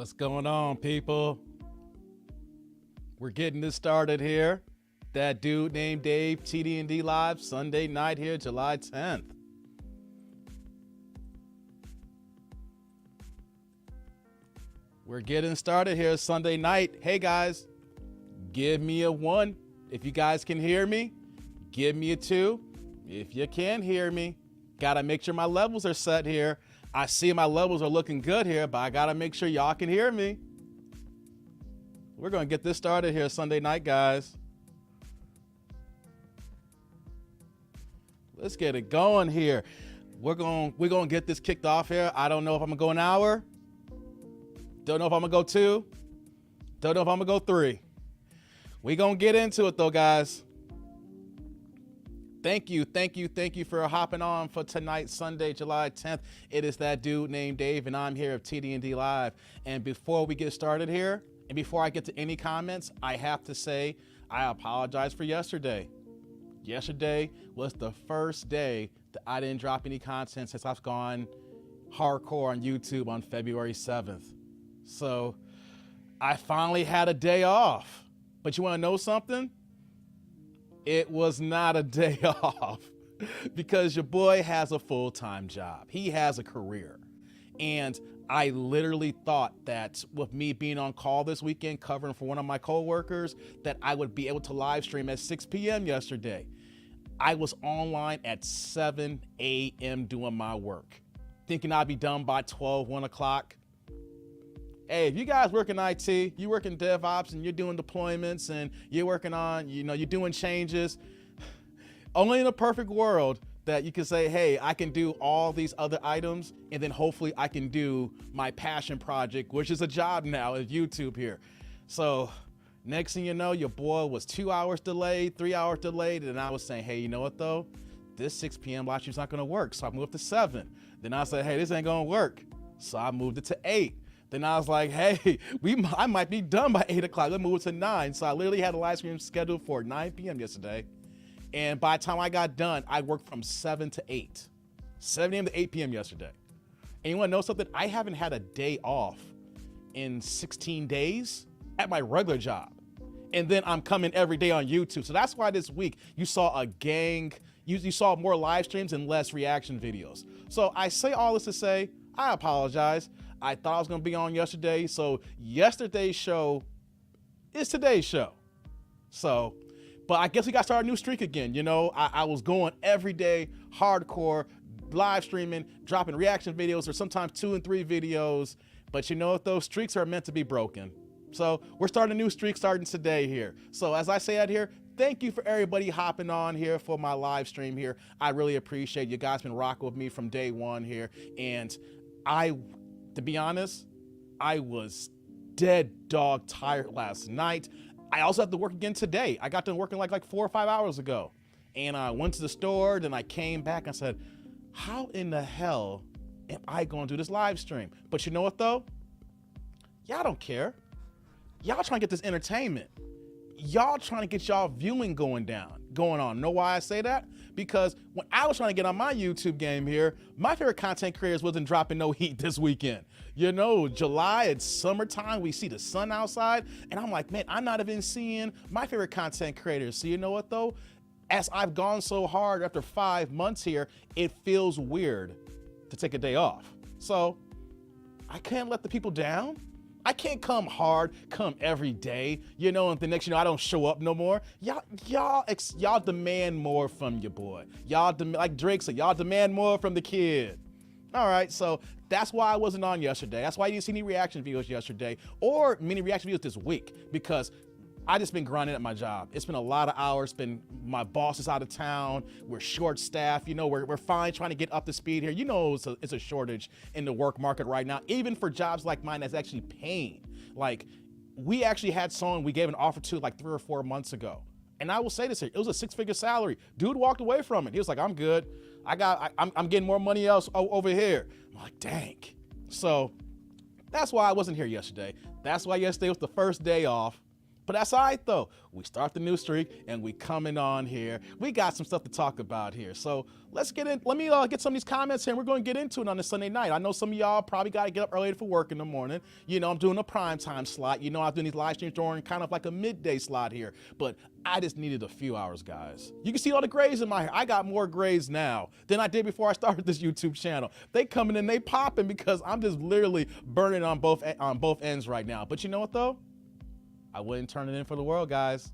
What's going on, people? We're getting this started here. That dude named Dave, TDND Live, Sunday night here, July 10th. We're getting started here Sunday night. Hey guys, give me a 1 if you guys can hear me. Give me a 2 if you can hear me. Gotta make sure my levels are set here. I see my levels are looking good here, but I gotta make sure y'all can hear me. We're gonna get this started here Sunday night, guys. Let's get it going here. We're gonna get this kicked off here. I don't know if I'm gonna go an hour. Don't know if I'm gonna go 2. Don't know if I'm gonna go 3. We gonna get into it though, guys. Thank you for hopping on for tonight, Sunday, July 10th. It is that dude named Dave, and I'm here at TDND Live. And before we get started here, and before I get to any comments, I have to say I apologize for yesterday. Yesterday was the first day that I didn't drop any content since I've gone hardcore on YouTube on February 7th. So I finally had a day off. But you want to know something? It was not a day off because your boy has a full-time job. He has a career. And I literally thought that with me being on call this weekend, covering for one of my coworkers, that I would be able to live stream at 6 p.m. yesterday. I was online at 7 a.m. doing my work, thinking I'd be done by 12, 1 o'clock. Hey, if you guys work in IT, you work in DevOps and you're doing deployments and you're working on, you're doing changes, only in a perfect world that you can say, hey, I can do all these other items and then hopefully I can do my passion project, which is a job now at YouTube here. So next thing you know, your boy was 2 hours delayed, 3 hours delayed. And I was saying, hey, you know what though? This 6 p.m. live stream's not gonna work. So I moved to 7. Then I said, hey, this ain't gonna work. So I moved it to 8. Then I was like, hey, I might be done by 8 o'clock. Let's move it to 9. So I literally had a live stream scheduled for 9 p.m. yesterday. And by the time I got done, I worked from 7 to 8. 7 a.m. to 8 p.m. yesterday. And you want to know something? I haven't had a day off in 16 days at my regular job. And then I'm coming every day on YouTube. So that's why this week you saw a gang, you saw more live streams and less reaction videos. So I say all this to say, I apologize. I thought I was gonna be on yesterday. So yesterday's show is today's show. So, but I guess we got to start a new streak again. I was going every day, hardcore, live streaming, dropping reaction videos, or sometimes 2 and 3 videos. But you know what, those streaks are meant to be broken. So we're starting a new streak starting today here. So as I say out here, thank you for everybody hopping on here for my live stream here. I really appreciate you guys been rocking with me from day one here. And to be honest, I was dead dog tired last night. I also have to work again today. I got done working like 4 or 5 hours ago. And I went to the store, then I came back and said, how in the hell am I going to do this live stream? But you know what though? Y'all don't care. Y'all trying to get this entertainment. Y'all trying to get y'all viewing going on. Know why I say that? Because when I was trying to get on my YouTube game here, my favorite content creators wasn't dropping no heat this weekend. July, it's summertime, we see the sun outside, and I'm like, man, I'm not even seeing my favorite content creators. So you know what though? As I've gone so hard after 5 months here, it feels weird to take a day off. So I can't let the people down. I can't come hard, come every day, and the next, I don't show up no more. Y'all demand more from your boy. Like Drake said, y'all demand more from the kid. All right, so that's why I wasn't on yesterday. That's why you didn't see any reaction videos yesterday or many reaction videos this week, because I just been grinding at my job. It's been a lot of hours. My boss is out of town. We're short staffed. We're fine trying to get up to speed here. It's a shortage in the work market right now, even for jobs like mine that's actually paying. Like, we actually had someone we gave an offer to like 3 or 4 months ago. And I will say this here, it was a 6-figure salary. Dude walked away from it. He was like, I'm good. I'm getting more money else over here. I'm like, dang. So that's why I wasn't here yesterday. That's why yesterday was the first day off. But that's all right, though. We start the new streak, and we coming on here. We got some stuff to talk about here. So let's get in. Let me get some of these comments here. We're going to get into it on this Sunday night. I know some of y'all probably got to get up early for work in the morning. You know, I'm doing a prime time slot. You know, I'm doing these live streams during kind of like a midday slot here. But I just needed a few hours, guys. You can see all the grays in my hair. I got more grays now than I did before I started this YouTube channel. They coming in, they popping because I'm just literally burning on both ends right now. But you know what, though? I wouldn't turn it in for the world, guys.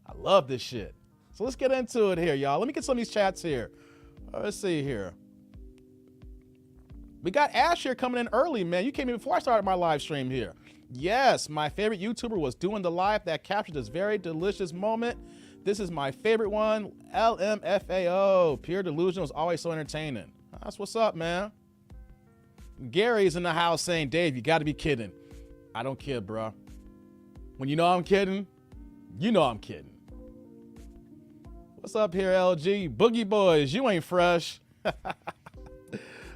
I love this shit. So let's get into it here, y'all. Let me get some of these chats here. Let's see here. We got Ash here coming in early, man. You came in before I started my live stream here. Yes, my favorite YouTuber was doing the live that captured this very delicious moment. This is my favorite one. LMFAO. Pure Delusion was always so entertaining. That's what's up, man. Gary's in the house saying, Dave, you got to be kidding. I don't kid, bro. When you know I'm kidding, you know I'm kidding. What's up here, LG? Boogie Boys, you ain't fresh.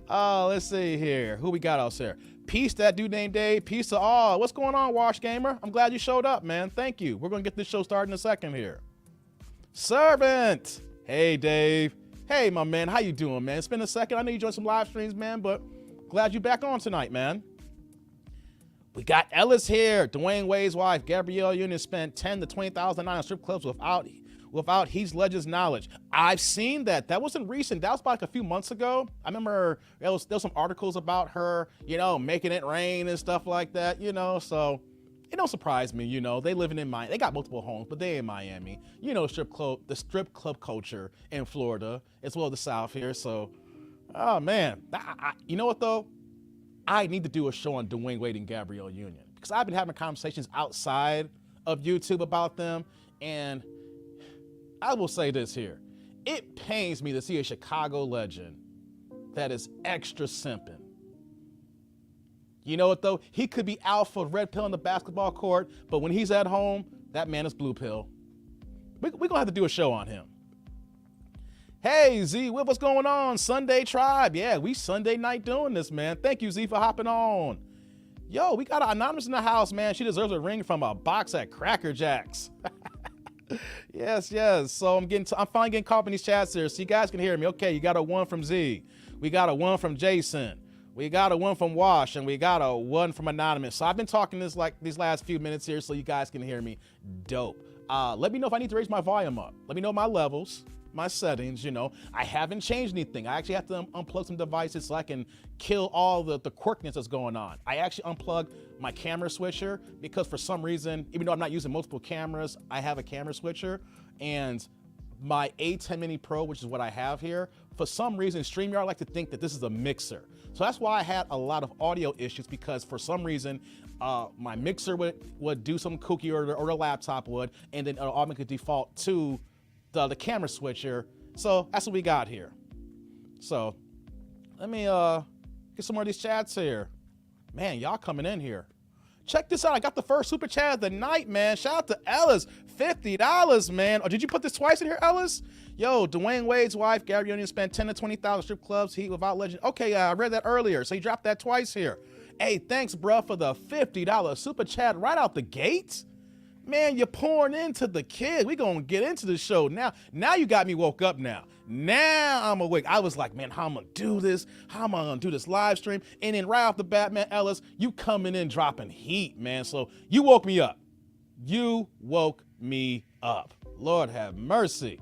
Oh, let's see here. Who we got else here? Peace, that dude named Dave. Peace to all. What's going on, Wash Gamer? I'm glad you showed up, man. Thank you. We're going to get this show started in a second here. Servant. Hey, Dave. Hey, my man. How you doing, man? It's been a second. I know you joined some live streams, man, but glad you're back on tonight, man. We got Ellis here. Dwayne Wade's wife, Gabrielle Union, spent $10,000 to $20,000 on strip clubs without Heath Ledger's knowledge. I've seen that. That wasn't recent. That was about like a few months ago. I remember there was some articles about her, you know, making it rain and stuff like that, you know. So it don't surprise me, you know. They living in Miami. They got multiple homes, but they in the strip club culture in Florida as well as the South here. So, oh man, you know what though? I need to do a show on Dwayne Wade and Gabrielle Union because I've been having conversations outside of YouTube about them. And I will say this here. It pains me to see a Chicago legend that is extra simping. You know what though? He could be alpha red pill on the basketball court, but when he's at home, that man is blue pill. We're going to have to do a show on him. Hey, Z, what's going on? Sunday Tribe. Yeah, we Sunday night doing this, man. Thank you, Z, for hopping on. Yo, we got an anonymous in the house, man. She deserves a ring from a box at Cracker Jacks. Yes. So I'm finally getting caught up in these chats here, so you guys can hear me. Okay, you got a 1 from Z. We got a 1 from Jason. We got a 1 from Wash, and we got a 1 from Anonymous. So I've been talking these last few minutes here, so you guys can hear me. Dope. Let me know if I need to raise my volume up. Let me know my levels. My settings, you know. I haven't changed anything. I actually have to unplug some devices so I can kill all the quirkiness that's going on. I actually unplugged my camera switcher because for some reason, even though I'm not using multiple cameras, I have a camera switcher, and my A10 Mini Pro, which is what I have here, for some reason, StreamYard like to think that this is a mixer. So that's why I had a lot of audio issues because for some reason, my mixer would do some kooky or the laptop would, and then it'll automatically default to the camera switcher. So that's what we got here. So let me get some more of these chats here. Man, y'all coming in here. Check this out. I got the first super chat of the night, man. Shout out to Ellis. $50, man. Oh, did you put this twice in here, Ellis? Yo, Dwayne Wade's wife, Gary Union, spent $10,000 to $20,000 strip clubs. He without legend. Okay, I read that earlier. So you dropped that twice here. Hey, thanks, bro, for the $50 super chat right out the gate. Man, you're pouring into the kid. We gonna get into the show now. Now you got me woke up now. Now I'm awake. I was like, man, how am I gonna do this? How am I gonna do this live stream? And then right off the bat, man, Ellis, you coming in dropping heat, man. So you woke me up. You woke me up. Lord have mercy.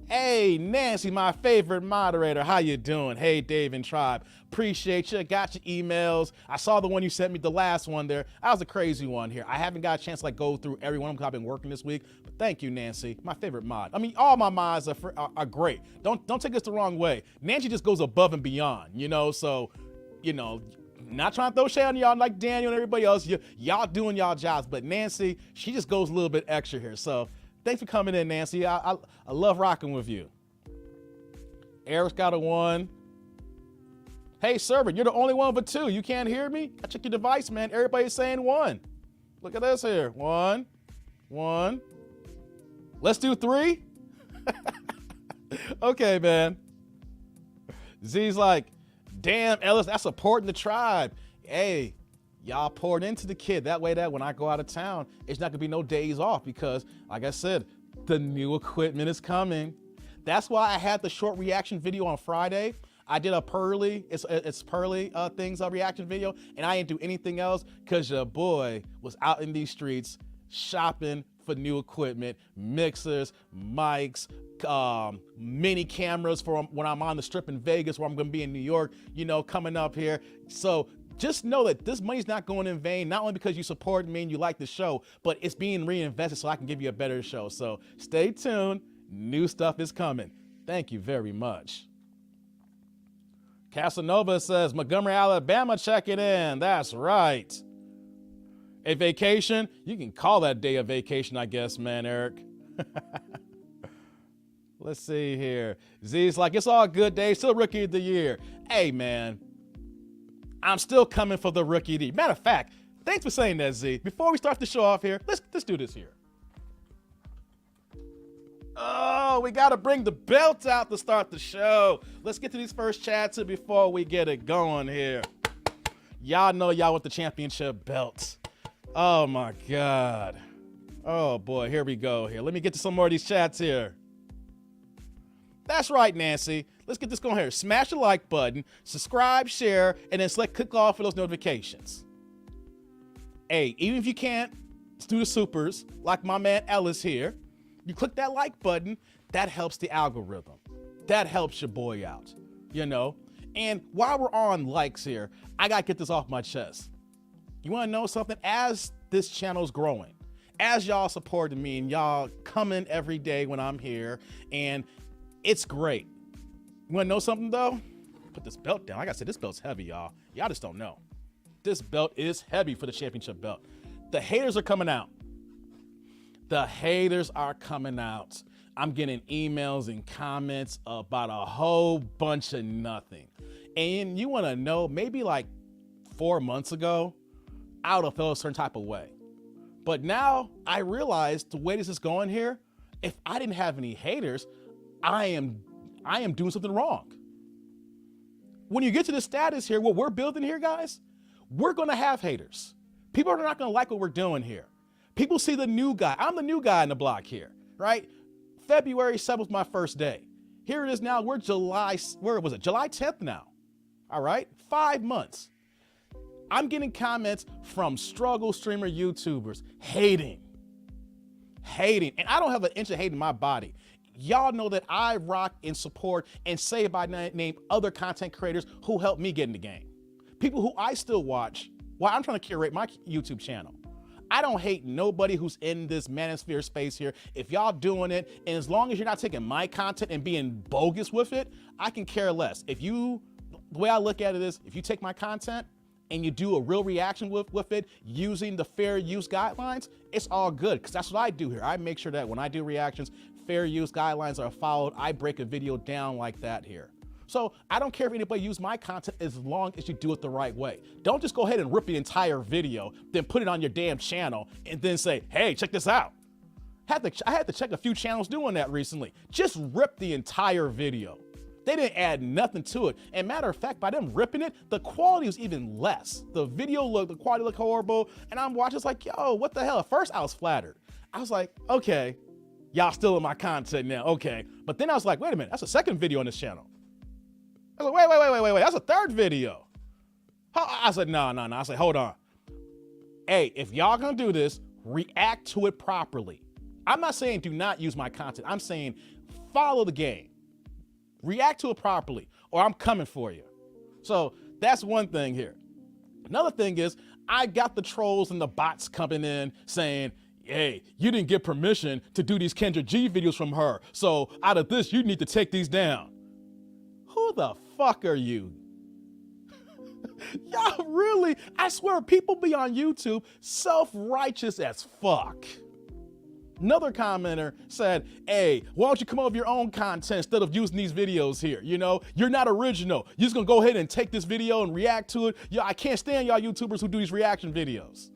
Hey, Nancy, my favorite moderator. How you doing? Hey, Dave and Tribe. Appreciate you. Got your emails. I saw the one you sent me, the last one there. That was a crazy one here. I haven't got a chance to go through every one of them because I've been working this week. But thank you, Nancy. My favorite mod. I mean, all my mods are great. Don't take this the wrong way. Nancy just goes above and beyond, you know? So, you know, not trying to throw shade on y'all like Daniel and everybody else. Y'all doing y'all jobs. But Nancy, she just goes a little bit extra here. So thanks for coming in, Nancy. I love rocking with you. Eric's got a 1. Hey, server, you're the only one but 2. You can't hear me? I check your device, man. Everybody's saying 1. Look at this here. 1. Let's do 3. Okay, man. Z's like, damn, Ellis, that's supporting the tribe. Hey, y'all poured into the kid. That way that when I go out of town, it's not gonna be no days off because, like I said, the new equipment is coming. That's why I had the short reaction video on Friday. I did a Pearly, it's Pearly things reaction video, and I didn't do anything else because your boy was out in these streets shopping for new equipment, mixers, mics, mini cameras for when I'm on the strip in Vegas, where I'm gonna be in New York, you know, coming up here. So just know that this money's not going in vain, not only because you support me and you like the show, but it's being reinvested so I can give you a better show. So stay tuned, new stuff is coming. Thank you very much. Casanova says, Montgomery, Alabama, check it in. That's right. A vacation? You can call that day a vacation, I guess, man, Eric. Let's see here. Z's like, it's all good, Dave. Still rookie of the year. Hey, man, I'm still coming for the rookie of the year. Matter of fact, thanks for saying that, Z. Before we start the show off here, let's do this here. Oh, we got to bring the belt out to start the show. Let's get to these first chats before we get it going here. Y'all know y'all want the championship belt. Oh, my God. Oh, boy. Here we go here. Let me get to some more of these chats here. That's right, Nancy. Let's get this going here. Smash the like button, subscribe, share, and then select click off for those notifications. Hey, even if you can't do the supers, like my man Ellis here, you click that like button, that helps the algorithm. That helps your boy out, you know? And while we're on likes here, I gotta get this off my chest. You wanna know something? As this channel's growing, as y'all supporting me and y'all coming every day when I'm here, and it's great. You wanna know something though? Put this belt down. Like I said, this belt's heavy, y'all. Y'all just don't know. This belt is heavy for the championship belt. The haters are coming out. The haters are coming out. I'm getting emails and comments about a whole bunch of nothing. And you wanna know, maybe like 4 months ago, I would have felt a certain type of way. But now I realize the way this is going here, if I didn't have any haters, I am doing something wrong. When you get to the status here, what we're building here, guys, we're gonna have haters. People are not gonna like what we're doing here. People see the new guy. I'm the new guy in the block here, right? February 7th was my first day. Here it is now. We're July 10th now. All right, 5 months. I'm getting comments from struggle streamer YouTubers hating. And I don't have an inch of hate in my body. Y'all know that I rock and support and say by name other content creators who helped me get in the game. People who I still watch while I'm trying to curate my YouTube channel. I don't hate nobody who's in this manosphere space here. If y'all doing it, and as long as you're not taking my content and being bogus with it, I can care less. The way I look at it is, if you take my content and you do a real reaction with it using the fair use guidelines, it's all good, because that's what I do here. I make sure that when I do reactions, fair use guidelines are followed. I break a video down like that here. So I don't care if anybody uses my content as long as you do it the right way. Don't just go ahead and rip the entire video, then put it on your damn channel and then say, hey, check this out. I had to check a few channels doing that recently. Just rip the entire video. They didn't add nothing to it. And matter of fact, by them ripping it, the quality was even less. The quality looked horrible. And I'm watching, it's like, yo, what the hell? At first I was flattered. I was like, okay, y'all still in my content now, okay. But then I was like, wait a minute, that's a second video on this channel. I was like, wait, that's a third video. I said, no. I said, hold on. Hey, if y'all gonna do this, react to it properly. I'm not saying do not use my content. I'm saying follow the game. React to it properly, or I'm coming for you. So that's one thing here. Another thing is, I got the trolls and the bots coming in saying, hey, you didn't get permission to do these Kendra G videos from her. So out of this, you need to take these down. Who the fuck are you? Y'all really, I swear, people be on YouTube self-righteous as fuck. Another commenter said, hey, why don't you come up with your own content instead of using these videos here? You know, you're not original. You're just gonna go ahead and take this video and react to it. I can't stand y'all YouTubers who do these reaction videos.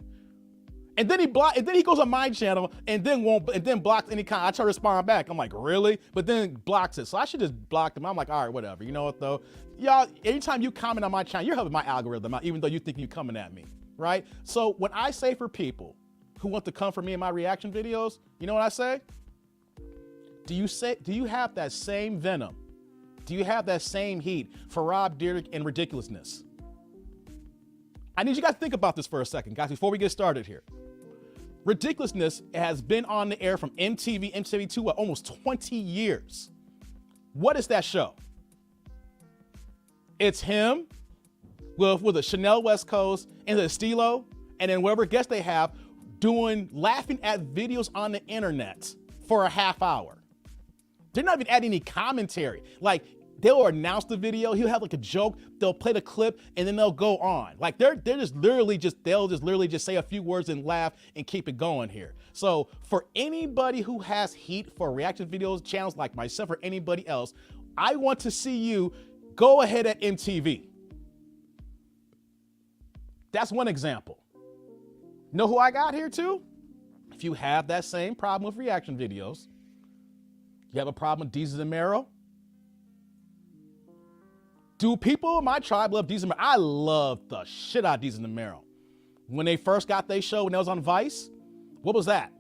And then he goes on my channel and then blocks any kind. I try to respond back. I'm like, really? But then blocks it. So I should just block them. I'm like, all right, whatever. You know what though? Y'all, anytime you comment on my channel, you're helping my algorithm out, even though you think you're coming at me, right? So when I say for people who want to come for me in my reaction videos, you know what I say? Do you have that same venom? Do you have that same heat for Rob Dyrdek and ridiculousness? I need you guys to think about this for a second, guys, before we get started here. Ridiculousness has been on the air from MTV2 for almost 20 years. What is that show? It's him with a Chanel West Coast and a Stilo, and then whatever guest they have laughing at videos on the internet for a half hour. They're not even adding any commentary. Like, they'll announce the video, he'll have like a joke, they'll play the clip, and then they'll go on. Like they'll just literally just say a few words and laugh and keep it going here. So for anybody who has heat for reaction videos channels like myself or anybody else, I want to see you go ahead at MTV. That's one example. Know who I got here too? If you have that same problem with reaction videos, you have a problem with Deezus and Mero. Do people in my tribe love Deezus and Mero? I love the shit out of Deezus and Mero. When they first got their show, when they was on Vice, what was that?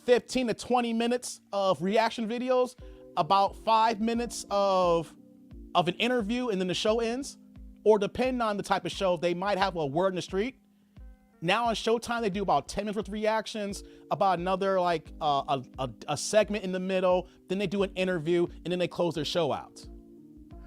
15 to 20 minutes of reaction videos, about 5 minutes of an interview, and then the show ends. Or depending on the type of show, they might have a word in the street. Now on Showtime, they do about 10 minutes worth of reactions, about another like a segment in the middle, then they do an interview, and then they close their show out.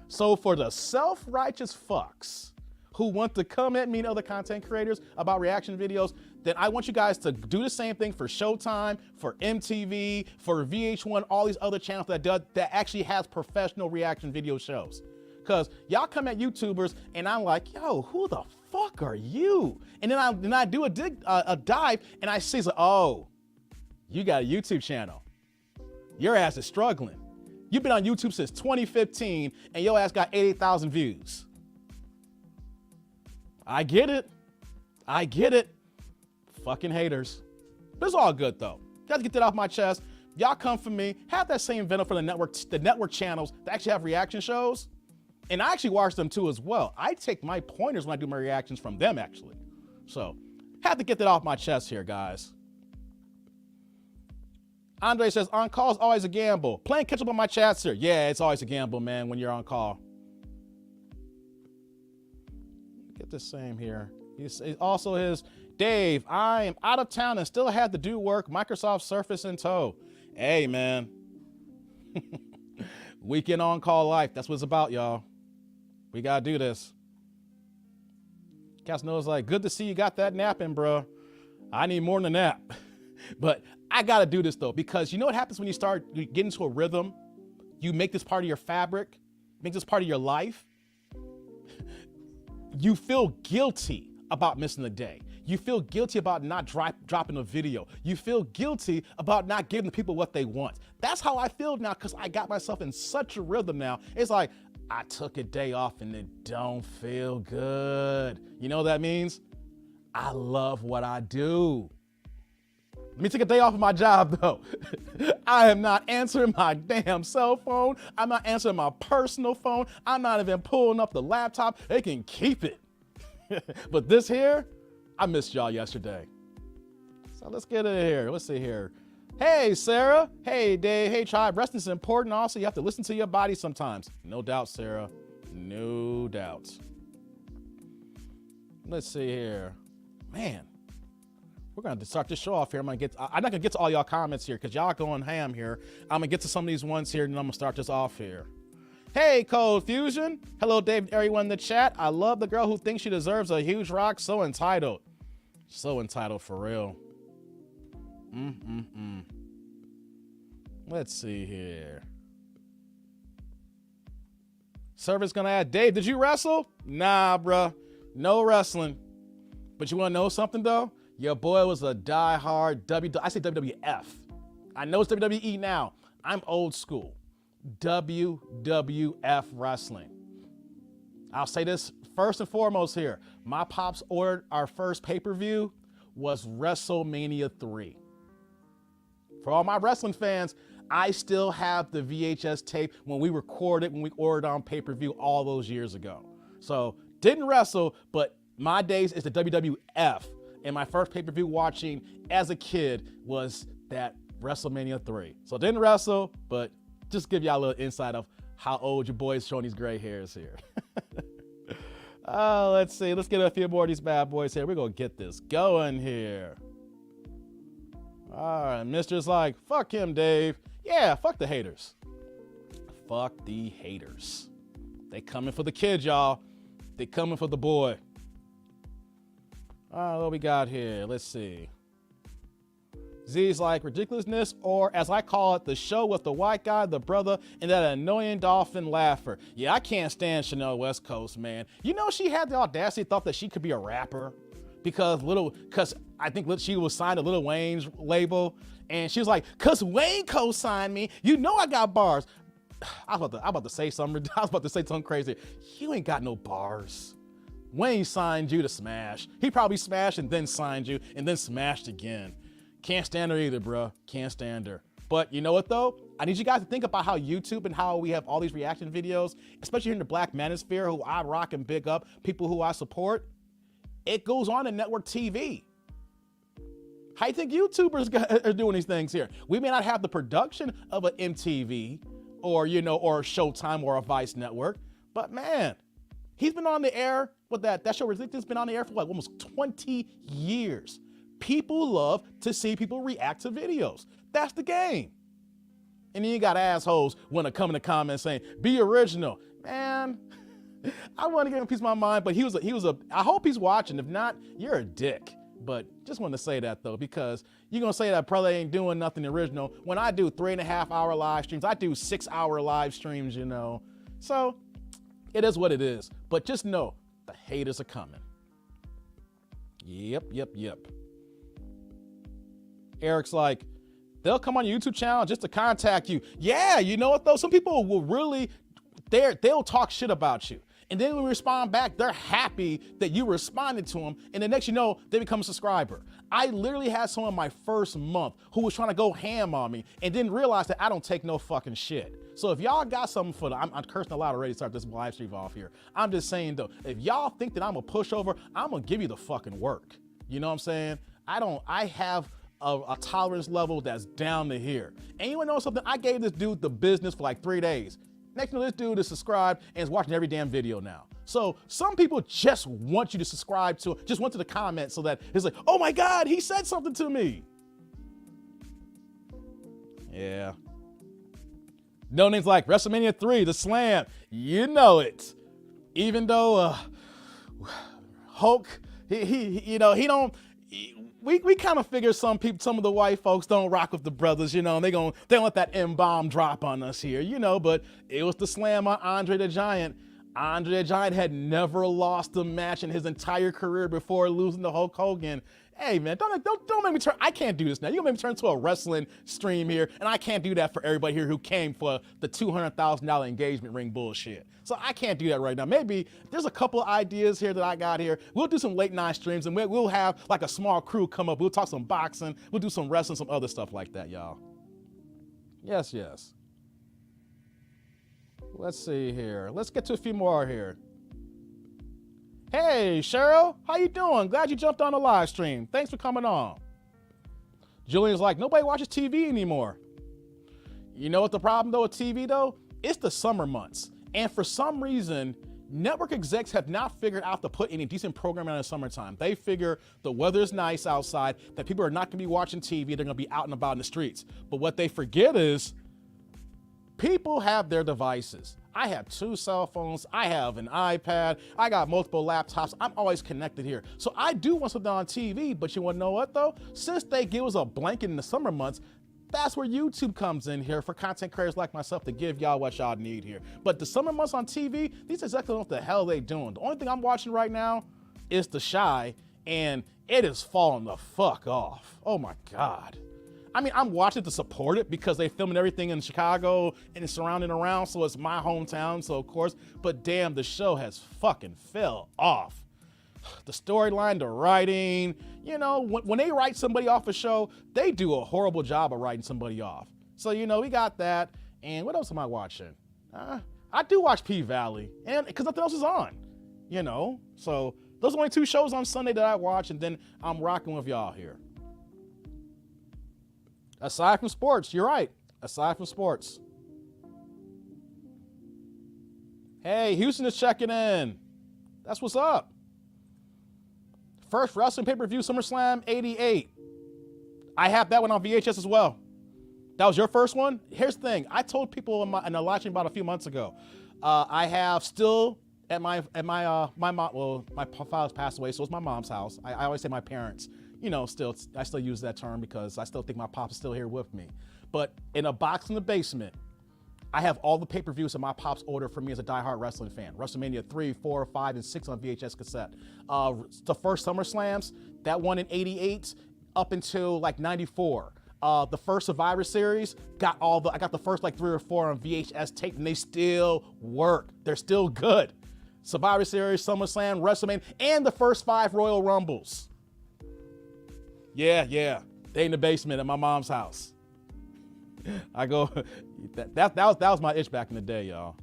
So for the self-righteous fucks who want to come at me and other content creators about reaction videos, then I want you guys to do the same thing for Showtime, for MTV, for VH1, all these other channels that actually has professional reaction video shows. Because y'all come at YouTubers and I'm like, yo, who the fuck are you? And then I do a dive and I see, oh, you got a YouTube channel. Your ass is struggling. You've been on YouTube since 2015 and your ass got 80,000 views. I get it. I get it. Fucking haters. But it's all good though. Got to get that off my chest. Y'all come for me. Have that same venom for the network channels that actually have reaction shows. And I actually watch them too as well. I take my pointers when I do my reactions from them actually. So have to get that off my chest here, guys. Andre says, on call is always a gamble. Playing catch up on my chats here. Yeah, it's always a gamble, man, when you're on call. Get the same here. He's also his, Dave, I am out of town and still had to do work. Microsoft Surface in tow. Hey, man. Weekend on call life. That's what it's about, y'all. We got to do this. Casanova like, good to see you got that nap in, bro. I need more than a nap. But I got to do this, though, because you know what happens when you start getting into a rhythm? You make this part of your fabric, make this part of your life. You feel guilty about missing a day. You feel guilty about not dropping a video. You feel guilty about not giving the people what they want. That's how I feel now because I got myself in such a rhythm now. It's like, I took a day off and it don't feel good. You know what that means? I love what I do. Let me take a day off of my job though. I am not answering my damn cell phone. I'm not answering my personal phone. I'm not even pulling up the laptop. They can keep it. But this here, I missed y'all yesterday. So let's get it here. Let's see here. Hey, Sarah. Hey, Dave. Hey, tribe. Resting is important. Also, you have to listen to your body sometimes. No doubt, Sarah. No doubt. Let's see here. Man, we're going to start this show off here. I'm not going to get to all y'all comments here because y'all going ham here. I'm going to get to some of these ones here and then I'm going to start this off here. Hey, Cold Fusion. Hello, Dave, everyone in the chat. I love the girl who thinks she deserves a huge rock. So entitled. So entitled for real. Let's see here. Server's gonna add, Dave, did you wrestle? Nah, bruh. No wrestling. But you wanna know something though? Your boy was a die-hard I say WWF. I know it's WWE now. I'm old school. WWF wrestling. I'll say this first and foremost here. My pops ordered our first pay-per-view was WrestleMania 3. For all my wrestling fans, I still have the VHS tape when we recorded, when we ordered on pay-per-view all those years ago. So didn't wrestle, but My days is the WWF. And my first pay-per-view watching as a kid was that WrestleMania 3. So I didn't wrestle, but just give y'all a little insight of how old your boy is showing these gray hairs here. Let's see. Let's get a few more of these bad boys here. We're going to get this going here. All right. Mister's like, fuck him, Dave. Yeah, fuck the haters. Fuck the haters. They coming for the kid, y'all. They coming for the boy. All right, what we got here? Let's see. Z's like ridiculousness, or as I call it, the show with the white guy, the brother, and that annoying dolphin laugher. Yeah, I can't stand Chanel West Coast, man. You know, she had the audacity, thought that she could be a rapper because I think she was signed to Lil Wayne's label, and she was like, cause Wayne co-signed me. You know I got bars. I was about to say something. I was about to say something crazy. You ain't got no bars. Wayne signed you to smash. He probably smashed and then signed you and then smashed again. Can't stand her either, bro. Can't stand her. But you know what though? I need you guys to think about how YouTube and how we have all these reaction videos, especially here in the Black Manosphere, who I rock and big up, people who I support. It goes on in network TV. How you think YouTubers are doing these things here? We may not have the production of an MTV or, or Showtime or a Vice network, but man, he's been on the air with that show Ridiculous, been on the air for like almost 20 years. People love to see people react to videos. That's the game. And then you got assholes want to come in the comments saying, be original. Man, I want to give him a piece of my mind, but I hope he's watching. If not, you're a dick. But just wanted to say that though, because you're going to say that brother ain't doing nothing original. When I do 3.5-hour live streams, I do 6-hour live streams, So it is what it is. But just know the haters are coming. Yep. Eric's like, they'll come on your YouTube channel just to contact you. Yeah, you know what though? Some people will really, they'll talk shit about you. And then when we respond back, they're happy that you responded to them. And the next you know, they become a subscriber. I literally had someone in my first month who was trying to go ham on me and didn't realize that I don't take no fucking shit. So if y'all got something for them, I'm cursing a lot already to start this live stream off here. I'm just saying though, if y'all think that I'm a pushover, I'm gonna give you the fucking work. You know what I'm saying? I have a tolerance level that's down to here. And you wanna know something? I gave this dude the business for like 3 days. Next thing, this dude is subscribed and is watching every damn video now. So some people just want you to subscribe to, just want to the comments so that it's like, oh my God, he said something to me. Yeah. No names like WrestleMania 3, The Slam, you know it. Even though Hulk, he don't. We kind of figure some of the white folks don't rock with the brothers, and they don't let that M-bomb drop on us here, but it was the Slam on Andre the Giant. Andre the Giant had never lost a match in his entire career before losing to Hulk Hogan. Hey man, don't make me turn. I can't do this now. You're gonna make me turn to a wrestling stream here, and I can't do that for everybody here who came for the $200,000 engagement ring bullshit. So I can't do that right now. Maybe there's a couple ideas here that I got here. We'll do some late night streams, and we'll have like a small crew come up. We'll talk some boxing. We'll do some wrestling, some other stuff like that, y'all. Yes. Let's see here. Let's get to a few more here. Hey, Cheryl, how you doing? Glad you jumped on the live stream. Thanks for coming on. Julian's like, nobody watches TV anymore. You know what the problem though with TV though? It's the summer months. And for some reason, network execs have not figured out to put any decent programming in the summertime. They figure the weather's nice outside, that people are not gonna be watching TV, they're gonna be out and about in the streets. But what they forget is, people have their devices. I have 2 cell phones, I have an iPad, I got multiple laptops, I'm always connected here. So I do want something on TV, but you wanna know what though? Since they give us a blanket in the summer months, that's where YouTube comes in here for content creators like myself to give y'all what y'all need here. But the summer months on TV, these executives don't know what the hell they doing. The only thing I'm watching right now is The Chi, and it is falling the fuck off. Oh my God. I mean, I'm watching to support it because they filming everything in Chicago and it's surrounding around, so it's my hometown, so of course, but damn, the show has fucking fell off. The storyline, the writing, when they write somebody off a show, they do a horrible job of writing somebody off. So, we got that. And what else am I watching? I do watch P-Valley, and because nothing else is on, so Those are only 2 shows on Sunday that I watch, and then I'm rocking with y'all here. Aside from sports, you're right. Aside from sports. Hey, Houston is checking in. That's what's up. First wrestling pay-per-view, SummerSlam 88. I have that one on VHS as well. That was your first one? Here's the thing. I told people in a live stream about a few months ago. I have still at my mom. Well, my father's passed away, so it's my mom's house. I always say my parents. You know, I still use that term because I still think my pop's still here with me. But in a box in the basement, I have all the pay-per-views that my pops ordered for me as a diehard wrestling fan. WrestleMania 3, 4, 5, and 6 on VHS cassette. The first SummerSlams, that one in 88 up until like 94. The first Survivor Series, I got the first like 3 or 4 on VHS tape, and they still work. They're still good. Survivor Series, SummerSlam, WrestleMania, and the first 5 Royal Rumbles. Yeah. They in the basement at my mom's house. I go, that was my itch back in the day, y'all.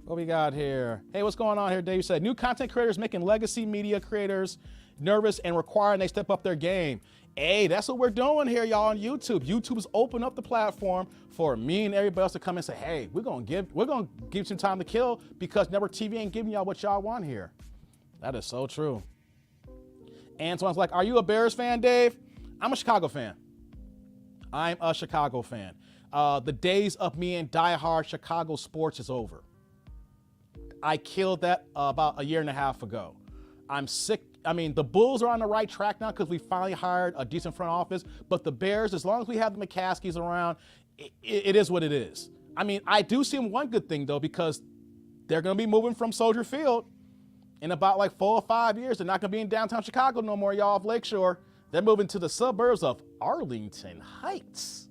What we got here? Hey, what's going on here? Dave said, new content creators making legacy media creators nervous and requiring they step up their game. Hey, that's what we're doing here, y'all, on YouTube. YouTube's open up the platform for me and everybody else to come and say, hey, we're gonna give you some time to kill because network TV ain't giving y'all what y'all want here. That is so true. Antoine's like, are you a Bears fan, Dave? I'm a Chicago fan. I'm a Chicago fan. The days of me and diehard Chicago sports is over. I killed that about a year and a half ago. I'm sick. I mean, the Bulls are on the right track now because we finally hired a decent front office, but the Bears, as long as we have the McCaskies around, it is what it is. I mean, I do see one good thing, though, because they're going to be moving from Soldier Field in about like 4 or 5 years. They're not going to be in downtown Chicago no more, y'all, off Lakeshore. They're moving to the suburbs of Arlington Heights.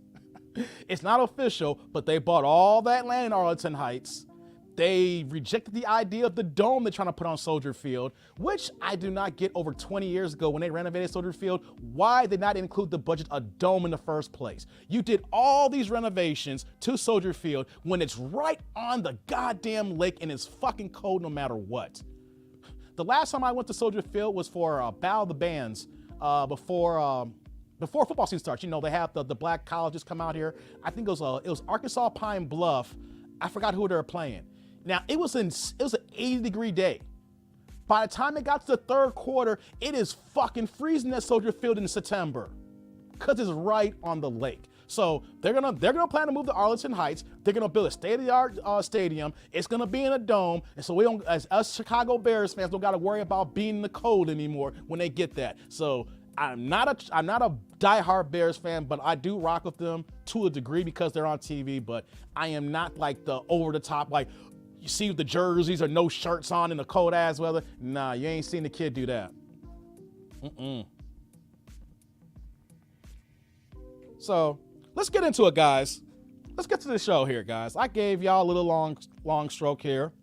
It's not official, but they bought all that land in Arlington Heights. They rejected the idea of the dome they're trying to put on Soldier Field, which I do not get over 20 years ago when they renovated Soldier Field. Why did not include the budget a dome in the first place? You did all these renovations to Soldier Field when it's right on the goddamn lake and it's fucking cold no matter what. The last time I went to Soldier Field was for Battle of the Bands before football season starts. You know, they have the black colleges come out here. I think it was Arkansas Pine Bluff. I forgot who they were playing. Now, it was an 80-degree day. By the time it got to the third quarter, it is fucking freezing at Soldier Field in September because it's right on the lake. So they're gonna plan to move to Arlington Heights. They're gonna build a state-of-the-art stadium. It's gonna be in a dome, and so we don't, as us Chicago Bears fans, don't got to worry about being in the cold anymore when they get that. So I'm not a diehard Bears fan, but I do rock with them to a degree because they're on TV. But I am not like the over-the-top, like, you see the jerseys or no shirts on in the cold ass weather. Nah, you ain't seen the kid do that. So let's get into it, guys. Let's get to the show here, guys. I gave y'all a little long stroke here.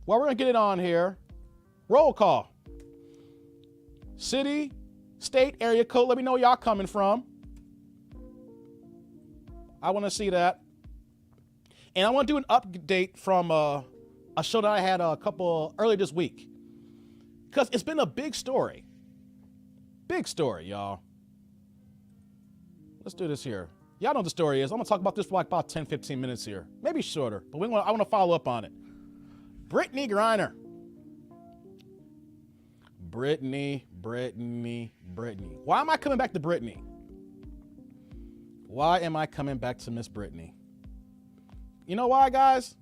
Well, we're gonna get it on here. Roll call. City, state, area code. Let me know where y'all coming from. I want to see that. And I want to do an update from a show that I had earlier this week. Because it's been a big story. Big story, y'all. Let's do this here. Y'all know what the story is. I'm going to talk about this for like about 10, 15 minutes here. Maybe shorter, but I want to follow up on it. Brittany Griner. Brittany. Why am I coming back to Brittany? Why am I coming back to Miss Brittany? You know why, guys?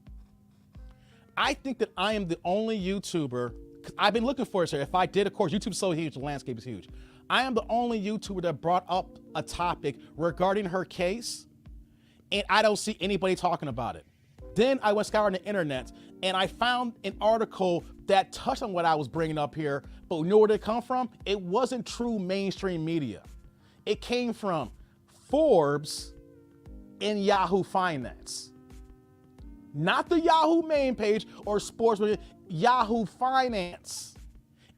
I think that I am the only YouTuber, because I've been looking for it, sir. If I did, of course, YouTube's so huge, the landscape is huge. I am the only YouTuber that brought up a topic regarding her case, and I don't see anybody talking about it. Then I went scouring the internet, and I found an article that touched on what I was bringing up here, but you know where it come from? It wasn't true mainstream media. It came from Forbes and Yahoo Finance. Not the Yahoo main page or sports, but Yahoo Finance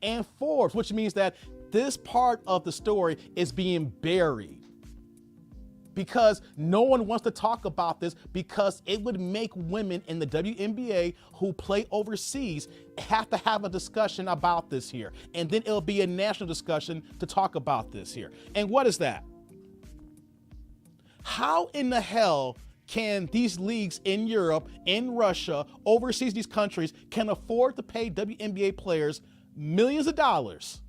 and Forbes, which means that this part of the story is being buried. because no one wants to talk about this because it would make women in the WNBA who play overseas have to have a discussion about this here. And then it'll be a national discussion to talk about this here. And what is that? How in the hell can these leagues in Europe, in Russia, overseas, these countries can afford to pay WNBA players millions of dollars?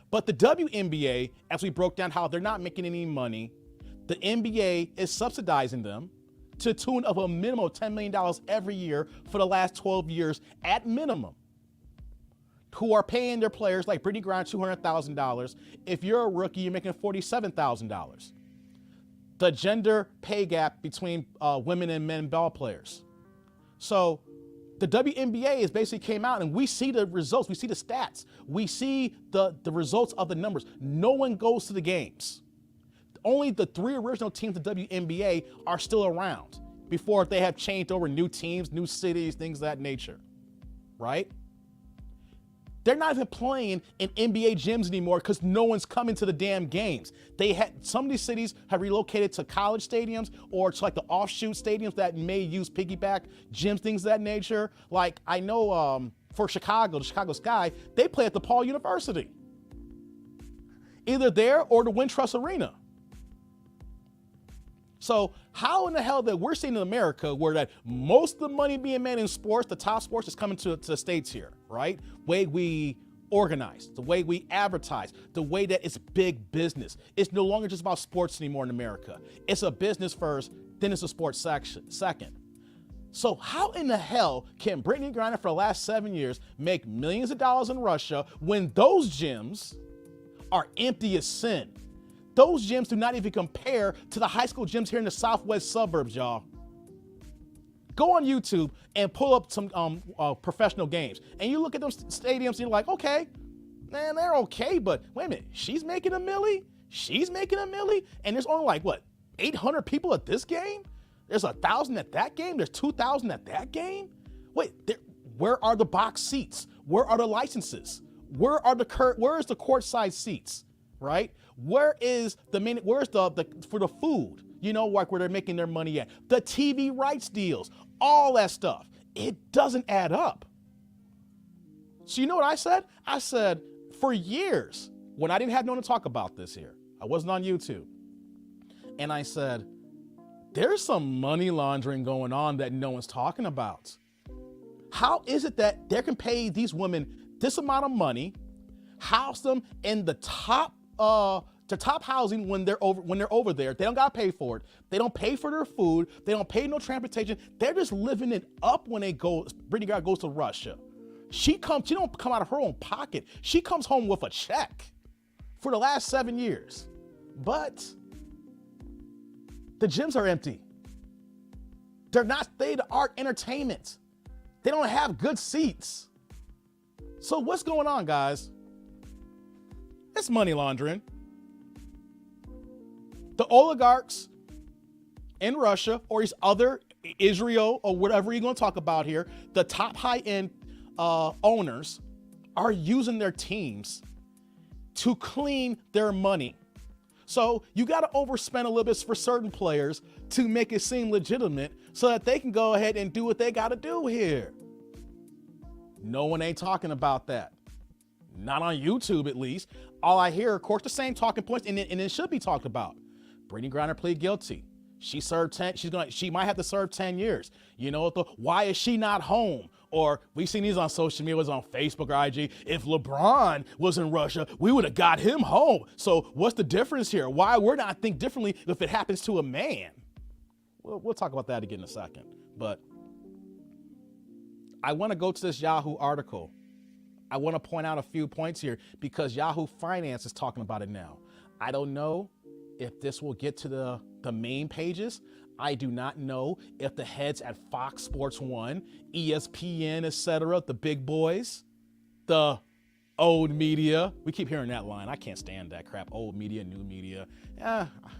But the WNBA, as we broke down how they're not making any money, the NBA is subsidizing them to the tune of a minimum of $10 million every year for the last 12 years at minimum, who are paying their players like Brittany Griner $200,000. If you're a rookie, you're making $47,000. The gender pay gap between women and men ball players. So the WNBA is basically came out and we see the results, we see the stats, we see the results of the numbers. No one goes to the games. Only the 3 original teams of the WNBA are still around before they have changed over new teams, new cities, things of that nature, right? They're not even playing in NBA gyms anymore because no one's coming to the damn games. Some of these cities have relocated to college stadiums or to like the offshoot stadiums that may use piggyback gyms, things of that nature. Like I know for Chicago, the Chicago Sky, they play at DePaul University. Either there or the Wintrust Arena. So how in the hell that we're seeing in America where that most of the money being made in sports, the top sports is coming to the States here, right? Way we organize, the way we advertise, the way that it's big business. It's no longer just about sports anymore in America. It's a business first, then it's a sports section second. So how in the hell can Brittany Griner for the last 7 years make millions of dollars in Russia when those gyms are empty as sin? Those gyms do not even compare to the high school gyms here in the southwest suburbs, y'all. Go on YouTube and pull up some professional games. And you look at those stadiums and you're like, okay, man, they're okay, but wait a minute, she's making $1 million? She's making $1 million? And there's only like, what, 800 people at this game? There's 1,000 at that game? There's 2,000 at that game? Wait, where are the box seats? Where are the licenses? Where is the courtside seats, right? Where's the for the food, you know, like where they're making their money at? The TV rights deals, all that stuff. It doesn't add up. So you know what I said? I said for years, when I didn't have no one to talk about this here, I wasn't on YouTube. And I said, there's some money laundering going on that no one's talking about. How is it that they can pay these women this amount of money, house them in the top housing when they're over there? They don't gotta pay for it. They don't pay for their food. They don't pay no transportation. They're just living it up when they go. Brittany Griner goes to Russia. She don't come out of her own pocket. She comes home with a check for the last 7 years. But the gyms are empty. They're not state-of-the-art entertainment. They don't have good seats. So what's going on, guys? It's money laundering. The oligarchs in Russia or these other Israel or whatever you're going to talk about here, the top high-end owners are using their teams to clean their money. So you got to overspend a little bit for certain players to make it seem legitimate so that they can go ahead and do what they got to do here. No one ain't talking about that. Not on YouTube, at least. All I hear, of course, the same talking points, and it should be talked about. Brittany Griner pleaded guilty. She served 10. She might have to serve 10 years. You know, why is she not home? Or we've seen these on social media, it was on Facebook or IG. If LeBron was in Russia, we would have got him home. So what's the difference here? Why we're not think differently if it happens to a man? We'll talk about that again in a second. But I want to go to this Yahoo article. I want to point out a few points here because Yahoo Finance is talking about it now. I don't know if this will get to the main pages. I do not know if the heads at Fox Sports 1, ESPN, etc., the big boys, the old media. We keep hearing that line. I can't stand that crap. Old media, new media.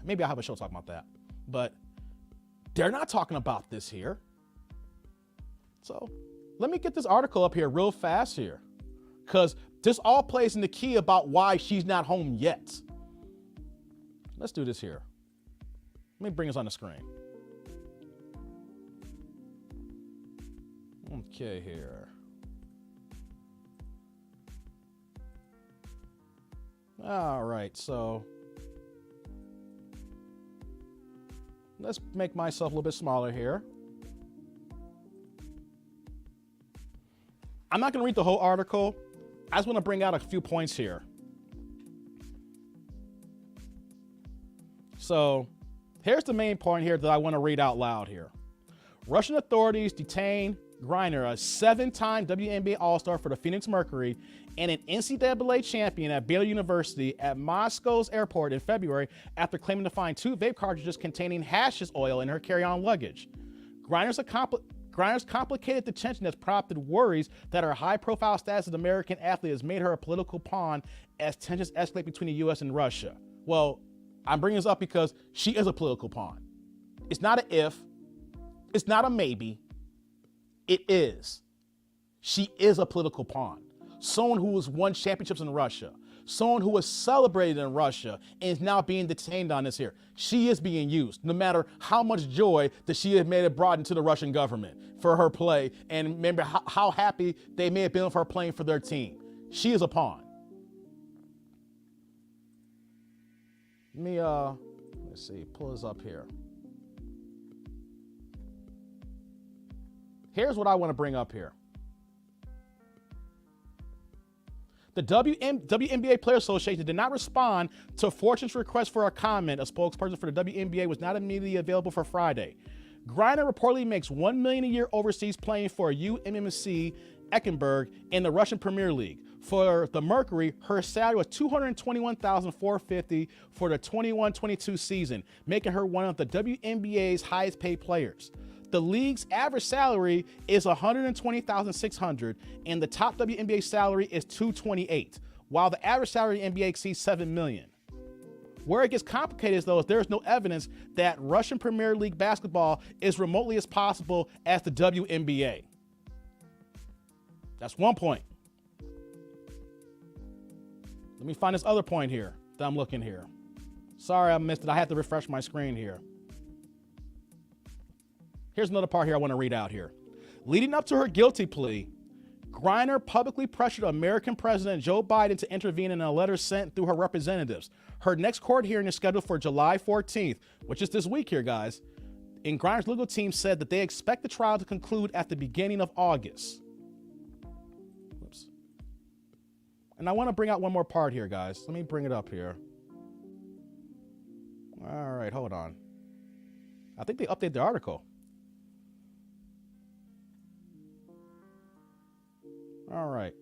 Maybe I'll have a show talking about that. But they're not talking about this here. So let me get this article up here real fast here, because this all plays in the key about why she's not home yet. Let's do this here. Let me bring this on the screen. Okay, here. All right, so let's make myself a little bit smaller here. I'm not going to read the whole article. I just want to bring out a few points here. So here's the main point here that I want to read out loud here. Russian authorities detain Griner, a 7-time WNBA All-Star for the Phoenix Mercury and an NCAA champion at Baylor University, at Moscow's airport in February after claiming to find 2 vape cartridges containing hashish oil in her carry-on luggage. Griner's complicated detention has prompted worries that her high-profile status as an American athlete has made her a political pawn as tensions escalate between the U.S. and Russia. Well, I'm bringing this up because she is a political pawn. It's not an if. It's not a maybe. It is. She is a political pawn. Someone who has won championships in Russia. Someone who was celebrated in Russia and is now being detained on this here. She is being used, no matter how much joy that she has made it brought into the Russian government for her play. And remember how happy they may have been with her playing for their team. She is a pawn. Let me, let's see, pull this up here. Here's what I want to bring up here. The WNBA Players Association did not respond to Fortune's request for a comment. A spokesperson for the WNBA was not immediately available for Friday. Griner reportedly makes $1 million a year overseas playing for UMMC Eckenberg in the Russian Premier League. For the Mercury, her salary was $221,450 for the 21-22 season, making her one of the WNBA's highest paid players. The league's average salary is $120,600, and the top WNBA salary is $228,000, while the average salary in the NBA exceeds $7 million. Where it gets complicated is, though, is there is no evidence that Russian Premier League basketball is remotely as possible as the WNBA. That's one point. Let me find this other point here that I'm looking here. Sorry, I missed it. I had to refresh my screen here. Here's another part here I want to read out here. Leading up to her guilty plea, Griner publicly pressured American President Joe Biden to intervene in a letter sent through her representatives. Her next court hearing is scheduled for July 14th, which is this week here, guys. And Griner's legal team said that they expect the trial to conclude at the beginning of August. Oops. And I want to bring out one more part here, guys. Let me bring it up here. All right, hold on. I think they updated the article. All right.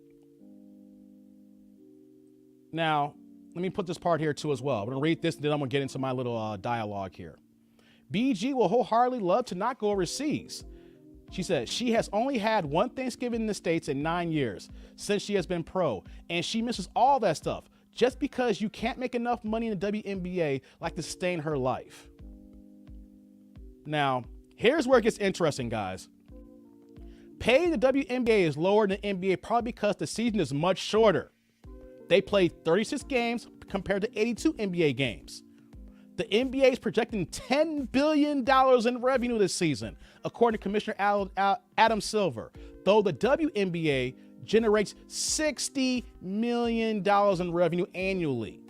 Now, let me put this part here too as well. I'm going to read this, and then I'm going to get into my little dialogue here. BG will wholeheartedly love to not go overseas. She said she has only had one Thanksgiving in the States in 9 years since she has been pro, and she misses all that stuff. Just because you can't make enough money in the WNBA like to sustain her life. Now, here's where it gets interesting, guys. Pay in the WNBA is lower than NBA probably because the season is much shorter. They played 36 games compared to 82 NBA games. The NBA is projecting $10 billion in revenue this season, according to Commissioner Adam Silver, though the WNBA generates $60 million in revenue annually.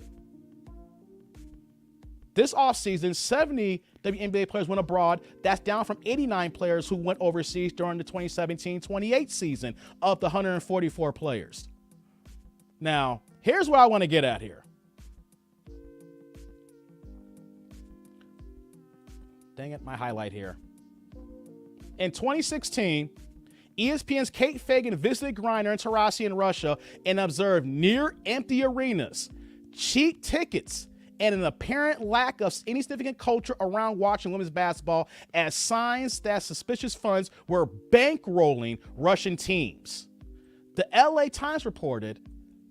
This offseason, 70 WNBA players went abroad. That's down from 89 players who went overseas during the 2017-28 season of the 144 players. Now, here's what I want to get at here. Dang it, my highlight here. In 2016, ESPN's Kate Fagan visited Griner and Taurasi in Russia and observed near-empty arenas, cheap tickets, and an apparent lack of any significant culture around watching women's basketball as signs that suspicious funds were bankrolling Russian teams. The LA Times reported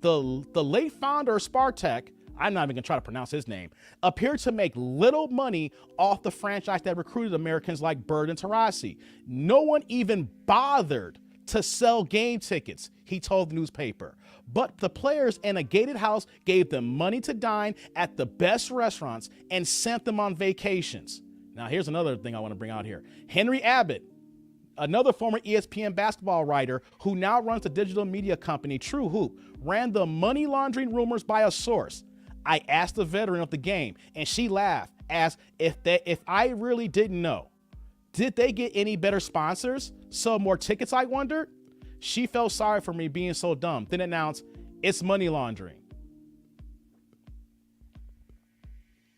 the late founder of Spartak, I'm not even gonna try to pronounce his name, appeared to make little money off the franchise that recruited Americans like Bird and Taurasi. No one even bothered to sell game tickets, he told the newspaper. But the players in a gated house gave them money to dine at the best restaurants and sent them on vacations. Now, here's another thing I want to bring out here. Henry Abbott, another former ESPN basketball writer who now runs the digital media company True Hoop, ran the money laundering rumors by a source. I asked the veteran of the game, and she laughed, asked if I really didn't know. Did they get any better sponsors? Sell more tickets, I wondered? She felt sorry for me being so dumb, then announced, it's money laundering.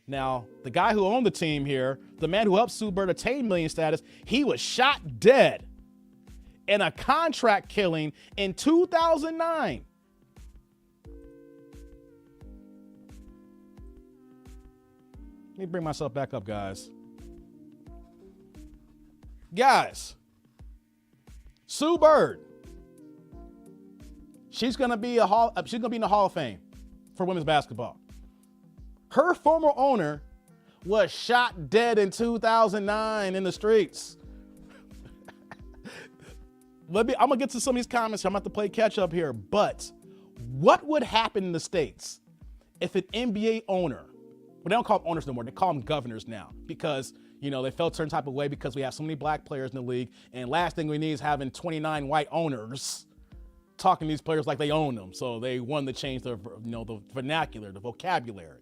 Now, the guy who owned the team here, the man who helped Sue Bird attain million status, he was shot dead in a contract killing in 2009. Let me bring myself back up, guys. Sue Bird, she's gonna be in the Hall of Fame for women's basketball. Her former owner was shot dead in 2009 in the streets. I'm gonna get to some of these comments. I'm about to play catch up here, but what would happen in the States if an NBA owner, well, they don't call them owners no more, they call them governors now, because they felt a certain type of way because we have so many black players in the league, and last thing we need is having 29 white owners talking to these players like they own them. So they wanted to change the vernacular, the vocabulary.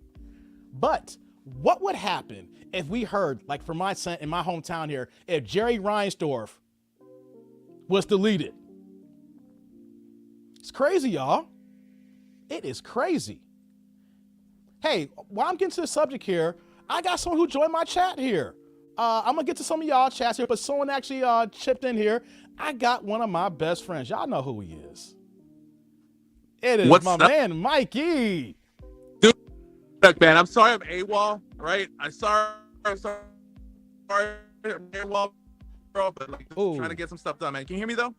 But what would happen if we heard, like in my hometown here, if Jerry Reinsdorf was deleted? It's crazy, y'all. It is crazy. Hey, while I'm getting to the subject here, I got someone who joined my chat here. I'm gonna get to some of y'all chats here, but someone actually chipped in here. I got one of my best friends. Y'all know who he is. It is man, Mikey. Dude, look, man, I'm sorry I'm AWOL, right? I'm sorry I'm AWOL, bro, but trying to get some stuff done, man. Can you hear me though?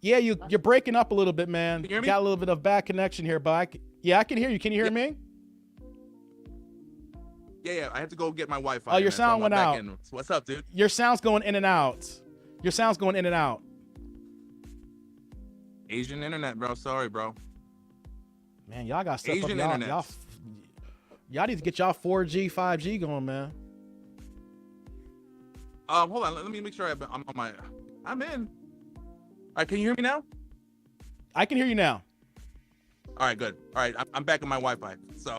Yeah, you're breaking up a little bit, man. Can you hear me? Got a little bit of bad connection here, but I can hear you. Can you hear me? Yeah, I have to go get my Wi-Fi. Oh, your sound went out. So what's up, dude? Your sound's going in and out. Asian internet, bro. Sorry, bro. Man, y'all got stuff Asian up. internet. Y'all need to get y'all 4G, 5G going, man. Hold on. Let me make sure I'm on my. I'm in. All right, can you hear me now? I can hear you now. All right, good. All right, I'm back on my Wi-Fi. So.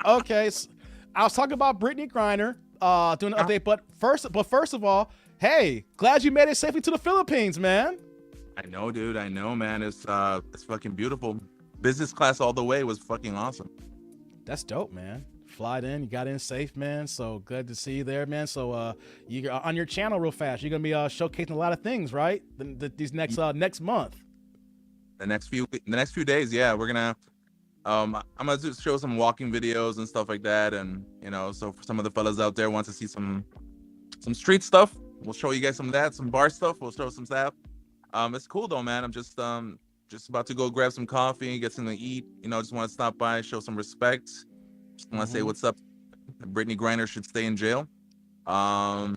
Okay. I was talking about Brittany Griner doing an update, but first of all, hey, glad you made it safely to the Philippines, man. I know, dude. I know, man. It's fucking beautiful. Business class all the way was fucking awesome. That's dope, man. Flied in, you got in safe, man. So good to see you there, man. So you're on your channel real fast. You're gonna be showcasing a lot of things, right? These next month. The next few days, yeah, we're gonna. I'm gonna show some walking videos and stuff like that, and so for some of the fellas out there want to see some street stuff, we'll show you guys some of that, some bar stuff. We'll show some stuff. It's cool though, man. I'm just about to go grab some coffee, get something to eat. Just want to stop by, show some respect. Just want to say what's up. Brittany Griner should stay in jail. I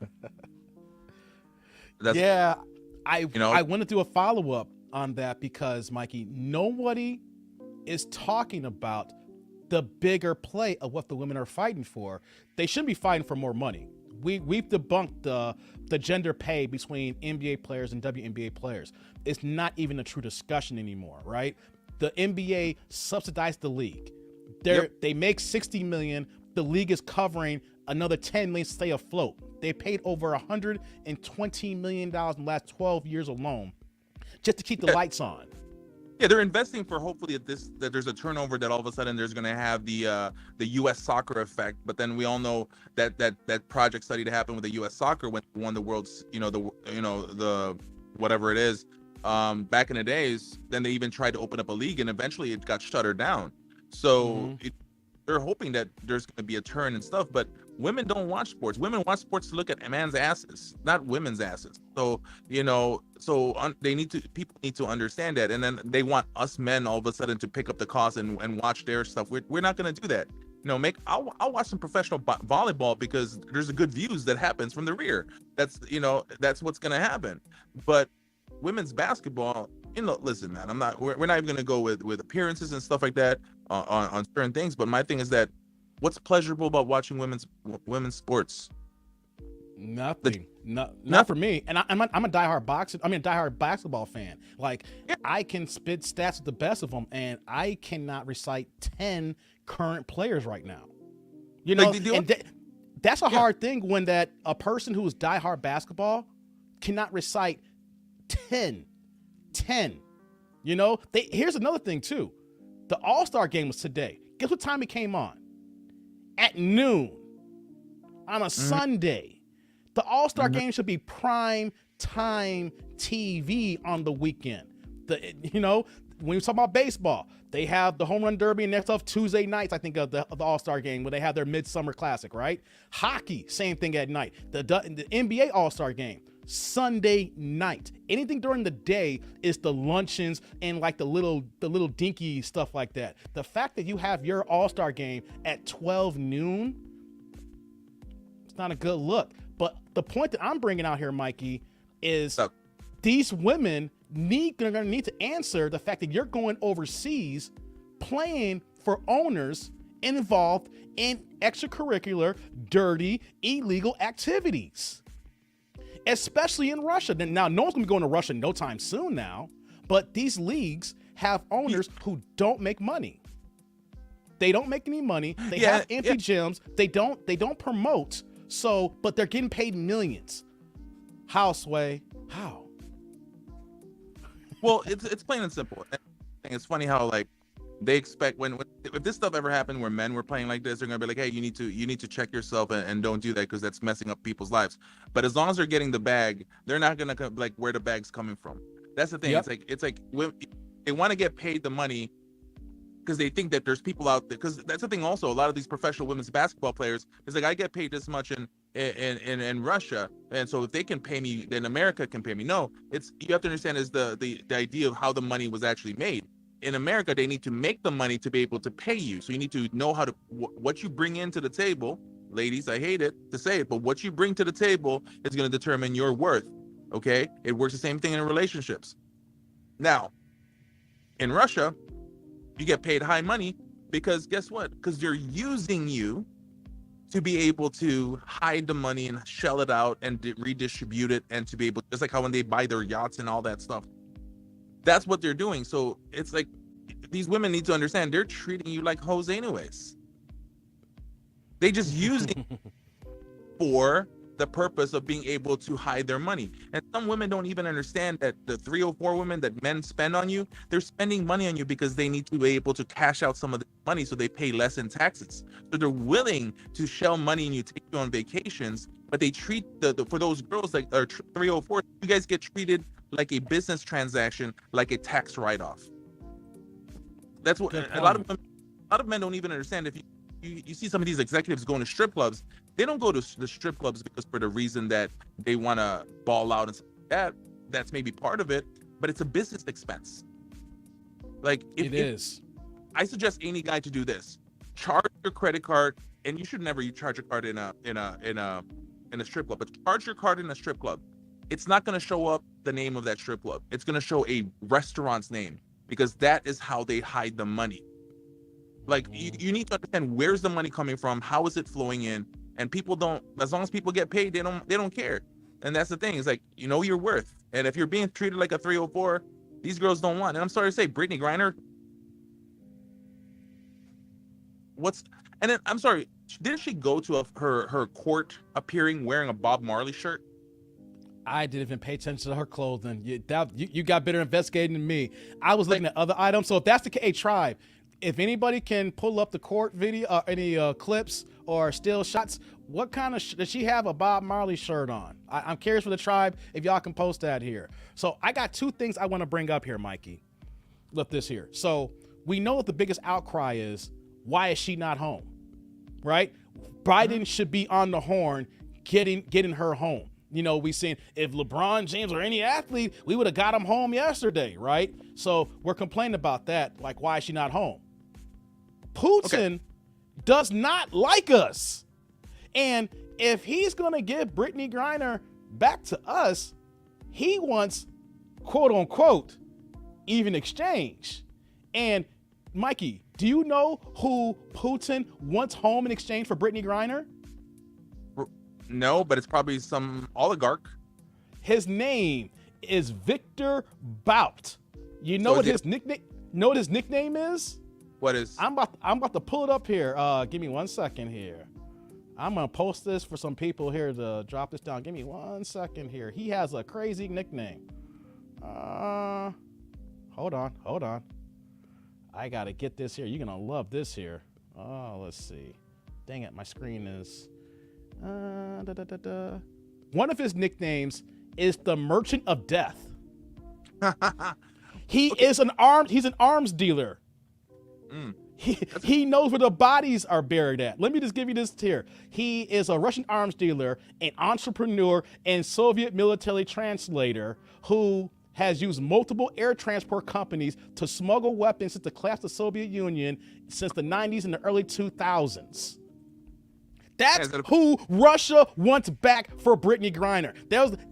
want to do a follow-up on that because, Mikey, nobody is talking about the bigger play of what the women are fighting for. They shouldn't be fighting for more money. We've debunked the gender pay between NBA players and WNBA players. It's not even a true discussion anymore, right? The NBA subsidized the league. They make $60 million. The league is covering another $10 million to stay afloat. They paid over $120 million in the last 12 years alone just to keep the lights on. Yeah, they're investing for hopefully that there's a turnover that all of a sudden there's going to have the U.S. soccer effect. But then we all know that project study to happen with the U.S. soccer when they won the world's the whatever it is back in the days. Then they even tried to open up a league and eventually it got shuttered down. So they're hoping that there's going to be a turn and stuff. But women don't watch sports. Women watch sports to look at man's asses, not women's asses. So people need to understand that, and then they want us men all of a sudden to pick up the cause and watch their stuff. We're not going to do that. I'll watch some professional volleyball because there's a good views that happens from the rear. That's what's going to happen. But women's basketball, listen, man, we're not even going to go with appearances and stuff like that on certain things. But my thing is that what's pleasurable about watching women's sports? Nothing. Not for me. And I'm a diehard basketball fan. Like, I can spit stats with the best of them, and I cannot recite 10 current players right now. You know, that's a hard thing when a person who is diehard basketball cannot recite 10. You know, here's another thing too. The All-Star game was today. Guess what time it came on? At noon on a Sunday. The All-Star game should be prime time TV on the weekend. You know, when you talk about baseball, they have the home run derby and next off Tuesday nights, I think, of the All-Star game where they have their midsummer classic, right? Hockey, same thing at night. The NBA All-Star game, Sunday night. Anything during the day is the luncheons and like the little dinky stuff like that. The fact that you have your All-Star game at 12 noon, it's not a good look. But the point that I'm bringing out here, Mikey, is these women are going to need to answer the fact that you're going overseas playing for owners involved in extracurricular, dirty, illegal activities. Especially in Russia. Now, no one's going to be going to Russia no time soon now, but these leagues have owners who don't make money. They don't make any money. They have empty gyms. They don't promote. So, but they're getting paid millions. How, Sway? How? Well, it's plain and simple. It's funny how like they expect if this stuff ever happened where men were playing like this, they're gonna be like, hey, you need to check yourself and don't do that because that's messing up people's lives. But as long as they're getting the bag, they're not gonna like where the bag's coming from. That's the thing. Yep. It's like they want to get paid the money because they think that there's people out there. Because that's the thing. Also, a lot of these professional women's basketball players is like, I get paid this much in Russia, and so if they can pay me, then America can pay me. No, you have to understand is the idea of how the money was actually made. In America, they need to make the money to be able to pay you. So you need to know how to what you bring into the table, ladies. I hate it to say it, but what you bring to the table is going to determine your worth. Okay, it works the same thing in relationships. Now, in Russia, you get paid high money because guess what? Because they're using you to be able to hide the money and shell it out and redistribute it, and to be able, just like how when they buy their yachts and all that stuff, that's what they're doing. So it's like these women need to understand they're treating you like hoes anyways. They just using for the purpose of being able to hide their money. And some women don't even understand that the 304 women that men spend on you, they're spending money on you because they need to be able to cash out some of the money so they pay less in taxes. So they're willing to shell money and you take you on vacations, but they treat for those girls like 304, you guys get treated like a business transaction, like a tax write-off. That's what a lot of men don't even understand. If you see some of these executives going to strip clubs, they don't go to the strip clubs because for the reason that they want to ball out and stuff like that. That's maybe part of it, but it's a business expense. Like if I suggest any guy to do this: charge your credit card, and you should never charge your card in a strip club, but charge your card in a strip club. It's not going to show up the name of that strip club. It's going to show a restaurant's name because that is how they hide the money. Like you need to understand where's the money coming from, how is it flowing in, and people don't. As long as people get paid, they don't care. And that's the thing. It's like, you know your worth. And if you're being treated like a 304, these girls don't want. And I'm sorry to say, Brittany Griner. And then I'm sorry, didn't she go to her court appearing wearing a Bob Marley shirt? I didn't even pay attention to her clothing. You got better investigating than me. I was looking at other items. So if that's the case, hey, Tribe, if anybody can pull up the court video, any clips or still shots, what kind of does she have a Bob Marley shirt on? I'm curious for the Tribe if y'all can post that here. So I got two things I want to bring up here, Mikey. Look this here. So we know what the biggest outcry is. Why is she not home? Right? Biden should be on the horn getting her home. You know, we seen if LeBron James or any athlete, we would have got him home yesterday, right? So we're complaining about that. Like, why is she not home? Putin does not like us. And if he's going to give Brittany Griner back to us, he wants, quote unquote, even exchange. And Mikey, do you know who Putin wants home in exchange for Brittany Griner? No, but it's probably some oligarch. His name is Victor Bout. You know So what his nickname? Know what his nickname is? What is? I'm about to pull it up here. Give me 1 second here. I'm gonna post this for some people here to drop this down. Give me 1 second here. He has a crazy nickname. Hold on. I gotta get this here. You're gonna love this here. Oh, let's see. Dang it, my screen is. One of his nicknames is the Merchant of Death. He's an arms dealer. He knows where the bodies are buried at. Let me just give you this here. He is a Russian arms dealer, an entrepreneur, and Soviet military translator who has used multiple air transport companies to smuggle weapons since the collapse of the Soviet Union since the 90s and the early 2000s. That's who Russia wants back for Brittany Griner.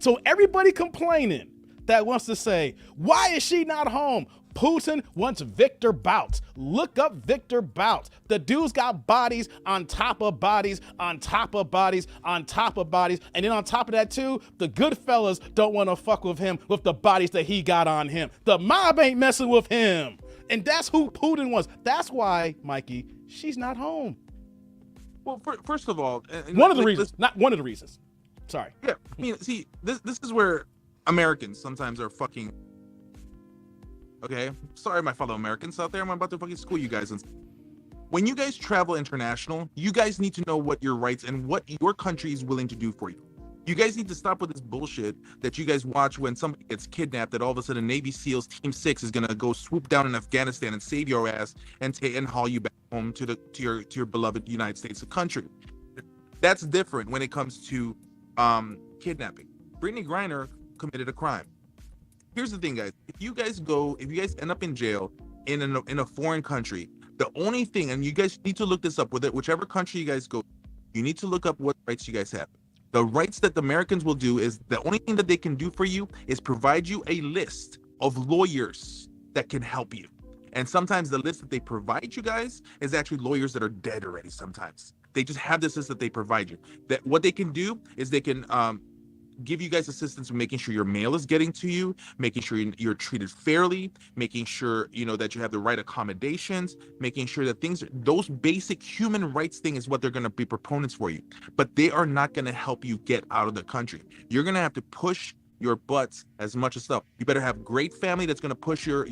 So everybody complaining that wants to say, why is she not home? Putin wants Victor Bout. Look up Victor Bout. The dude's got bodies on top of bodies, on top of bodies, on top of bodies. And then on top of that too, the good fellas don't want to fuck with him with the bodies that he got on him. The mob ain't messing with him. And that's who Putin wants. That's why, Mikey, she's not home. Well, first of all, one of the reasons, not one of the reasons. Sorry. Yeah, I mean, see, this is where Americans sometimes are fucking. Okay, sorry, my fellow Americans out there. I'm about to fucking school you guys. When you guys travel international, you guys need to know what your rights and what your country is willing to do for you. You guys need to stop with this bullshit that you guys watch when somebody gets kidnapped, that all of a sudden Navy SEALs Team 6 is gonna go swoop down in Afghanistan and save your ass and haul you back home to your beloved United States of country. That's different when it comes to kidnapping. Brittany Griner committed a crime. Here's the thing, guys. If you guys end up in jail in a foreign country, the only thing, and you guys need to look this up with it, whichever country you guys go, you need to look up what rights you guys have. The rights that the Americans will do is the only thing that they can do for you is provide you a list of lawyers that can help you. And sometimes the list that they provide you guys is actually lawyers that are dead already. Sometimes they just have this list that they provide you. That what they can do is they can give you guys assistance in making sure your mail is getting to you, making sure you're treated fairly, making sure that you have the right accommodations, making sure that those basic human rights thing is what they're going to be proponents for you. But they are not going to help you get out of the country. You're going to have to push your butts as much as stuff. You better have great family that's going to push your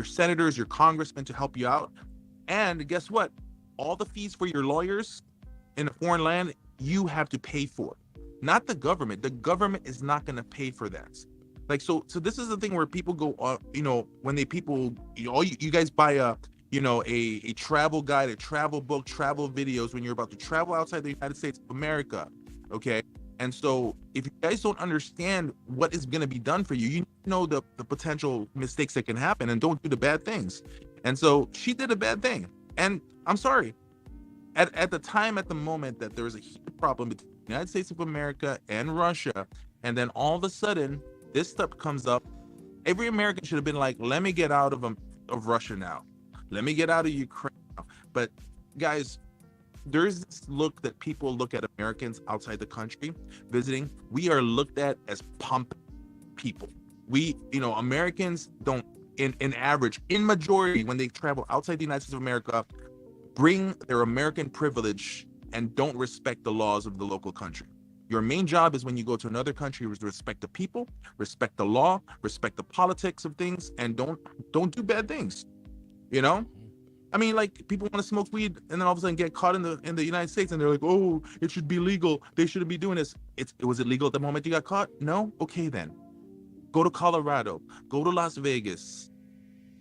senators, your congressmen to help you out. And guess what? All the fees for your lawyers in a foreign land, you have to pay for. Not the government. The government is not going to pay for that. Like, so this is the thing where people go, when you guys buy a travel guide, a travel book, travel videos when you're about to travel outside the United States of America. Okay. And so if you guys don't understand what is going to be done for you, you know the potential mistakes that can happen, and don't do the bad things. And so she did a bad thing. And I'm sorry. At the moment that there was a huge problem between the United States of America and Russia, and then all of a sudden this stuff comes up, every American should have been like, let me get out of Russia now. Let me get out of Ukraine now. But guys, there's this look that people look at Americans outside the country visiting. We are looked at as pump people. Americans don't, in average, in majority, when they travel outside the United States of America, bring their American privilege and don't respect the laws of the local country. Your main job is when you go to another country is to respect the people, respect the law, respect the politics of things, and don't do bad things. I mean, like, people want to smoke weed and then all of a sudden get caught in the United States, and they're like, oh, it should be legal. They shouldn't be doing this. Was it legal at the moment you got caught? No? Okay, then. Go to Colorado. Go to Las Vegas.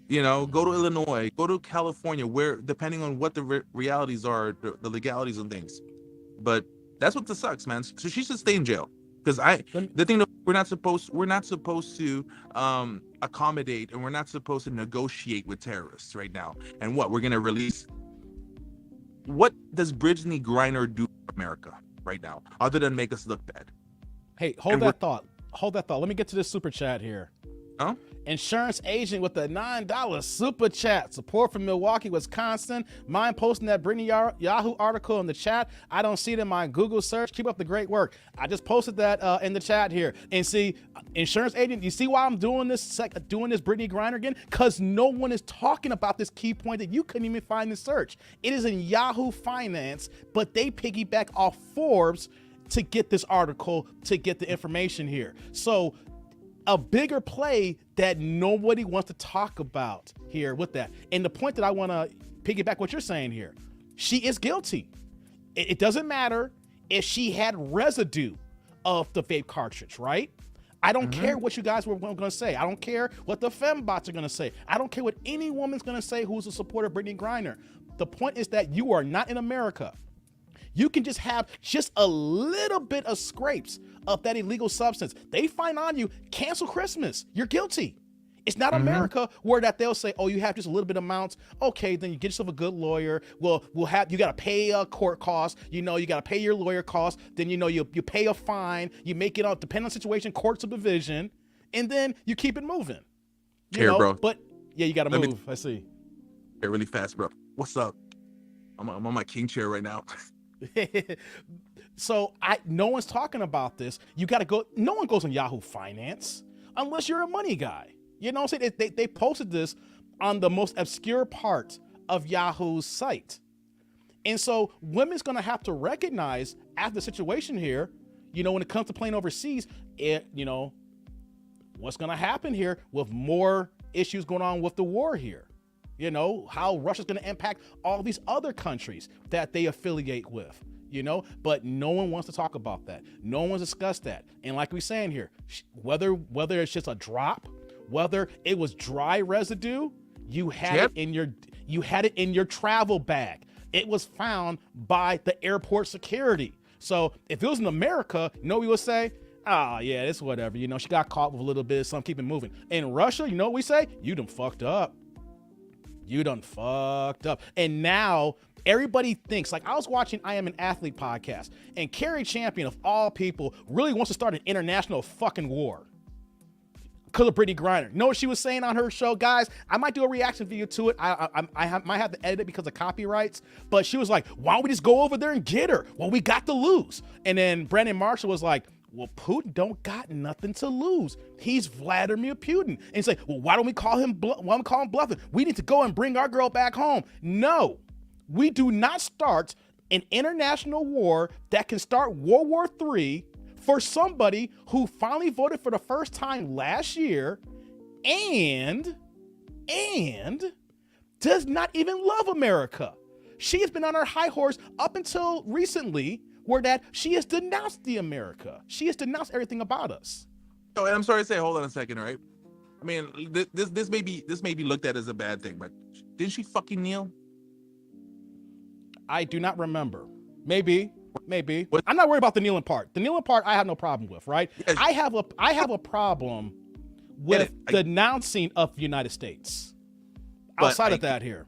Go to Illinois. Go to California, where, depending on what the realities are, the legalities and things. But that's what sucks, man. So she should stay in jail. Because the thing that we're not supposed to accommodate, and we're not supposed to negotiate with terrorists right now. And we're gonna release? What does Brittany Griner do for America right now, other than make us look bad? Hey, hold that thought. Let me get to this super chat here. Huh? Insurance agent with a $9 super chat. Support from Milwaukee, Wisconsin. Mind posting that Brittany Yahoo article in the chat. I don't see it in my Google search. Keep up the great work. I just posted that in the chat here. And see, insurance agent, you see why I'm doing this Brittany Griner again? Because no one is talking about this key point that you couldn't even find in search. It is in Yahoo Finance, but they piggyback off Forbes to get this article, to get the information here. So a bigger play that nobody wants to talk about here with that. And the point that I want to piggyback what you're saying here, she is guilty. It doesn't matter if she had residue of the vape cartridge, right? I don't care what you guys were going to say. I don't care what the fembots are going to say. I don't care what any woman's going to say who's a supporter of Brittany Griner. The point is that you are not in America. You can just have just a little bit of scrapes of that illegal substance. They find on you, cancel Christmas. You're guilty. It's not America where that they'll say, oh, you have just a little bit of amounts. Okay, then you get yourself a good lawyer. Well, you got to pay a court cost. You got to pay your lawyer costs. Then, you pay a fine. You make it out, depending on the situation, courts of division. And then you keep it moving. Bro. But yeah, you got to move. I see. Here, really fast, bro. What's up? I'm on my king chair right now. So no one's talking about this. You got to go. No one goes on Yahoo Finance unless you're a money guy. You know what I'm saying? They posted this on the most obscure part of Yahoo's site. And so women's going to have to recognize after the situation here, when it comes to playing overseas, what's going to happen here with more issues going on with the war here. How Russia's going to impact all these other countries that they affiliate with, but no one wants to talk about that. No one's discussed that. And like we're saying here, whether it's just a drop, whether it was dry residue, you had it in your travel bag. It was found by the airport security. So if it was in America, we would say, oh yeah, it's whatever. She got caught with a little bit of something, keep it moving. In Russia, what we say? You done fucked up. You done fucked up. And now everybody thinks, like I was watching I Am an Athlete podcast, and Carrie Champion of all people really wants to start an international fucking war because of Brittany Griner. Know what she was saying on her show? Guys, I might do a reaction video to it. I might have to edit it because of copyrights, but she was like, why don't we just go over there and get her? Well, we got to lose. And then Brandon Marshall was like, well, Putin don't got nothing to lose. He's Vladimir Putin. And he's like, well, why don't we call him bluffing? We need to go and bring our girl back home. No, we do not start an international war that can start World War III for somebody who finally voted for the first time last year and does not even love America. She has been on her high horse up until recently, where that she has denounced the America. She has denounced everything about us. Oh, and I'm sorry to say, hold on a second, right? I mean, this may be looked at as a bad thing, but didn't she fucking kneel? I do not remember. Maybe. What? I'm not worried about the kneeling part. The kneeling part, I have no problem with, right? Yes. I have a problem with denouncing of the United States. Outside of that here.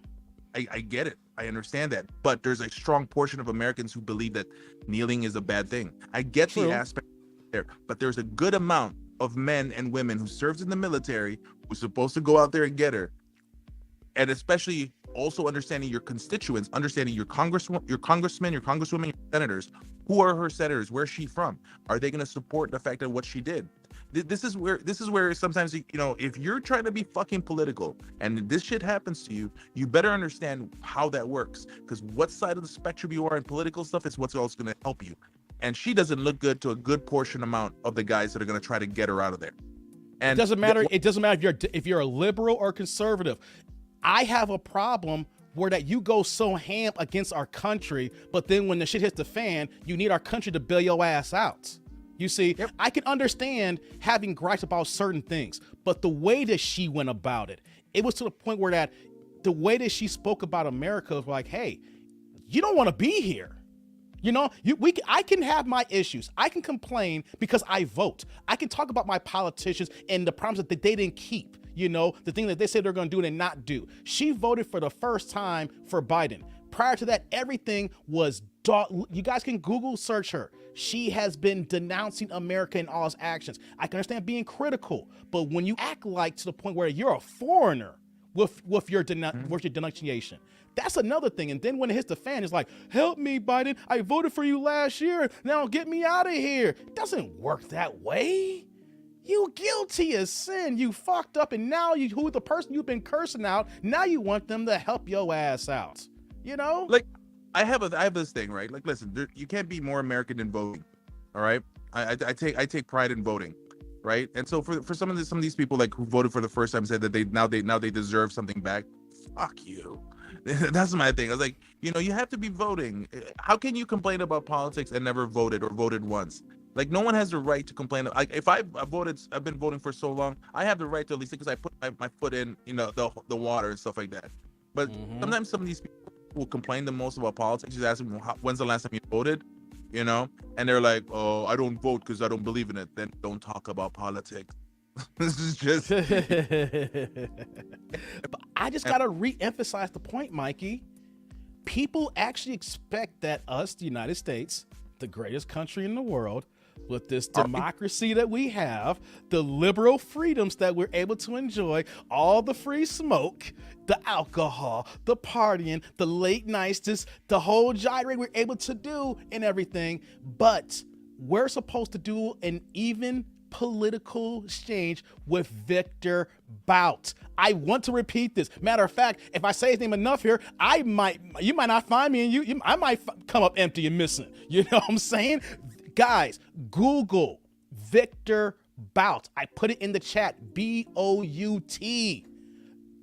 I get it. I understand that. But there's a strong portion of Americans who believe that kneeling is a bad thing. I get True. The aspect there, but there's a good amount of men and women who serves in the military who's supposed to go out there and get her. And especially also understanding your constituents, understanding your congressmen, your congresswomen, your senators. Who are her senators? Where's she from? Are they going to support the fact of what she did? This is where sometimes, if you're trying to be fucking political and this shit happens to you, you better understand how that works, because what side of the spectrum you are in political stuff is what's also going to help you. And she doesn't look good to a good portion amount of the guys that are going to try to get her out of there. And it doesn't matter. It doesn't matter if you're a liberal or conservative. I have a problem where that you go so ham against our country, but then when the shit hits the fan, you need our country to bail your ass out. You see, yep. I can understand having gripes about certain things, but the way that she went about it, it was to the point where that the way that she spoke about America was like, hey, you don't want to be here. I can have my issues. I can complain because I vote. I can talk about my politicians and the promises that they didn't keep. The thing that they said they're going to do and not do. She voted for the first time for Biden. Prior to that, everything was you guys can Google search her. She has been denouncing America in all its actions. I can understand being critical, but when you act like to the point where you're a foreigner with your denunciation, that's another thing. And then when it hits the fan, it's like, help me, Biden. I voted for you last year. Now get me out of here. It doesn't work that way. You guilty as sin. You fucked up, and now who the person you've been cursing out, now you want them to help your ass out. You know? Like, I have this thing, right? Like, listen, you can't be more American than voting. All right. I take pride in voting, right? And so for some of these people like who voted for the first time said that they deserve something back. Fuck you. That's my thing. I was like, you have to be voting. How can you complain about politics and never voted or voted once? Like, no one has the right to complain. Like, if I've been voting for so long, I have the right to at least, because I put my foot in, the water and stuff like that. But sometimes some of these people will complain the most about politics. Just ask them, when's the last time you voted? And they're like, oh, I don't vote because I don't believe in it. Then don't talk about politics. This is just. But I just gotta re-emphasize the point, Mikey. People actually expect that us, the United States, the greatest country in the world, with this democracy that we have, the liberal freedoms that we're able to enjoy, all the free smoke, the alcohol, the partying, the late nights, just the whole gyrate we're able to do and everything. But we're supposed to do an even political exchange with Victor Bout. I want to repeat this. Matter of fact, if I say his name enough here, you might not find me, and I might come up empty and missing. You know what I'm saying? Guys, Google Victor Bout. I put it in the chat. B-O-U-T.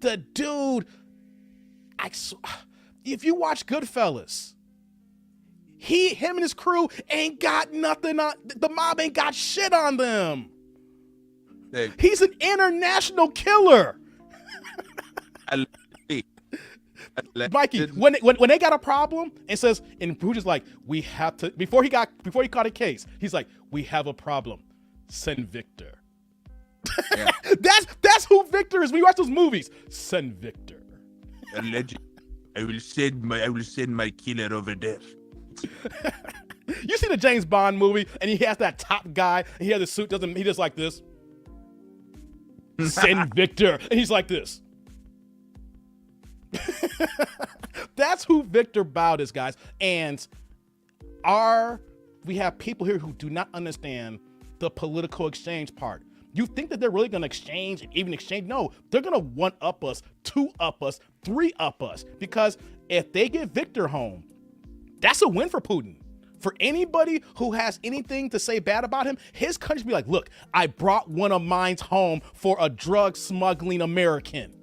The dude. If you watch Goodfellas, him and his crew ain't got nothing on. The mob ain't got shit on them. Hey. He's an international killer. Mikey, when they got a problem and says, and Pooja's like, we have to, before he caught a case, he's like, we have a problem. Send Victor. Yeah. That's who Victor is. When you watch those movies, send Victor. Allegedly, I will send my killer over there. You see the James Bond movie, and he has that top guy, and he has the suit. He just like this. Send Victor, and he's like this. That's who Victor Bout is, guys. And we have people here who do not understand the political exchange part. You think that they're really going to exchange and even exchange? No, they're going to 1-up us, 2-up us, 3-up us. Because if they get Victor home, that's a win for Putin. For anybody who has anything to say bad about him, his country be like, look, I brought one of mine home for a drug smuggling American.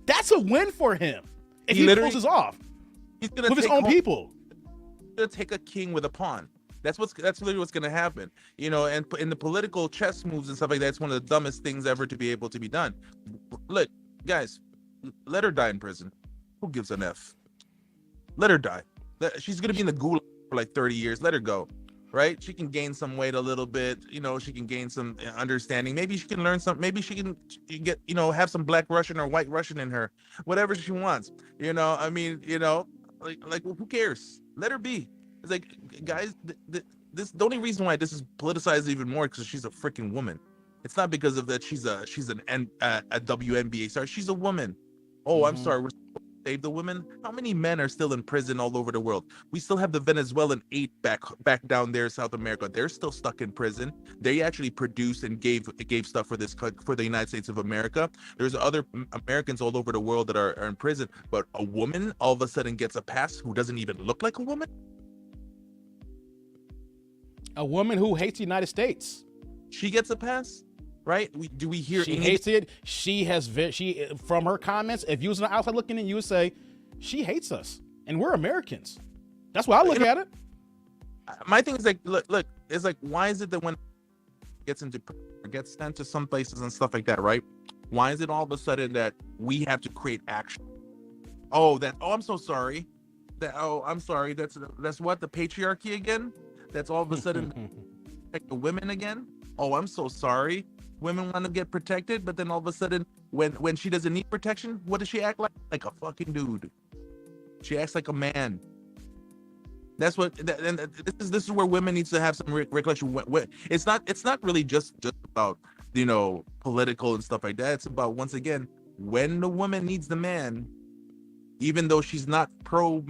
That's a win for him. If he pulls this off he's gonna with his own people. He's gonna take a king with a pawn. That's literally what's gonna happen. And in the political chess moves and stuff like that, it's one of the dumbest things ever to be able to be done. Look, guys, let her die in prison. Who gives an F? Let her die. She's gonna be in the gulag for like 30 years. Let her go. Right? She can gain some weight a little bit. She can gain some understanding. Maybe she can learn some. Maybe she can get, have some Black Russian or White Russian in her. Whatever she wants. Like who cares? Let her be. It's like, guys, the only reason why this is politicized even more because she's a freaking woman. It's not because of that. She's a WNBA star. She's a woman. Oh, I'm sorry. We're save the women. How many men are still in prison all over the world? We still have the Venezuelan 8 back down there in South America. They're still stuck in prison. They actually produced and gave stuff for the United States of America. There's other Americans all over the world that are in prison, but a woman all of a sudden gets a pass who doesn't even look like a woman. A woman who hates the United States. She gets a pass. Right? Do we hear? She hates it. She from her comments. If you was on the outside looking in, you would say she hates us, and we're Americans. That's why I look at it. My thing is like, look. It's like, why is it that when it gets sent to some places and stuff like that, right? Why is it all of a sudden that we have to create action? I'm so sorry. I'm sorry. That's what, the patriarchy again? That's all of a sudden protect the women again? Oh, I'm so sorry. Women want to get protected, but then all of a sudden, when she doesn't need protection, what does she act like? Like a fucking dude. She acts like a man. That's what, and this is where women needs to have some recollection. It's not really just about, you know, political and stuff like that. It's about, once again, when the woman needs the man, even though she's not pro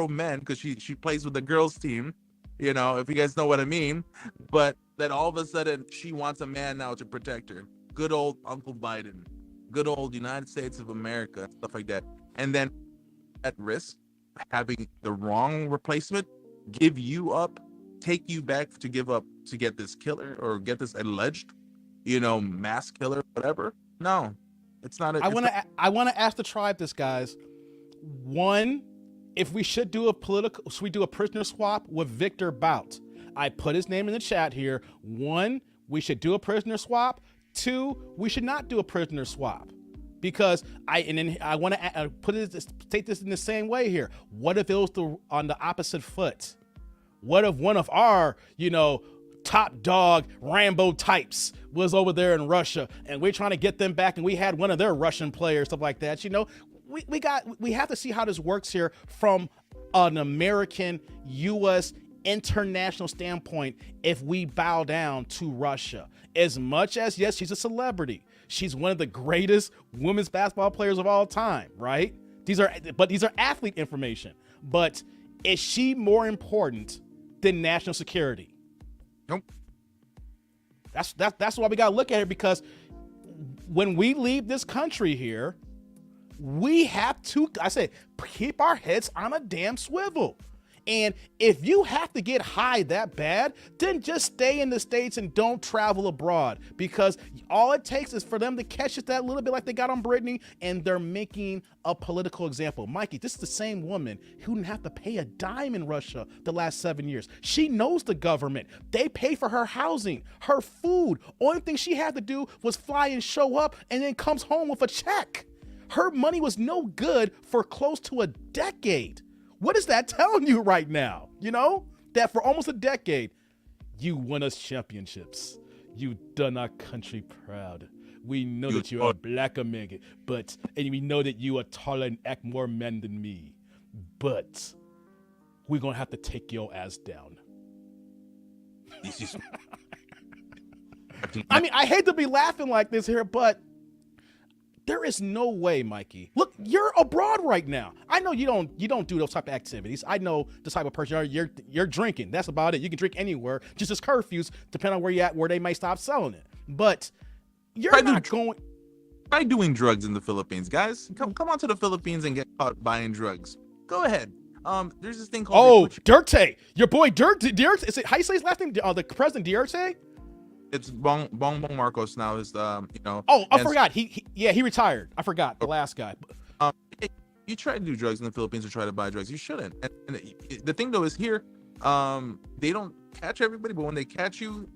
men, because she plays with the girls team, you know, if you guys know what I mean, but that all of a sudden she wants a man now to protect her. Good old Uncle Biden, good old United States of America, stuff like that. And then at risk having the wrong replacement, give you up, take you back to give up to get this killer or get this alleged, you know, mass killer, whatever. No, it's not. I want to ask the tribe this, guys. One, if we should do a prisoner swap with Victor Bout. I put his name in the chat here. One, we should do a prisoner swap. Two, we should not do a prisoner swap. Because I want to take this in the same way here. What if it was on the opposite foot? What if one of our, you know, top dog Rambo types was over there in Russia and we're trying to get them back and we had one of their Russian players, stuff like that? You know, we have to see how this works here from an American, U.S. international standpoint if we bow down to Russia. As much as, yes, she's a celebrity. She's one of the greatest women's basketball players of all time, right? These are athlete information. But is she more important than national security? Nope. That's why we gotta look at it, because when we leave this country here, we have to, I say, keep our heads on a damn swivel. And if you have to get high that bad, then just stay in the States and don't travel abroad, because all it takes is for them to catch it that little bit like they got on Britney, and they're making a political example. Mikey, this is the same woman who didn't have to pay a dime in Russia the last 7 years. She knows the government. They pay for her housing, her food. Only thing she had to do was fly and show up and then comes home with a check. Her money was no good for close to a decade. What is that telling you right now? You know, that for almost a decade, you won us championships. You done our country proud. We know that you are black American, and we know that you are taller and act more men than me. But we're going to have to take your ass down. I mean, I hate to be laughing like this here, but there is no way, Mikey. Look, you're abroad right now. I know you don't do those type of activities. I know the type of person you're drinking. That's about it. You can drink anywhere, just as curfews, depending on where you're at, where they may stop selling it. But you're not going. Try doing drugs in the Philippines, guys. Come on to the Philippines and get caught buying drugs. Go ahead. There's this thing called Duterte. Your boy Duterte. Is it, how you say his last name? The President Duterte. It's Bongbong Marcos now is you know. Oh, I forgot. He retired. I forgot the last guy. You try to do drugs in the Philippines or try to buy drugs, you shouldn't. And the thing though is here, they don't catch everybody, but when they catch you,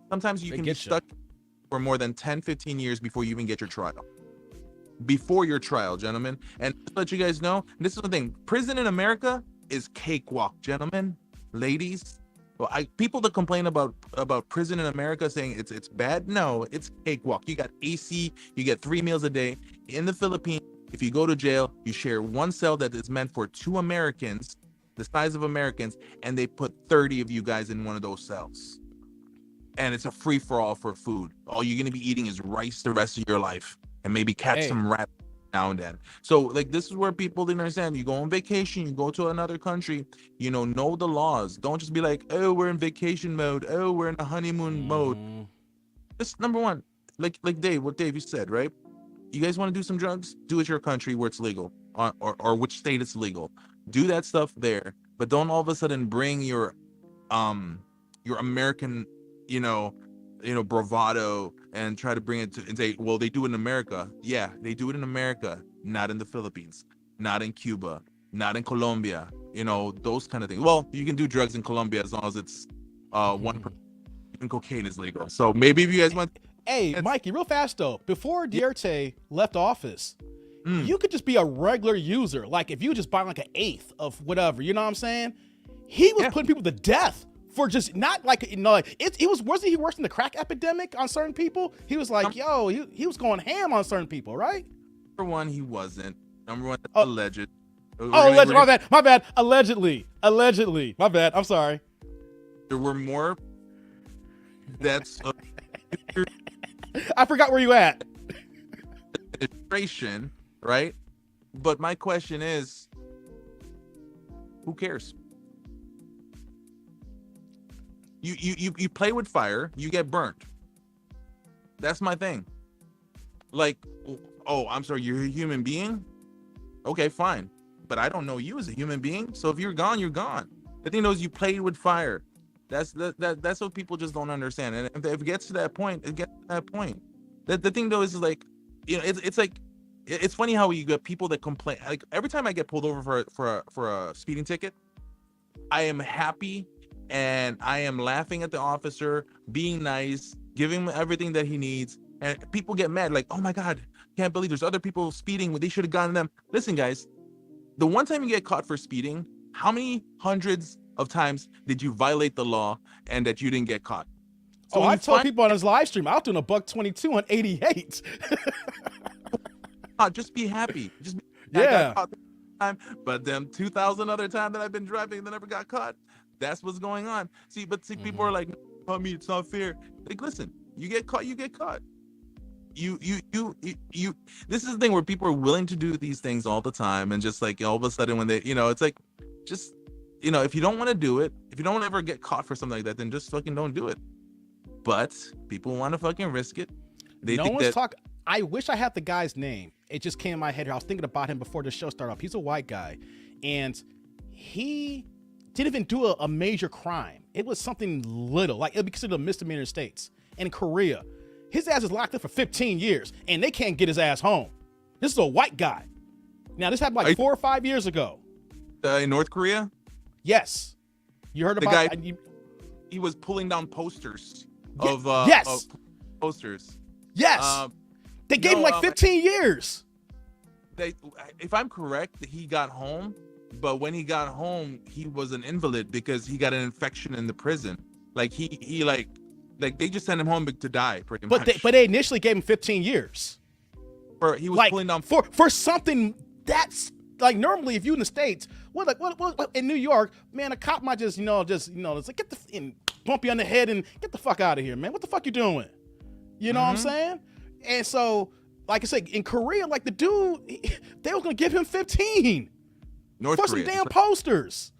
sometimes you can be stuck for more than 10-15 years before you even get your trial. Before your trial, gentlemen. And to let you guys know, this is the thing: prison in America is cakewalk, gentlemen, ladies. Well, people that complain about prison in America saying it's bad. No, it's cakewalk. You got AC, you get 3 meals a day. In the Philippines, if you go to jail, you share one cell that is meant for 2 Americans, the size of Americans, and they put 30 of you guys in one of those cells. And it's a free-for-all for food. All you're gonna be eating is rice the rest of your life, and maybe catch some rat now and then. So like, this is where people didn't understand. You go on vacation, you go to another country, you know the laws. Don't just be like, oh, we're in vacation mode, oh, we're in a honeymoon mode. This number one, like Dave, what Dave you said, right? You guys want to do some drugs? Do it your country where it's legal, or which state it's legal. Do that stuff there, but don't all of a sudden bring your American, bravado and try to bring it to and say, well, they do it in America. Yeah, they do it in America, not in the Philippines, not in Cuba, not in Colombia, those kind of things. Well, you can do drugs in Colombia as long as it's 1%. Even cocaine is legal. So maybe if you guys want. Hey, Mikey, real fast though, before Duterte left office, you could just be a regular user. Like if you just buy like 1/8 of whatever, you know what I'm saying? He was putting people to death for just not like, wasn't he worse than the crack epidemic on certain people? He was like, he was going ham on certain people, right? For one, he wasn't. Number one, Oh. alleged. Allegedly. My bad. Allegedly. My bad. I'm sorry. There were more deaths of I forgot where you at. administration, right? But my question is, who cares? You play with fire, you get burnt. That's my thing. Like, oh, I'm sorry, you're a human being? Okay, fine. But I don't know you as a human being. So if you're gone, you're gone. The thing is, you played with fire. That's what people just don't understand. And if it gets to that point, it gets to that point. The thing though is like, you know, it's like, it's funny how you get people that complain. Like every time I get pulled over for a speeding ticket, I am happy and I am laughing at the officer, being nice, giving him everything that he needs. And people get mad, like, oh my God, can't believe there's other people speeding. They should have gotten them. Listen, guys, the one time you get caught for speeding, how many hundreds of times did you violate the law and that you didn't get caught? So I told people on his live stream, I was doing $122 on 88. Just be happy. Just be happy. Yeah. I got caught this time, but them 2,000 other times that I've been driving and I never got caught. That's what's going on. See, people are like, I mean, it's not fair. Like, listen, you get caught, you get caught. You this is the thing where people are willing to do these things all the time, and just like all of a sudden when they, you know, it's like, just, you know, if you don't want to do it, if you don't want to ever get caught for something like that, then just fucking don't do it. But people want to fucking risk it. I wish I had the guy's name. It just came in my head here. I was thinking about him before the show started up. He's a white guy, and he didn't even do a major crime. It was something little, like it'd be considered a misdemeanor in States. In Korea, his ass is locked up for 15 years, and they can't get his ass home. This is a white guy. Now, this happened like 4 or 5 years ago. In North Korea? Yes. You heard about the guy? He was pulling down posters of posters. Yes. They gave him like 15 years. If I'm correct, he got home, but when he got home, he was an invalid because he got an infection in the prison. Like he they just sent him home to die, pretty much. But they initially gave him 15 years. He was pulling down for something that's like, normally if you in the States, what in New York, man, a cop might just it's like and bump you on the head and get the fuck out of here, man. What the fuck you doing? You know what I'm saying? And so, like I said, in Korea, like the dude, they was gonna give him 15 North for Korea. Some damn posters.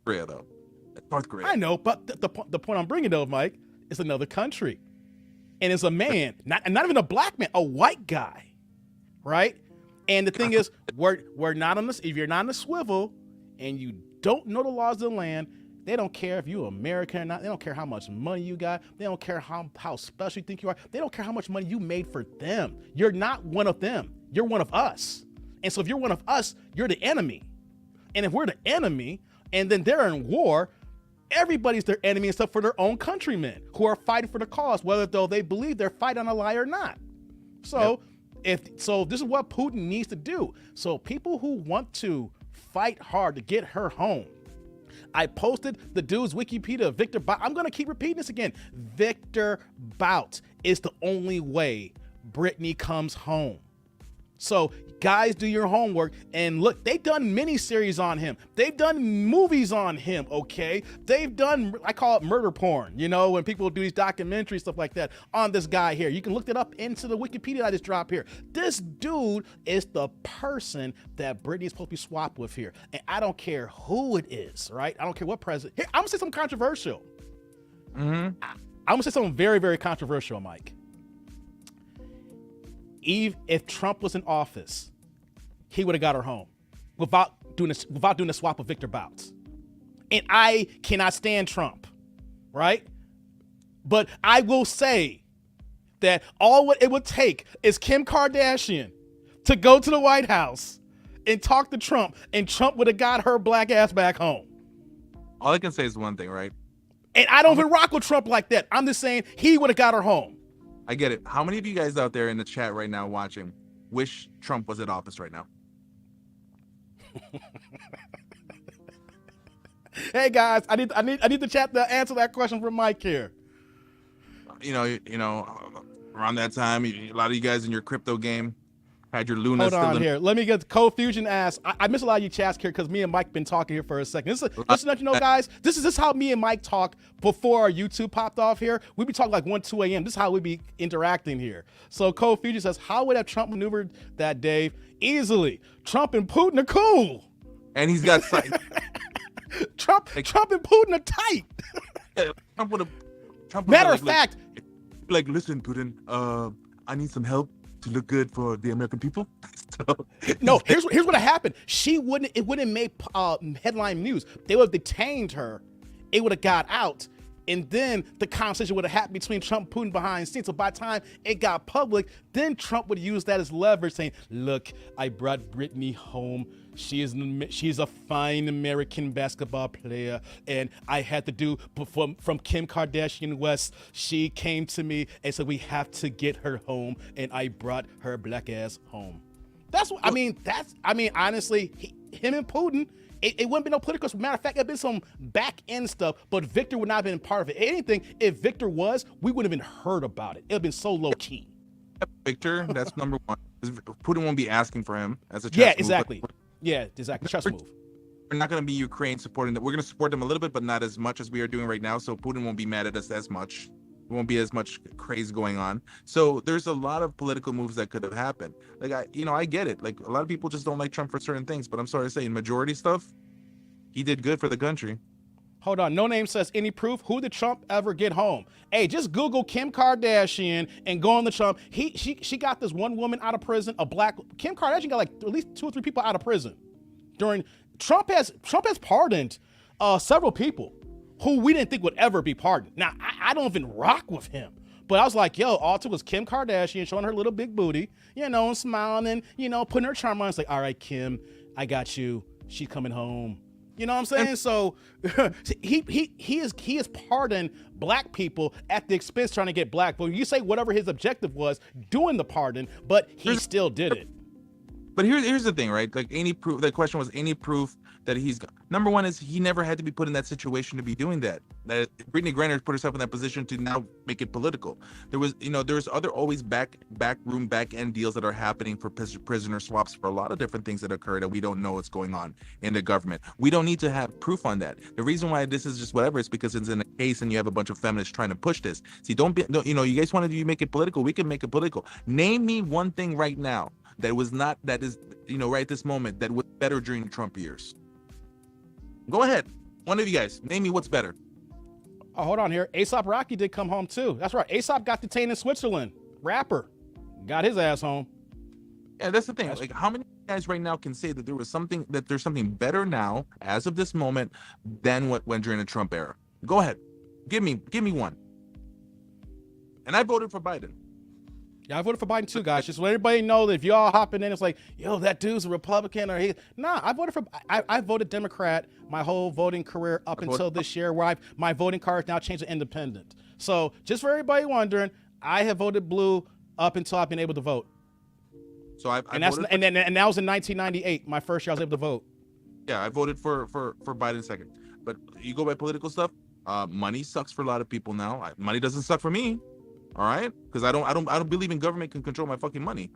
Korea though, North Korea. I know, but the point I'm bringing though, Mike, is another country, and it's a man, not even a black man, a white guy, right? And the thing is, we're not on this. If you're not on the swivel, and you don't know the laws of the land, they don't care if you're American or not. They don't care how much money you got. They don't care how special you think you are. They don't care how much money you made for them. You're not one of them. You're one of us. And so if you're one of us, you're the enemy. And if we're the enemy, and then they're in war, everybody's their enemy except for their own countrymen who are fighting for the cause, whether though they believe they're fighting on a lie or not. So this is what Putin needs to do. So people who want to fight hard to get her home, I posted the dude's Wikipedia, Victor Bout. I'm going to keep repeating this again. Victor Bout is the only way Brittany comes home. So guys, do your homework and look, they've done miniseries on him. They've done movies on him, okay? They've done, I call it murder porn, when people do these documentaries, stuff like that on this guy here. You can look it up into the Wikipedia I just dropped here. This dude is the person that Brittany is supposed to be swapped with here. And I don't care who it is, right? I don't care what president. Here, I'm going to say something controversial. I'm going to say something very, very controversial, Mike. If Trump was in office, he would have got her home without doing a swap with Victor Bout. And I cannot stand Trump, right? But I will say that all what it would take is Kim Kardashian to go to the White House and talk to Trump, and Trump would have got her black ass back home. All I can say is one thing, right? And I don't even rock with Trump like that. I'm just saying he would have got her home. I get it. How many of you guys out there in the chat right now watching wish Trump was in office right now? Hey guys, I need the chat to answer that question for Mike here. You know, around that time, a lot of you guys in your crypto game, Had your Luna Hold still on in. here. Let me get Cold Fusion ass. I miss a lot of you chats here because me and Mike been talking here for a second. Just to let you know, guys, this is how me and Mike talk before our YouTube popped off here. We be talking like 1, 2 a.m. This is how we be interacting here. So Cold Fusion says, how would have Trump maneuvered that, Dave? Easily. Trump and Putin are cool. And he's got Trump and Putin are tight. Trump would have. Matter of fact, like, listen, Putin, I need some help to look good for the American people. So, no, here's what happened. It wouldn't make headline news. They would have detained her. It would have got out. And then the conversation would have happened between Trump and Putin behind the scenes. So by the time it got public, then Trump would use that as leverage, saying, look, I brought Brittany home. She's a fine American basketball player. And I had to do from Kim Kardashian West. She came to me and said, we have to get her home. And I brought her black ass home. That's what honestly, him and Putin, it wouldn't be no political. Matter of fact, it'd been some back end stuff, but Victor would not have been part of it. Anything, if Victor was, we wouldn't have even heard about it. It would have been so low key. Victor, that's number one. Putin won't be asking for him as a chess move. Exactly. Yeah, exactly. Chess move. We're not going to be Ukraine supporting them. We're going to support them a little bit, but not as much as we are doing right now. So Putin won't be mad at us as much. There won't be as much craze going on. So there's a lot of political moves that could have happened. Like, I get it. Like, a lot of people just don't like Trump for certain things, but I'm sorry to say, in majority stuff, he did good for the country. Hold on. No Name says, any proof? Who did Trump ever get home? Hey, just Google Kim Kardashian and go on the Trump. She got this one woman out of prison, a black. Kim Kardashian got like at least 2 or 3 people out of prison. Trump has pardoned several people who we didn't think would ever be pardoned. Now, I don't even rock with him. But I was like, yo, all it took was Kim Kardashian showing her little big booty, and smiling and, putting her charm on. It's like, all right, Kim, I got you. She's coming home. You know what I'm saying? So he is pardoned black people at the expense trying to get black. But you say whatever his objective was, doing the pardon, but he still did it. But here's the thing, right? Like, any proof, the question was any proof that he's, number one is he never had to be put in that situation to be doing that. That Brittany Griner put herself in that position to now make it political. There's always back end deals that are happening for prisoner swaps for a lot of different things that occur that we don't know what's going on in the government. We don't need to have proof on that. The reason why this is just whatever is because it's in a case and you have a bunch of feminists trying to push this. See, you guys want to make it political, we can make it political. Name me one thing right now that is right this moment that was better during the Trump years. Go ahead. One of you guys, name me what's better. Oh, hold on here. A$AP Rocky did come home too. That's right. A$AP got detained in Switzerland. Rapper got his ass home. Yeah, that's the thing. Like, how many guys right now can say that there's something better now as of this moment than what went during the Trump era? Go ahead. Give me one. And I voted for Biden. Yeah, I voted for Biden too, guys. Just let everybody know that if y'all hopping in, it's like, yo, that dude's a Republican or he. Nah, I voted Democrat my whole voting career up until this year, where my voting card now changed to independent. So just for everybody wondering, I have voted blue up until I've been able to vote. So and that was in 1998, my first year I was able to vote. Yeah, I voted for Biden second. But you go by political stuff. Money sucks for a lot of people now. Money doesn't suck for me. All right, because I don't believe in government can control my fucking money.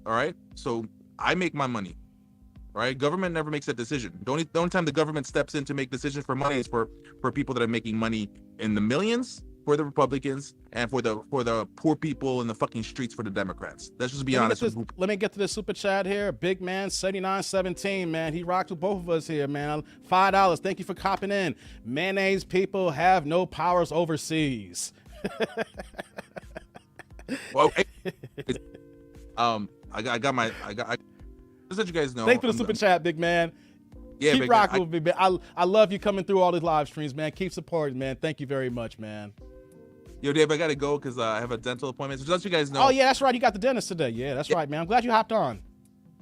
All right, so I make my money. All right, government never makes that decision. The only time the government steps in to make decisions for money is for people that are making money in the millions for the Republicans and for the poor people in the fucking streets for the Democrats. Let's just be honest. Let me get to the super chat here. Big man 7917, man, he rocks with both of us here, man. $5. Thank you for copping in. Mayonnaise people have no powers overseas. Well, I got just let you guys know. Thanks for the super chat, big man. Yeah, keep rocking with me, man. I love you coming through all these live streams, man. Keep supporting, man. Thank you very much, man. Yo, Dave, I gotta go because I have a dental appointment. So just let you guys know. Oh yeah, that's right. You got the dentist today. Yeah, that's right, man. I'm glad you hopped on.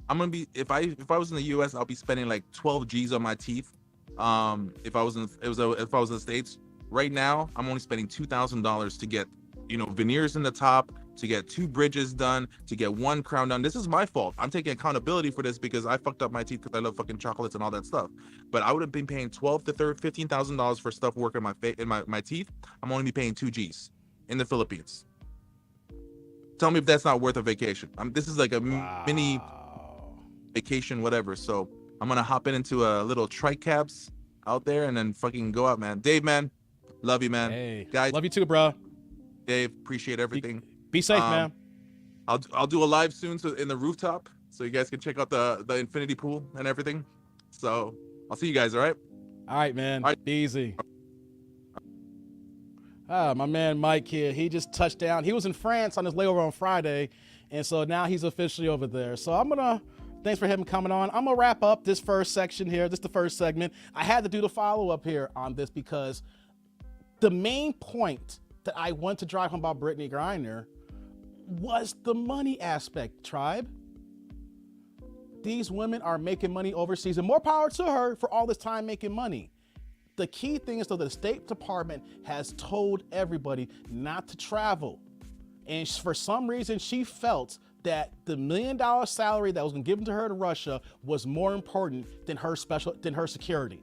I'm gonna be if I was in the U.S., I'll be spending like 12 G's on my teeth. If I was in the States. Right now, I'm only spending $2,000 to get, veneers in the top, to get 2 bridges done, to get 1 crown done. This is my fault. I'm taking accountability for this because I fucked up my teeth because I love fucking chocolates and all that stuff. But I would have been paying $12,000 to $15,000 for stuff working my teeth. I'm only be paying 2 G's in the Philippines. Tell me if that's not worth a vacation. This is like a mini vacation, whatever. So I'm gonna hop into a little trike cabs out there and then fucking go out, man. Dave, man, love you, man. Hey, guys, love you too, bro. Dave, appreciate everything. Be safe, man. I'll do a live soon, so in the rooftop, so you guys can check out the infinity pool and everything. So I'll see you guys. All right. All right, man. All right. Be easy. My man Mike here, he just touched down. He was in France on his layover on Friday, and so now he's officially over there. So thanks for him coming on. I'm gonna wrap up this first section here. This is the first segment. I had to do the follow-up here on this because the main point that I want to drive home about Brittany Griner was the money aspect, tribe. These women are making money overseas, and more power to her for all this time making money. The key thing is, though, the State Department has told everybody not to travel. And for some reason, she felt that the $1 million salary that was given to her to Russia was more important than her security.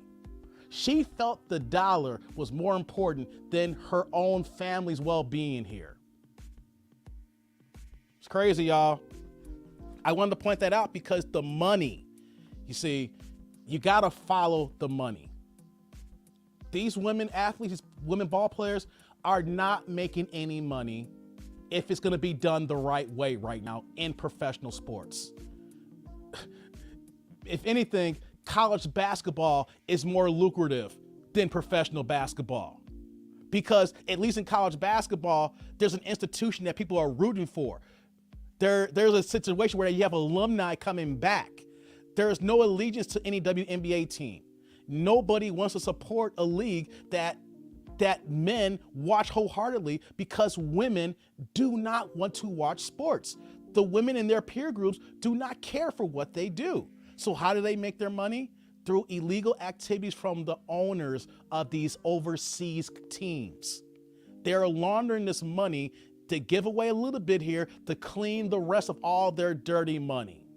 She felt the dollar was more important than her own family's well-being here. It's crazy, y'all. I wanted to point that out because the money, you see, you gotta follow the money. These women athletes, these women ball players are not making any money if it's gonna be done the right way right now in professional sports. If anything, college basketball is more lucrative than professional basketball. Because at least in college basketball, there's an institution that people are rooting for. There's a situation where you have alumni coming back. There's no allegiance to any WNBA team. Nobody wants to support a league that men watch wholeheartedly because women do not want to watch sports. The women in their peer groups do not care for what they do. So how do they make their money? Through illegal activities from the owners of these overseas teams. They're laundering this money to give away a little bit here to clean the rest of all their dirty money.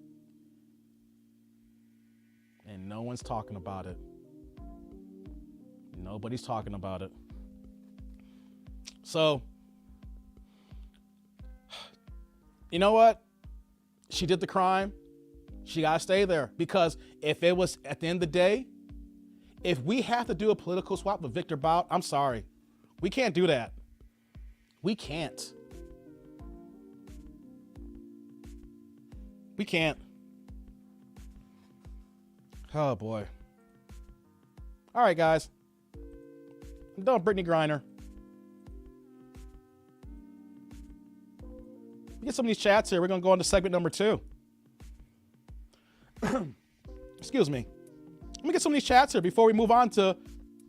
And no one's talking about it. Nobody's talking about it. So, you know what? She did the crime. She gotta stay there, because if it was at the end of the day, if we have to do a political swap with Victor Bout, I'm sorry. We can't do that. We can't. We can't. Oh boy. All right, guys. I'm done with Brittany Griner. We get some of these chats here. We're gonna go on to segment number 2. Excuse me. Let me get some of these chats here before we move on to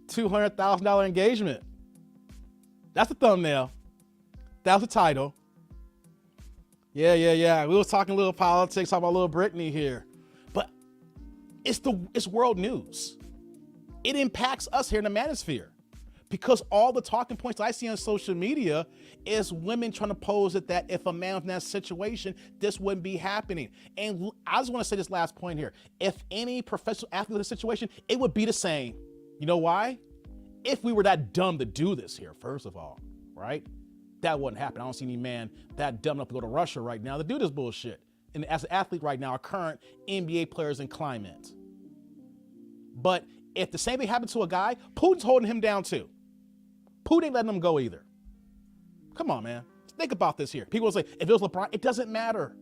$200,000 engagement. That's the thumbnail. That was the title. Yeah. We was talking a little politics, talking about a little Brittany here. But it's world news. It impacts us here in the manosphere. Because all the talking points I see on social media is women trying to pose it that if a man was in that situation, this wouldn't be happening. And I just want to say this last point here. If any professional athlete in this situation, it would be the same. You know why? If we were that dumb to do this here, first of all, right? That wouldn't happen. I don't see any man that dumb enough to go to Russia right now to do this bullshit. And as an athlete right now, our current NBA players in climate. But if the same thing happened to a guy, Putin's holding him down too. Putin ain't letting him go either. Come on, man. Think about this here. People say, if it was LeBron, it doesn't matter.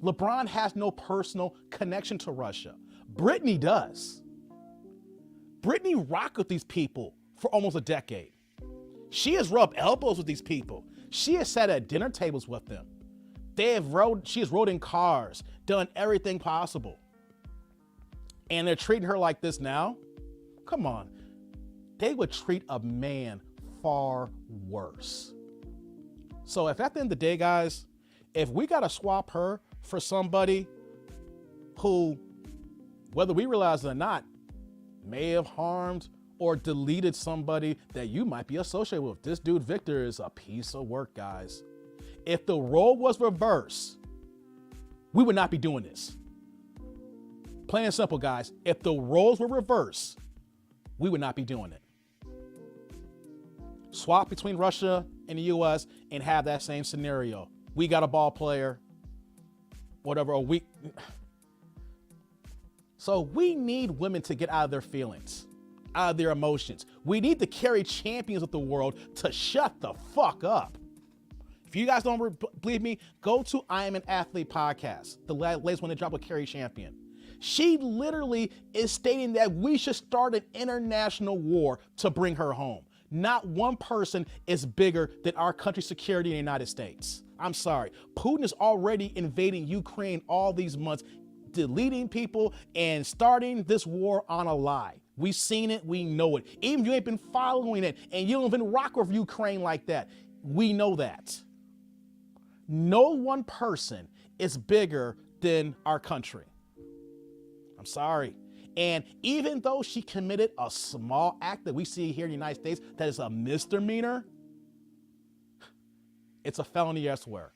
LeBron has no personal connection to Russia. Brittany does. Brittany rocked with these people for almost a decade. She has rubbed elbows with these people. She has sat at dinner tables with them. She has rode in cars, done everything possible. And they're treating her like this now? Come on. They would treat a man far worse. So if at the end of the day, guys, if we got to swap her for somebody who, whether we realize it or not, may have harmed or deleted somebody that you might be associated with. This dude, Victor, is a piece of work, guys. If the role was reversed, we would not be doing this. Plain and simple, guys. If the roles were reversed, we would not be doing it. Swap between Russia and the US and have that same scenario. we got a ball player, whatever, a week. So we need women to get out of their feelings, out of their emotions. We need to carry champions of the world to shut the fuck up. If you guys don't believe me, go to I Am an Athlete podcast, the latest one that dropped with Carrie Champion. She literally is stating that we should start an international war to bring her home. Not one person is bigger than our country's security in the United States. I'm sorry. Putin is already invading Ukraine all these months, deleting people and starting this war on a lie. We've seen it, we know it. Even if you ain't been following it and you don't even rock with Ukraine like that, we know that. No one person is bigger than our country. I'm sorry. And even though she committed a small act that we see here in the United States that is a misdemeanor, it's a felony elsewhere.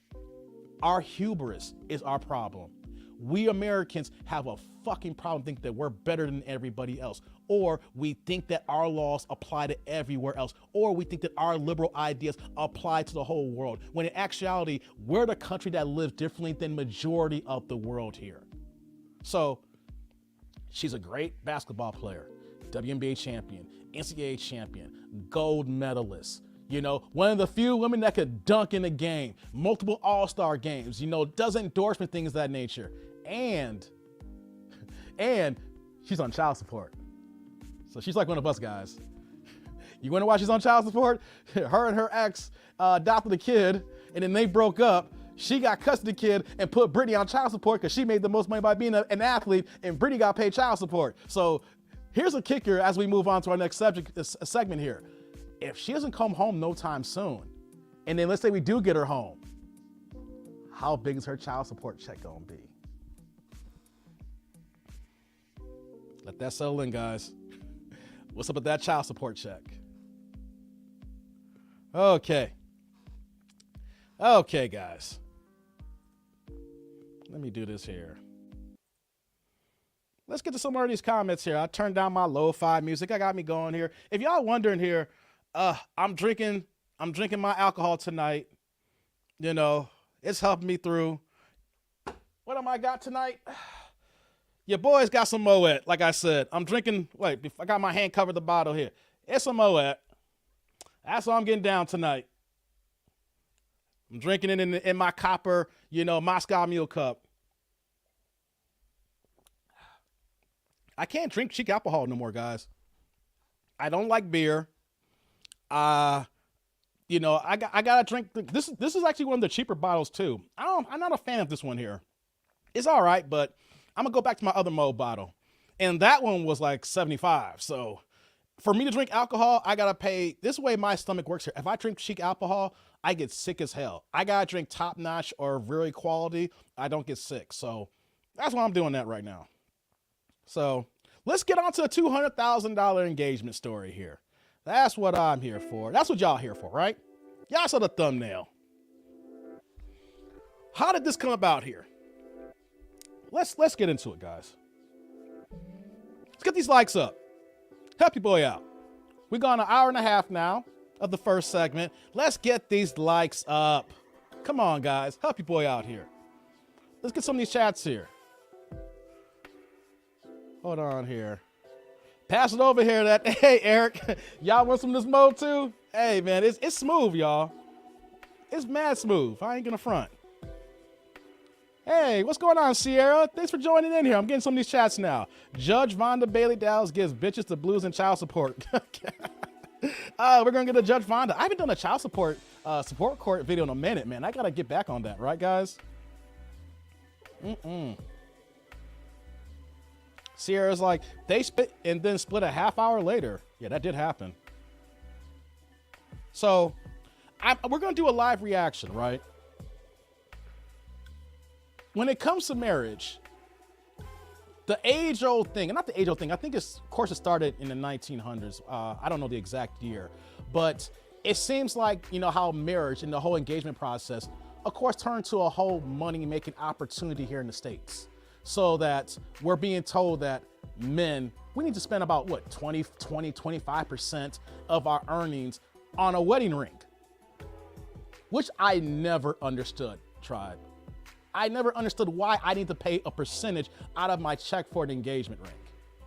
Our hubris is our problem. We Americans have a fucking problem thinking that we're better than everybody else. Or we think that our laws apply to everywhere else. Or we think that our liberal ideas apply to the whole world. When in actuality, we're the country that lives differently than majority of the world here. So she's a great basketball player, WNBA champion, NCAA champion, gold medalist. You know, one of the few women that could dunk in a game, multiple all-star games, you know, does endorsement things of that nature. And she's on child support. So she's like one of us guys. You wonder why she's on child support? Her and her ex adopted a kid, and then they broke up. She got custody of the kid and put Brittany on child support because she made the most money by being an athlete, and Brittany got paid child support. So here's a kicker as we move on to our next segment here. If she doesn't come home no time soon, and then let's say we do get her home, how big is her child support check gonna be? Let that settle in, guys. What's up with that child support check? Okay, guys. Let me do this here. Let's get to some more of these comments here. I turned down my lo-fi music. I got me going here. If y'all wondering here, I'm drinking my alcohol tonight. You know, it's helping me through. What am I got tonight? Your boy's got some Moet, like I said. I'm drinking, I got my hand covered the bottle here. It's a Moet. That's all I'm getting down tonight. I'm drinking it in my copper, Moscow Mule cup. I can't drink cheap alcohol no more, guys. I don't like beer. I gotta drink. This is actually one of the cheaper bottles too. I'm not a fan of this one here. It's all right, but I'm gonna go back to my other Mo bottle, and that one was like 75. So for me to drink alcohol, I gotta pay. This way my stomach works here. If I drink cheap alcohol, I get sick as hell. I gotta drink top notch or very quality. I don't get sick. So that's why I'm doing that right now. So let's get on to a $200,000 engagement story here. That's what I'm here for. That's what y'all here for, right? Y'all saw the thumbnail. How did this come about here? Let's get into it, guys. Let's get these likes up. Help your boy out. We've gone an hour and a half now of the first segment. Let's get these likes up. Come on, guys. Help your boy out here. Let's get some of these chats here. Hold on here. Pass it over here. Hey, Eric, y'all want some of this Mo too? Hey, man, it's smooth, y'all. It's mad smooth. I ain't gonna front. Hey, what's going on, Sierra? Thanks for joining in here. I'm getting some of these chats now. Judge Vonda Bailey Dowles gives bitches the blues and child support. We're gonna get a Judge Vonda. I haven't done a child support court video in a minute, man. I gotta get back on that, right, guys? Sierra's like, they split and then split a half hour later. Yeah, that did happen. So we're going to do a live reaction, right? When it comes to marriage, the age-old thing, and not the age-old thing, I think of course it started in the 1900s. I don't know the exact year, but it seems like, how marriage and the whole engagement process, of course, turned to a whole money-making opportunity here in the States. So that we're being told that men, we need to spend about 25% of our earnings on a wedding ring. which I never understood, Tribe. I never understood why I need to pay a percentage out of my check for an engagement ring,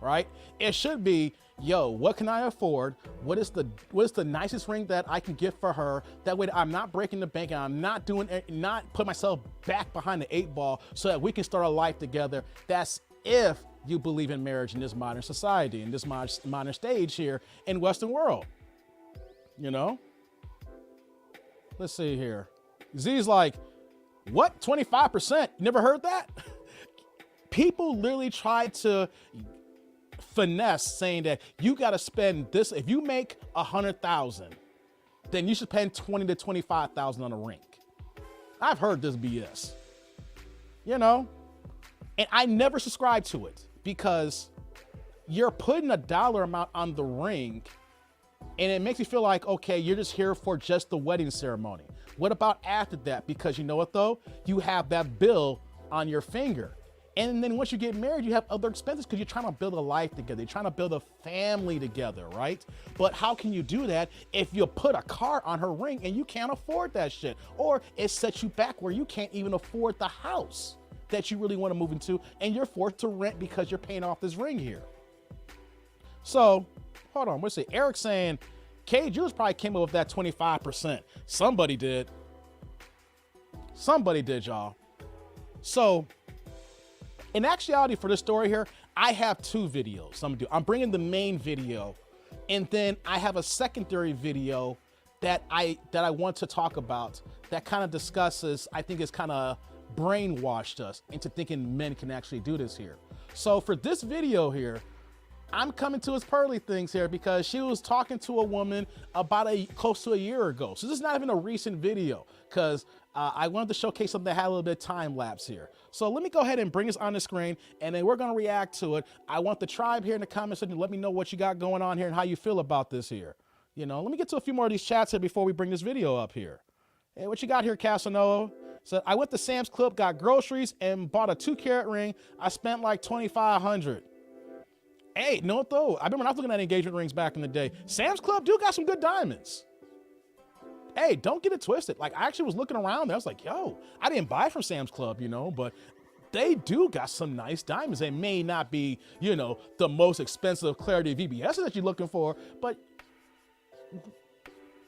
right? It should be, yo, what can I afford? What is the nicest ring that I can get for her? That way I'm not breaking the bank and I'm not putting myself back behind the 8 ball so that we can start a life together. That's if you believe in marriage in this modern society, in this modern stage here in Western world, you know? Let's see here. Z's like, what, 25%? Never heard that? People literally try to finesse saying that you got to spend this. If you make 100,000, then you should spend 20 to 25,000 on a ring. I've heard this BS, you know, and I never subscribe to it because you're putting a dollar amount on the ring and it makes you feel like, okay, you're just here for just the wedding ceremony. What about after that? Because you know what though? You have that bill on your finger. And then once you get married, you have other expenses because you're trying to build a life together. You're trying to build a family together, right? But how can you do that if you put a car on her ring and you can't afford that shit? Or it sets you back where you can't even afford the house that you really want to move into and you're forced to rent because you're paying off this ring here. So, hold on, let's see. Eric's saying, K. Jules probably came up with that 25%. Somebody did. Somebody did, y'all. So, in actuality for this story here, I have 2 videos I'm gonna do. I'm bringing the main video, and then I have a secondary video that I want to talk about that kind of discusses, I think it's kind of brainwashed us into thinking men can actually do this here. So for this video here, I'm coming to his pearly things here because she was talking to a woman about close to a year ago. So this is not even a recent video because I wanted to showcase something that had a little bit of time lapse here. So let me go ahead and bring this on the screen and then we're going to react to it. I want the tribe here in the comment section to let me know what you got going on here and how you feel about this here. You know, let me get to a few more of these chats here before we bring this video up here. Hey, what you got here, Casanova? So I went to Sam's Club, got groceries and bought a 2-carat ring. I spent like $2,500. Hey, no though. I remember when I was looking at engagement rings back in the day. Sam's Club do got some good diamonds. Hey, don't get it twisted. Like I actually was looking around there. I was like, yo, I didn't buy from Sam's Club, you know, but they do got some nice diamonds. They may not be, you know, the most expensive clarity VBS that you're looking for, but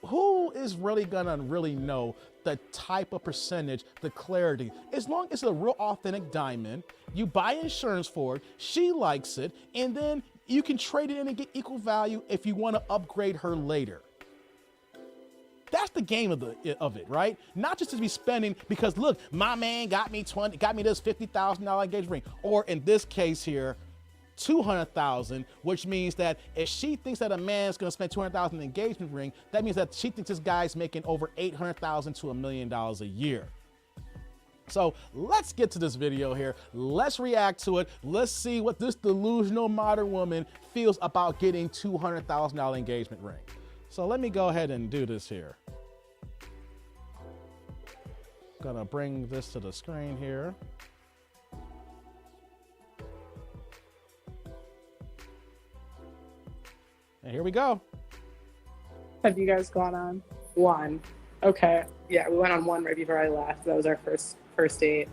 who is really gonna really know the type of percentage, the clarity? As long as it's a real authentic diamond, you buy insurance for it, she likes it, and then you can trade it in and get equal value if you want to upgrade her later. That's the game of it, right? Not just to be spending because look, my man got me this $50,000 engagement ring, or in this case here, $200,000, which means that if she thinks that a man's gonna spend $200,000 in an engagement ring, that means that she thinks this guy's making over $800,000 to $1 million a year. So let's get to this video here. Let's react to it. Let's see what this delusional modern woman feels about getting $200,000 engagement ring. So let me go ahead and do this here. Gonna bring this to the screen here. And here we go. Have you guys gone on? One. Okay. Yeah, we went on one right before I left. That was our first date.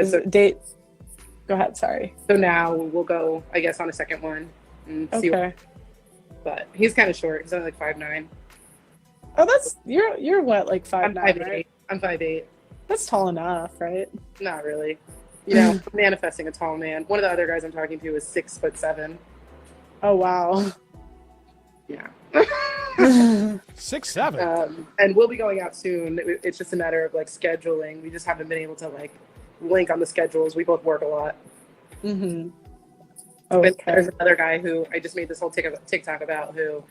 So, date. Go ahead. Sorry. So now we'll go, I guess, on a second one and see. Okay. But he's kind of short. He's only like 5'9". Oh, that's you're what, like 5'9", right? I'm 5'8". That's tall enough, right? Not really. You know, I'm manifesting a tall man. One of the other guys I'm talking to is 6'7". Oh wow. Yeah. 6'7". And we'll be going out soon. It's just a matter of like scheduling. We just haven't been able to like link on the schedules. We both work a lot. Mm-hmm. Okay. There's another guy who I just made this whole TikTok about who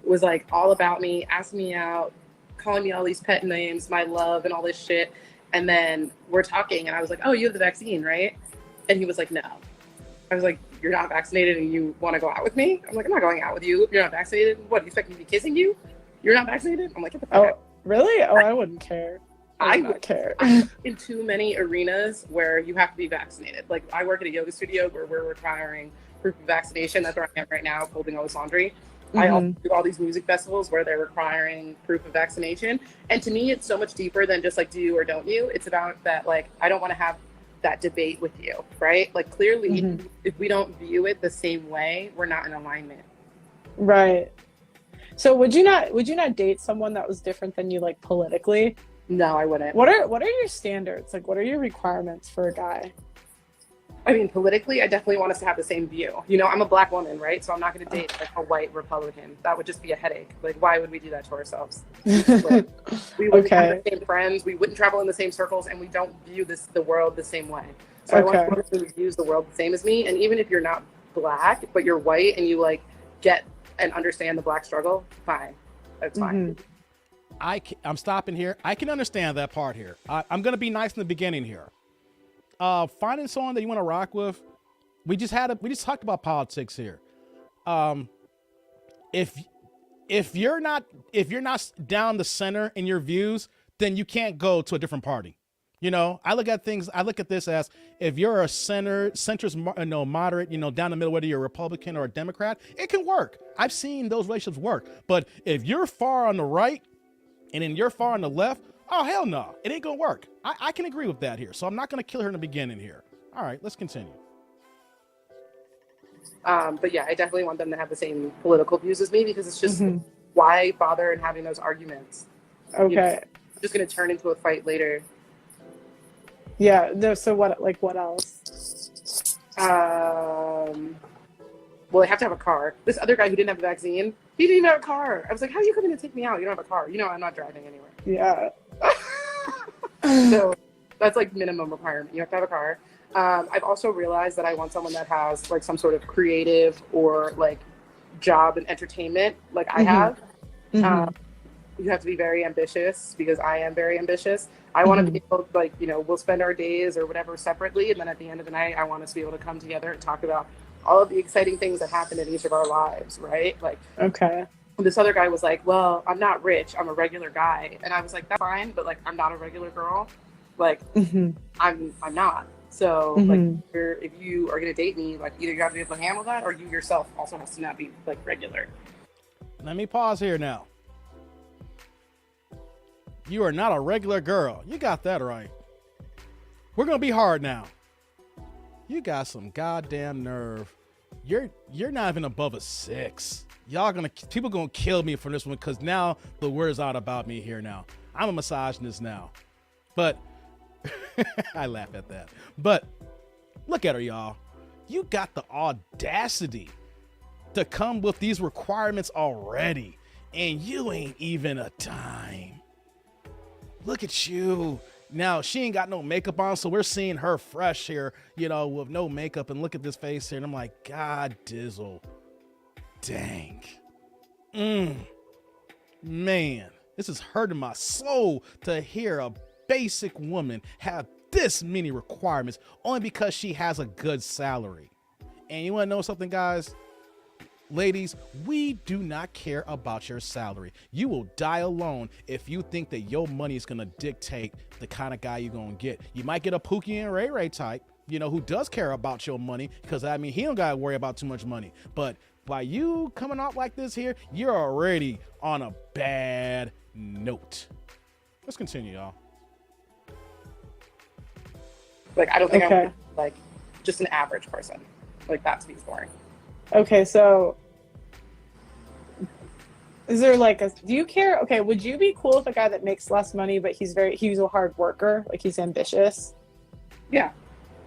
was like all about me, asking me out, calling me all these pet names, my love and all this shit. And then we're talking and I was like, oh, you have the vaccine, right? And he was like, no. I was like, you're not vaccinated and you want to go out with me? I'm like, I'm not going out with you. You're not vaccinated. What, do you expect me to be kissing you? You're not vaccinated? I'm like, get the fuck out. Really? Oh, I wouldn't care. I would care. I'm in too many arenas where you have to be vaccinated. Like I work at a yoga studio where we're requiring proof of vaccination. That's where I am right now, folding all this laundry. I also do all these music festivals where they're requiring proof of vaccination. And to me, it's so much deeper than just like, do you or don't you? It's about that, like, I don't want to have that debate with you, right? Like, clearly, if we don't view it the same way, we're not in alignment. Right. So would you not date someone that was different than you, like, politically? No, I wouldn't. What are your standards? Like, what are your requirements for a guy? I mean, politically, I definitely want us to have the same view. You know, I'm a Black woman, right? So I'm not going to date like a white Republican. That would just be a headache. Like, why would we do that to ourselves? Like, we wouldn't have the same friends. We wouldn't travel in the same circles, and we don't view the world the same way. So I want someone who views the world the same as me. And even if you're not Black, but you're white and you like get and understand the Black struggle, fine. That's fine. I'm stopping here. I can understand that part here. I'm going to be nice in the beginning here. Finding someone that you want to rock with. We just talked about politics here. If you're not down the center in your views, then you can't go to a different party. You know, I look at this as if you're a centrist, moderate, down the middle, whether you're a Republican or a Democrat, it can work. I've seen those relationships work. But if you're far on the right and then you're far on the left, oh, hell no. It ain't going to work. I can agree with that here. So I'm not going to kill her in the beginning here. All right, let's continue. But yeah, I definitely want them to have the same political views as me because it's just why bother in having those arguments? Okay. It's just going to turn into a fight later. Yeah. No, so what else? Well, they have to have a car. This other guy who didn't have a vaccine, he didn't even have a car. I was like, how are you coming to take me out? You don't have a car. You know, I'm not driving anywhere. Yeah. So that's like minimum requirement. You have to have a car. I've also realized that I want someone that has like some sort of creative or like job and entertainment like I have. You have to be very ambitious because I am very ambitious. I want to be able to, like, we'll spend our days or whatever separately. And then at the end of the night, I want us to be able to come together and talk about all of the exciting things that happen in each of our lives, right? Like, this other guy was like, well, I'm not rich. I'm a regular guy. And I was like, that's fine. But like, I'm not a regular girl. Like, I'm not. So like, if you are going to date me, like either you have to be able to handle that or you yourself also has to not be like regular. Let me pause here now. You are not a regular girl. You got that right. We're going to be hard now. You got some goddamn nerve. You're not even above a 6. People gonna kill me for this one because now the word is out about me here now. I'm a misogynist now. But I laugh at that. But look at her, y'all. You got the audacity to come with these requirements already, and you ain't even a dime. Look at you. Now, she ain't got no makeup on, so we're seeing her fresh here, with no makeup. And look at this face here. And I'm like, God dizzle. Dang. Man, this is hurting my soul to hear a basic woman have this many requirements only because she has a good salary. And you want to know something, guys? Ladies, we do not care about your salary. You will die alone if you think that your money is going to dictate the kind of guy you're going to get. You might get a Pookie and Ray Ray type, who does care about your money because, he don't got to worry about too much money. But by you coming out like this here, you're already on a bad note. Let's continue, y'all. Like, I don't think I'm like just an average person. Like, that to me is boring. Okay, so is there like do you care? Okay, would you be cool with a guy that makes less money, but he's a hard worker, like he's ambitious? Yeah.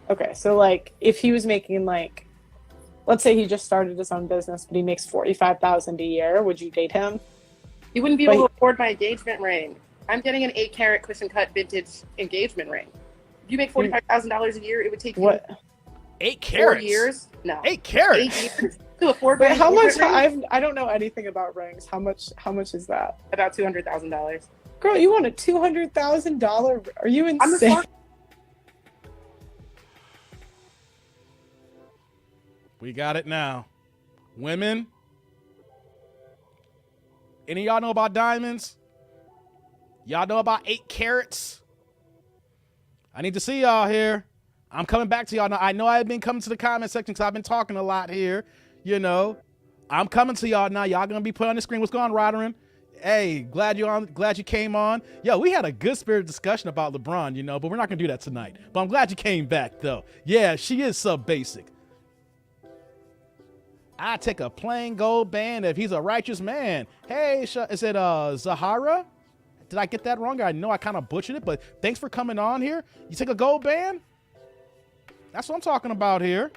Okay, so like if he was making like, let's say he just started his own business, but he makes $45,000 a year, would you date him? He wouldn't be able to afford my engagement ring. I'm getting an 8-carat cushion cut vintage engagement ring. If you make $45,000 a year, it would take you 8 carats? 4 years? No. 8 carats? 8 years to afford. Wait, how much? I don't know anything about rings. How much is that? About $200,000. Girl, you want a $200,000? Are you insane? We got it now. Women, any of y'all know about diamonds? Y'all know about 8 carats? I need to see y'all here. I'm coming back to y'all now. I know I've been coming to the comment section because I've been talking a lot here, I'm coming to y'all now. Y'all gonna be put on the screen. What's going on, Roderick? Hey, glad you came on. Yo, we had a good spirited discussion about LeBron, you know, but we're not gonna do that tonight. But I'm glad you came back though. Yeah, she is sub basic. I take a plain gold band if he's a righteous man. Hey, is it Zahara? Did I get that wrong? I know I kind of butchered it, but thanks for coming on here. You take a gold band? That's what I'm talking about here.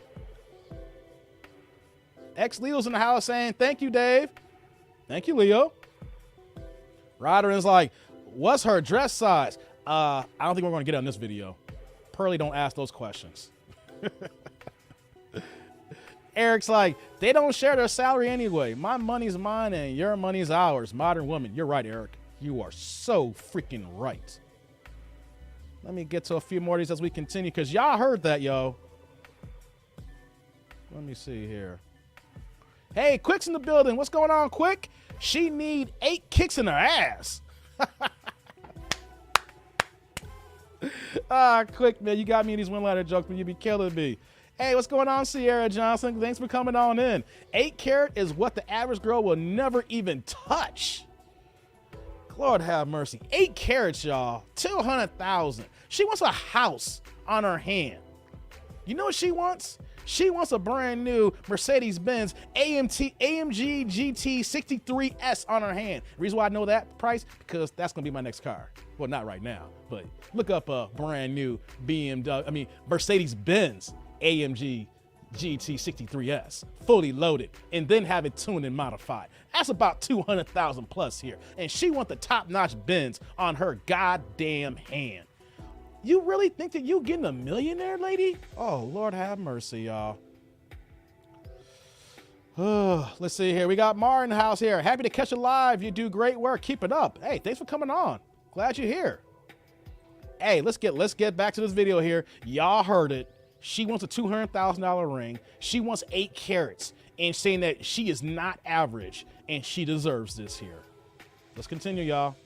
Leo's in the house saying, thank you, Dave. Thank you, Leo. Roderick's like, what's her dress size? I don't think we're going to get on this video. Pearly, don't ask those questions. Eric's like, they don't share their salary anyway. My money's mine and your money's ours. Modern woman. You're right, Eric. You are so freaking right. Let me get to a few more of these as we continue, because y'all heard that, yo. Let me see here. Hey, Quick's in the building. What's going on, Quick? She need 8 kicks in her ass. Quick, man, you got me in these one-liner jokes, but you be killing me. Hey, what's going on, Sierra Johnson? Thanks for coming on in. 8 carat is what the average girl will never even touch. Lord have mercy. 8 carats, y'all. 200,000. She wants a house on her hand. You know what she wants? She wants a brand new Mercedes-Benz AMG GT 63S on her hand. The reason why I know that price, because that's going to be my next car. Well, not right now, but look up a brand new Mercedes-Benz AMG GT 63S, fully loaded, and then have it tuned and modified. That's about 200,000 plus here. And she wants the top-notch Benz on her goddamn hand. You really think that you getting a millionaire, lady? Oh, Lord have mercy, y'all. Let's see here. We got Mar in the house here. Happy to catch you live. You do great work. Keep it up. Hey, thanks for coming on. Glad you're here. Hey, let's get back to this video here. Y'all heard it. She wants a $200,000 ring. She wants 8 carats, and saying that she is not average and she deserves this here. Let's continue, y'all.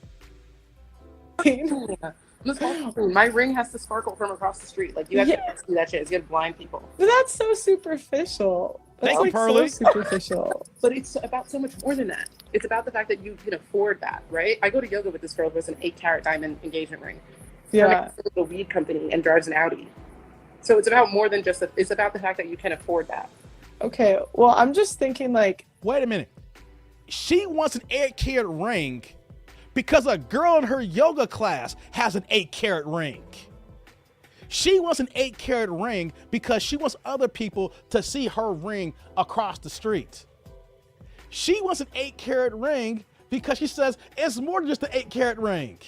My ring has to sparkle from across the street. Like, you have to see that shit. It's gonna blind people. That's so superficial. That's Thank you, Pearly. so superficial. But it's about so much more than that. It's about the fact that you can afford that, right? I go to yoga with this girl who has an 8 carat diamond engagement ring. Yeah. A weed company and drives an Audi. So it's about more than just it's about the fact that you can afford that. Okay. Well, I'm just thinking, like, wait a minute. She wants an 8 carat ring because a girl in her yoga class has an 8 carat ring. She wants an 8 carat ring because she wants other people to see her ring across the street. She wants an 8 carat ring because she says it's more than just an 8 carat ring.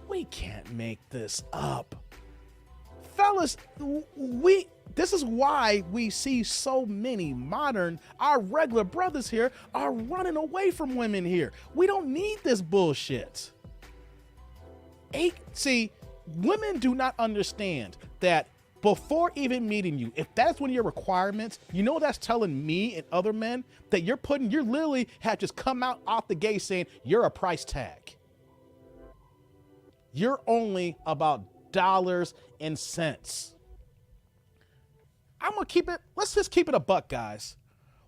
We can't make this up. Fellas, this is why we see so many our regular brothers here are running away from women here. We don't need this bullshit. See, women do not understand that before even meeting you, if that's one of your requirements, you know that's telling me and other men that you're literally have just come out off the gate saying you're a price tag. You're only about dollars and cents. Let's just keep it a buck, guys.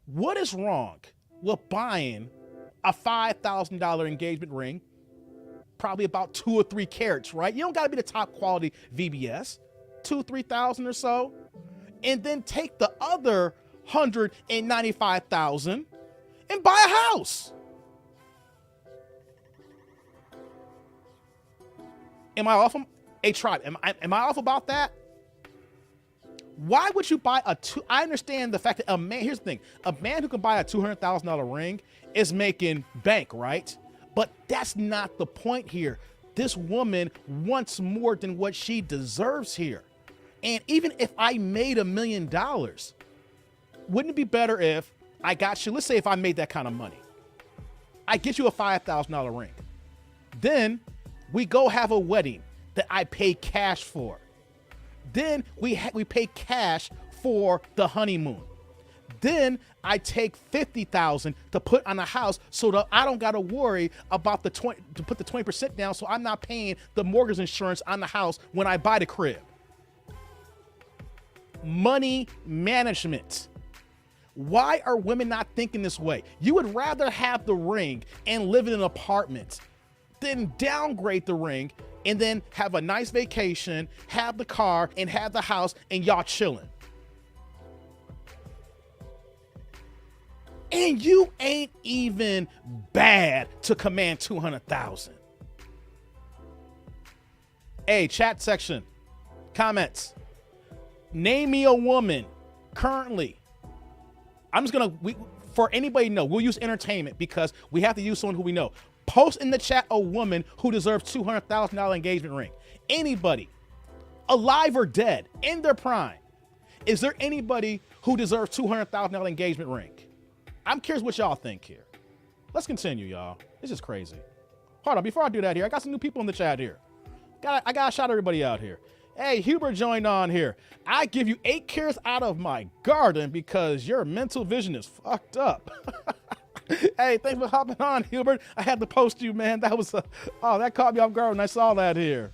What is wrong with buying a $5,000 engagement ring, probably about 2 or 3 carats, right? You don't got to be the top quality VBS, 2,000, 3,000 or so, and then take the other 195,000 and buy a house. Am I off? Hey, tribe, am I off about that? Why would you buy I understand the fact that here's the thing, a man who can buy a $200,000 ring is making bank, right? But that's not the point here. This woman wants more than what she deserves here. And even if I made $1 million, wouldn't it be better if I got you, let's say if I made that kind of money, I get you a $5,000 ring. Then we go have a wedding that I pay cash for. Then we pay cash for the honeymoon. Then I take $50,000 to put on a house so that I don't got to worry about to put the 20% down, so I'm not paying the mortgage insurance on the house when I buy the crib. Money management. Why are women not thinking this way? You would rather have the ring and live in an apartment than downgrade the ring and then have a nice vacation, have the car, and have the house, and y'all chilling. And you ain't even bad to command 200,000. Hey, chat section, comments. Name me a woman currently. I'm just gonna, for anybody to know, we'll use entertainment because we have to use someone who we know. Post in the chat a woman who deserves $200,000 engagement ring. Anybody, alive or dead, in their prime. Is there anybody who deserves $200,000 engagement ring? I'm curious what y'all think here. Let's continue, y'all. This is crazy. Hold on, before I do that here, I got some new people in the chat here. I gotta shout everybody out here. Hey, Hubert joined on here. I give you 8 cares out of my garden because your mental vision is fucked up. Hey, thanks for hopping on, Hubert. I had to post you, man. That was, that caught me off guard when I saw that here.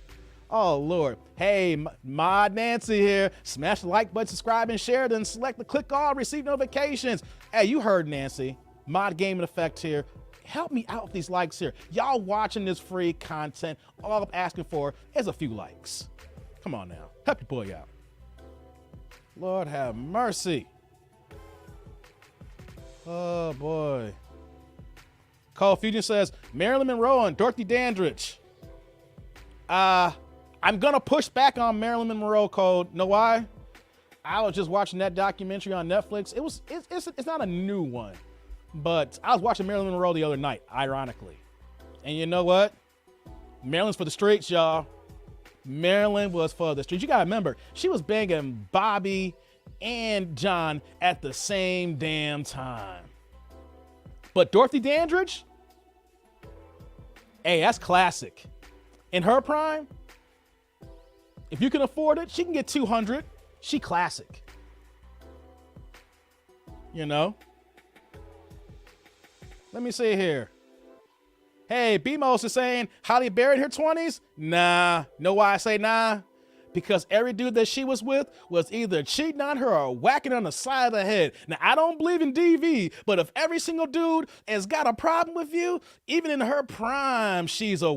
Oh, Lord. Hey, Mod Nancy here. Smash the like button, subscribe, and share, then select the click all, receive notifications. Hey, you heard Nancy. Mod Gaming Effect here. Help me out with these likes here. Y'all watching this free content, all I'm asking for is a few likes. Come on now, help your boy out. Lord have mercy. Oh boy. Cole Fusion says, Marilyn Monroe and Dorothy Dandridge. I'm gonna push back on Marilyn Monroe, Cole. Know why? I was just watching that documentary on Netflix. It's not a new one, but I was watching Marilyn Monroe the other night, ironically. And you know what? Marilyn's for the streets, y'all. Marilyn was for the streets. You gotta remember, she was banging Bobby and John at the same damn time. But Dorothy Dandridge, hey, that's classic. In her prime, if you can afford it, she can get 200. She classic. You know? Let me see here. Hey, BMOS is saying Halle Berry in her 20s? Nah. Know why I say nah? Because every dude that she was with was either cheating on her or whacking her on the side of the head. Now, I don't believe in DV, but if every single dude has got a problem with you, even in her prime, she's a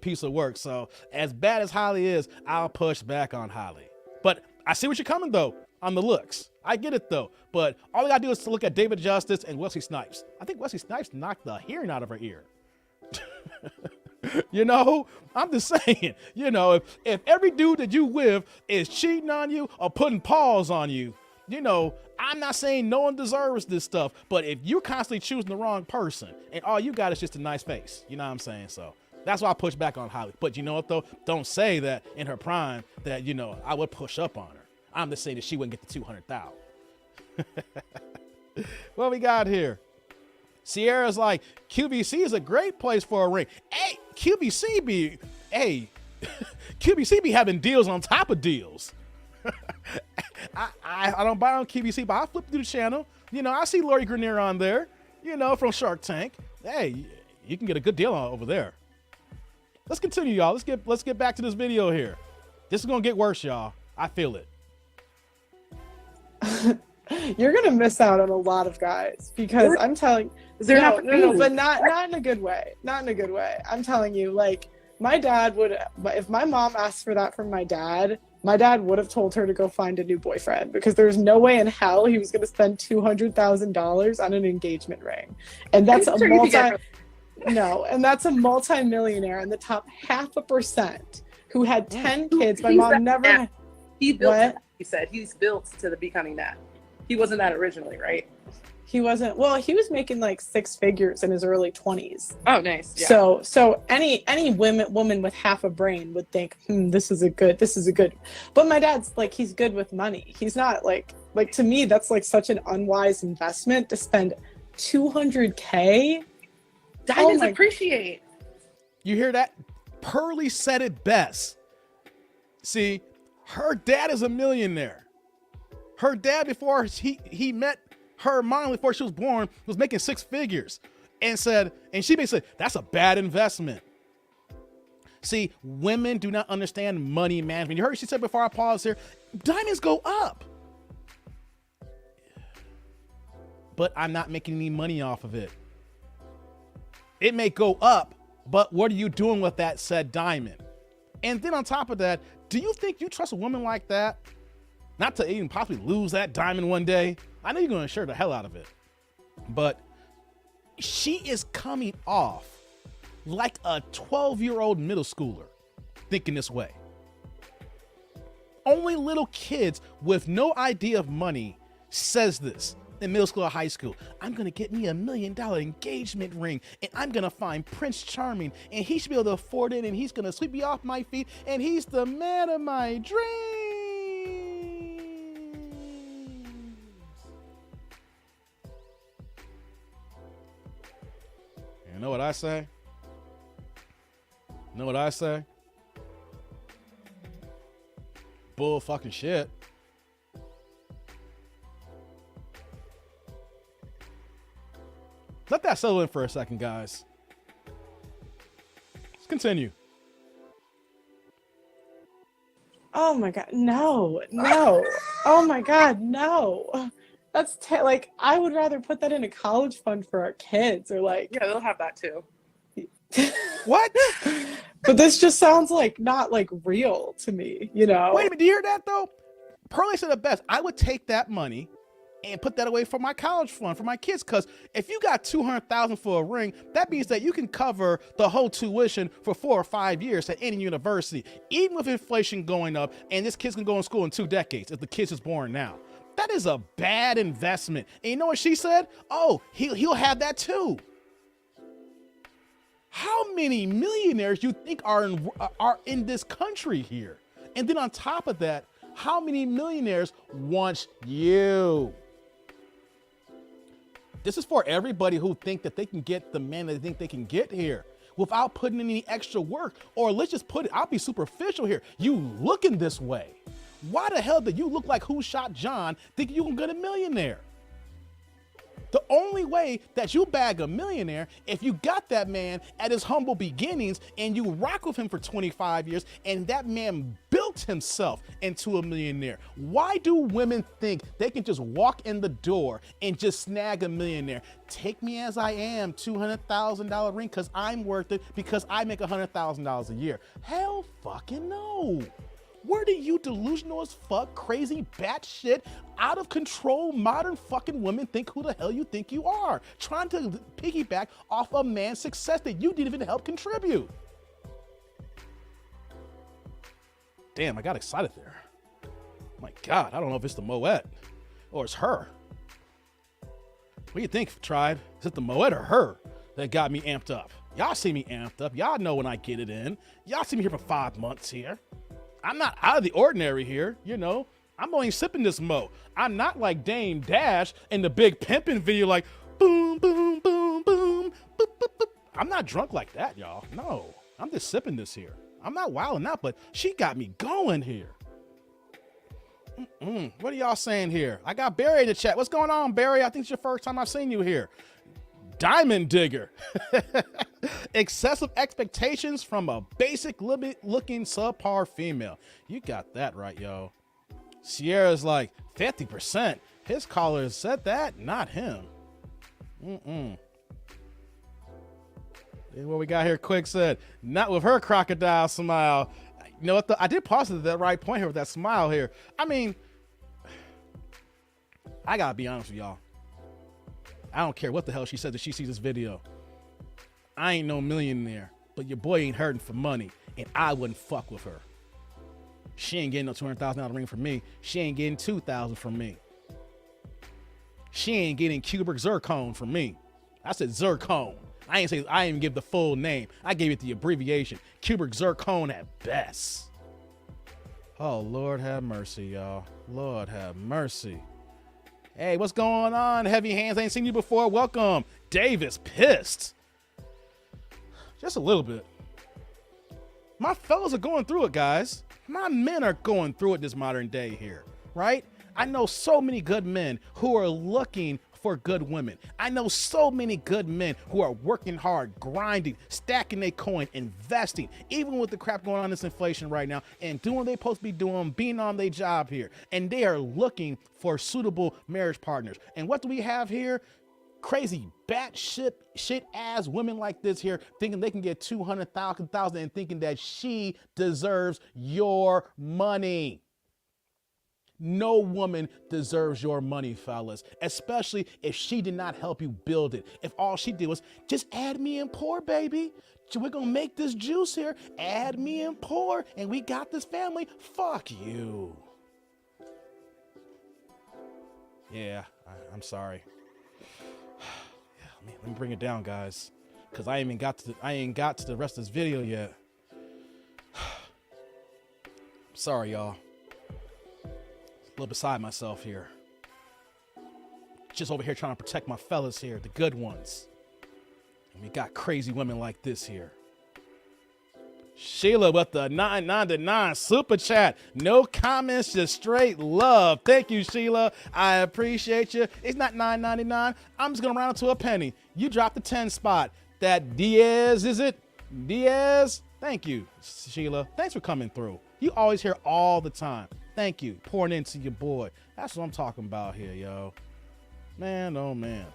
piece of work. So as bad as Halle is, I'll push back on Halle. But I see what you're coming, though, on the looks. I get it, though. But all I got to do is to look at David Justice and Wesley Snipes. I think Wesley Snipes knocked the hearing out of her ear. You know, I'm just saying, you know, if every dude that you with is cheating on you or putting paws on you, you know, I'm not saying no one deserves this stuff, but if you're constantly choosing the wrong person and all you got is just a nice face, you know what I'm saying? So that's why I push back on Holly. But you know what, though? Don't say that in her prime that, you know, I would push up on her. I'm just saying that she wouldn't get the 200,000. What we got here? Sierra's like, QVC is a great place for a ring. Hey, QVC be having deals on top of deals. I don't buy on QVC, but I flip through the channel. You know, I see Lori Grenier on there, you know, from Shark Tank. Hey, you can get a good deal on over there. Let's continue, y'all. Let's get back to this video here. This is gonna get worse, y'all. I feel it. You're gonna miss out on a lot of guys because I'm telling. No, but not in a good way. Not in a good way. I'm telling you, like, my dad would, if my mom asked for that from my dad would have told her to go find a new boyfriend because there's no way in hell he was going to spend $200,000 on an engagement ring. And that's that's a multi-millionaire in the top 0.5% who had 10 kids. My mom never. He built that. He said he's built to becoming that. He wasn't that originally, right? He wasn't. Well, he was making like 6 figures in his early 20s. Oh, nice. Yeah. So any woman with half a brain would think, this is a good. But my dad's like, he's good with money. He's not like to me, that's like such an unwise investment to spend $200K. Diamonds appreciate. You hear that? Pearly said it best. See, her dad is a millionaire. Her dad, before he met her mom, before she was born, was making 6 figures and she basically said, that's a bad investment. See, women do not understand money management. You heard she said before I pause here, diamonds go up. but I'm not making any money off of it. It may go up, but what are you doing with that said diamond? And then on top of that, do you think you trust a woman like that not to even possibly lose that diamond one day? I know you're going to insure the hell out of it, but she is coming off like a 12-year-old middle schooler thinking this way. Only little kids with no idea of money says this in middle school or high school. I'm going to get me $1 million engagement ring, and I'm going to find Prince Charming, and he should be able to afford it, and he's going to sweep me off my feet, and he's the man of my dreams. You know what I say? Know what I say? Bull fucking shit. Let that settle in for a second, guys. Let's continue. Oh my God, no. Oh my God, no. That's like, I would rather put that in a college fund for our kids, or like. Yeah, they'll have that too. What? But this just sounds like not like real to me, you know? Wait a minute, do you hear that though? Pearlie said it best. I would take that money and put that away for my college fund for my kids, because if you got $200,000 for a ring, that means that you can cover the whole tuition for 4 or 5 years at any university, even with inflation going up, and this kid's gonna go in school in 2 decades if the kid's is born now. That is a bad investment. And you know what she said? Oh, he'll have that too. How many millionaires you think are in this country here? And then on top of that, how many millionaires want you? This is for everybody who think that they can get the man they think they can get here without putting in any extra work. Or let's just put it, I'll be superficial here. You looking this way. Why the hell do you look like Who Shot John thinking you can get a millionaire? The only way that you bag a millionaire, if you got that man at his humble beginnings and you rock with him for 25 years and that man built himself into a millionaire. Why do women think they can just walk in the door and just snag a millionaire? Take me as I am, $200,000 ring, because I'm worth it, because I make $100,000 a year. Hell fucking no. Where do you delusional as fuck, crazy, batshit, out of control, modern fucking women think who the hell you think you are? Trying to piggyback off a man's success that you didn't even help contribute. Damn, I got excited there. My God, I don't know if it's the Moet or it's her. What do you think, tribe? Is it the Moet or her that got me amped up? Y'all see me amped up. Y'all know when I get it in. Y'all see me here for 5 months here. I'm not out of the ordinary here, you know. I'm only sipping this mo. I'm not like Dame Dash in the big pimpin' video like boom, boom, boom, boom, boop, boop, boop. I'm not drunk like that, y'all. No, I'm just sipping this here. I'm not wilding out, but she got me going here. What are y'all saying here? I got Barry in the chat. What's going on, Barry? I think it's your first time I've seen you here. Diamond digger. Excessive expectations from a basic looking subpar female. You got that right, yo. Sierra's like 50%. His caller said that, not him. And what we got here, Quick said, not with her crocodile smile. You know what? I did pause at the right point here with that smile here. I mean, I gotta be honest with y'all. I don't care what the hell she said that she sees this video. I ain't no millionaire, but your boy ain't hurting for money, and I wouldn't fuck with her. She ain't getting no $200,000 ring from me. She ain't getting $2,000 from me. She ain't getting cubic zircon from me. I said zircon. I didn't even give the full name. I gave it the abbreviation. Cubic zircon at best. Oh, Lord have mercy, y'all. Lord have mercy. Hey, what's going on? Heavy hands, I ain't seen you before. Welcome. Davis pissed. Just a little bit. My fellas are going through it, guys. My men are going through it this modern day here, right? I know so many good men who are looking for good women. I know so many good men who are working hard, grinding, stacking their coin, investing, even with the crap going on in this inflation right now, and doing what they're supposed to be doing, being on their job here. And they are looking for suitable marriage partners. And what do we have here? Crazy batshit shit ass women like this here thinking they can get 200,000 and thinking that she deserves your money. No woman deserves your money, fellas, especially if she did not help you build it. If all she did was just add me and pour, baby. We're gonna make this juice here. Add me and pour, and we got this family. Fuck you. Yeah, I'm sorry. Yeah, let me bring it down, guys, because I ain't got to the rest of this video yet. Sorry, y'all. A little beside myself here. Just over here trying to protect my fellas here, the good ones. And we got crazy women like this here. Sheila with the 999 super chat. No comments, just straight love. Thank you, Sheila. I appreciate you. It's not $9.99. I'm just gonna round it to a penny. You dropped the 10 spot. That Diaz, is it? Diaz? Thank you, Sheila. Thanks for coming through. You always here all the time. Thank you. Pouring into your boy. That's what I'm talking about here, yo. Man, oh man.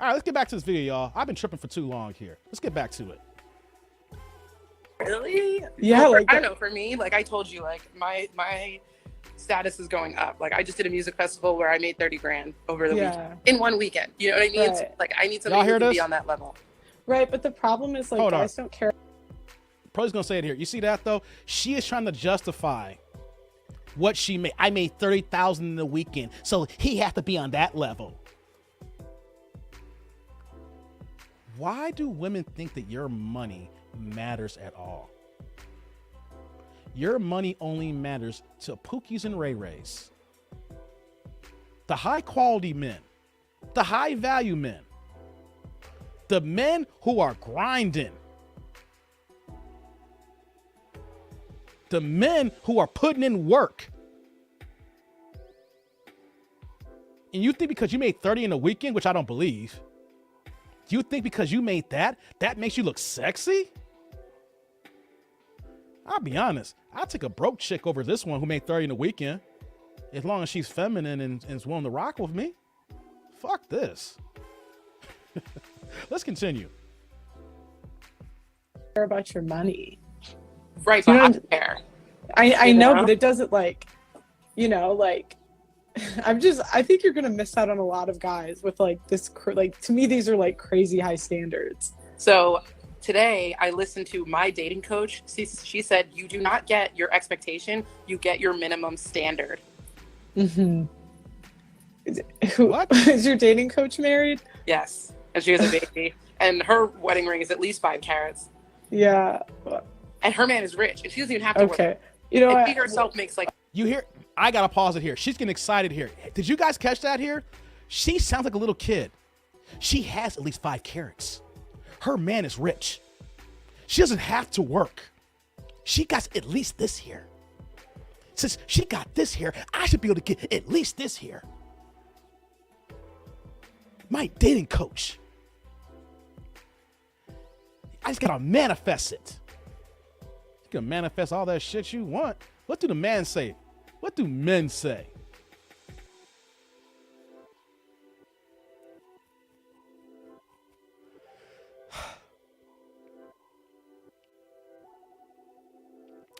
All right, let's get back to this video, y'all. I've been tripping for too long here. Let's get back to it. Really? Yeah, well, like I don't know. For me, like I told you, like my status is going up. Like I just did a music festival where I made 30 grand over the weekend in one weekend. You know what I mean? Right. Like I need somebody who can be on that level. Right, but the problem is like guys don't care. Probably gonna say it here. You see that though? She is trying to justify what she made. I made 30,000 in the weekend, so he has to be on that level. Why do women think that your money matters at all? Your money only matters to Pookies and Ray Rays. The high quality men, the high value men, the men who are grinding, the men who are putting in work. And you think because you made 30 in a weekend, which I don't believe, you think because you made that makes you look sexy? I'll be honest. I'll take a broke chick over this one who made 30 in a weekend, as long as she's feminine and is willing to rock with me. Fuck this. Let's continue. Care about your money. Right, but I care. I know, but it doesn't like, like, I think you're gonna miss out on a lot of guys with like this, like to me these are like crazy high standards. So today I listened to my dating coach. She said you do not get your expectation, you get your minimum standard. Mm-hmm. What? Is your dating coach married? Yes, and she has a baby, and her wedding ring is at least 5 carats. Yeah. And her man is rich, and she doesn't even have to work. And she herself makes like. You hear? I gotta pause it here. She's getting excited here. Did you guys catch that here? She sounds like a little kid. She has at least 5 carats. Her man is rich. She doesn't have to work. She got at least this here. Since she got this here, I should be able to get at least this here. My dating coach. I just gotta manifest it. You can manifest all that shit you want. What do the man say? What do men say?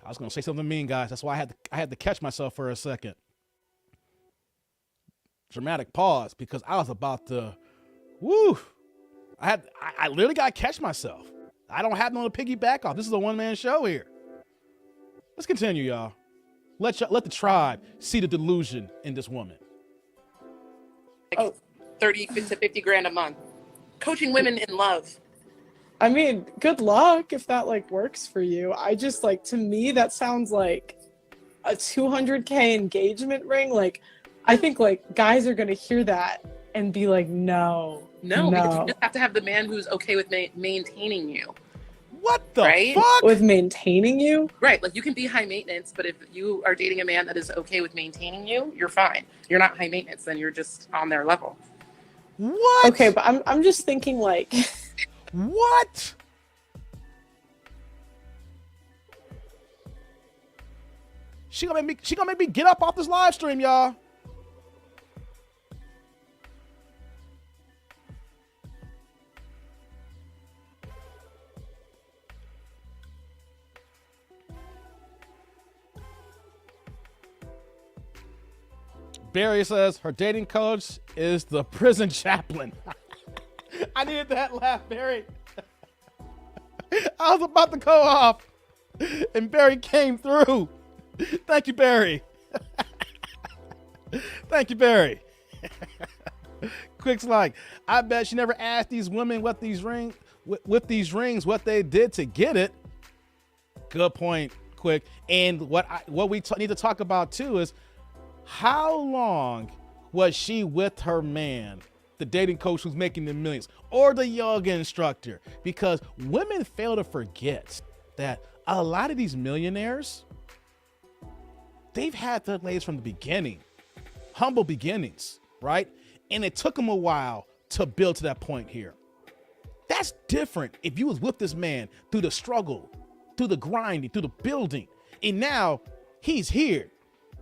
I was gonna say something mean, guys. That's why I had to catch myself for a second. Dramatic pause, because I was about to, woo. I literally gotta catch myself. I don't have no to piggyback off. This is a one-man show here. Let's continue, y'all. Let the tribe see the delusion in this woman. Like 30 to 50 grand a month. Coaching women in love. I mean, good luck if that like works for you. I just like, to me, that sounds like a 200K engagement ring. Like, I think like guys are going to hear that and be like, no. Because you just have to have the man who's okay with maintaining you. What the fuck? With maintaining you? Right. Like you can be high maintenance, but if you are dating a man that is okay with maintaining you, you're fine. You're not high maintenance, then you're just on their level. What? Okay, but I'm just thinking like what? She gonna make me get up off this live stream, y'all. Barry says her dating coach is the prison chaplain. I needed that laugh, Barry. I was about to go off, and Barry came through. Thank you, Barry. Thank you, Barry. Quick's like, I bet she never asked these women what these rings what they did to get it. Good point, Quick. And what we need to talk about too is how long was she with her man, the dating coach who's making the millions, or the yoga instructor? Because women fail to forget that a lot of these millionaires, they've had their ladies from the beginning, humble beginnings, right? And it took them a while to build to that point here. That's different if you was with this man through the struggle, through the grinding, through the building, and now he's here.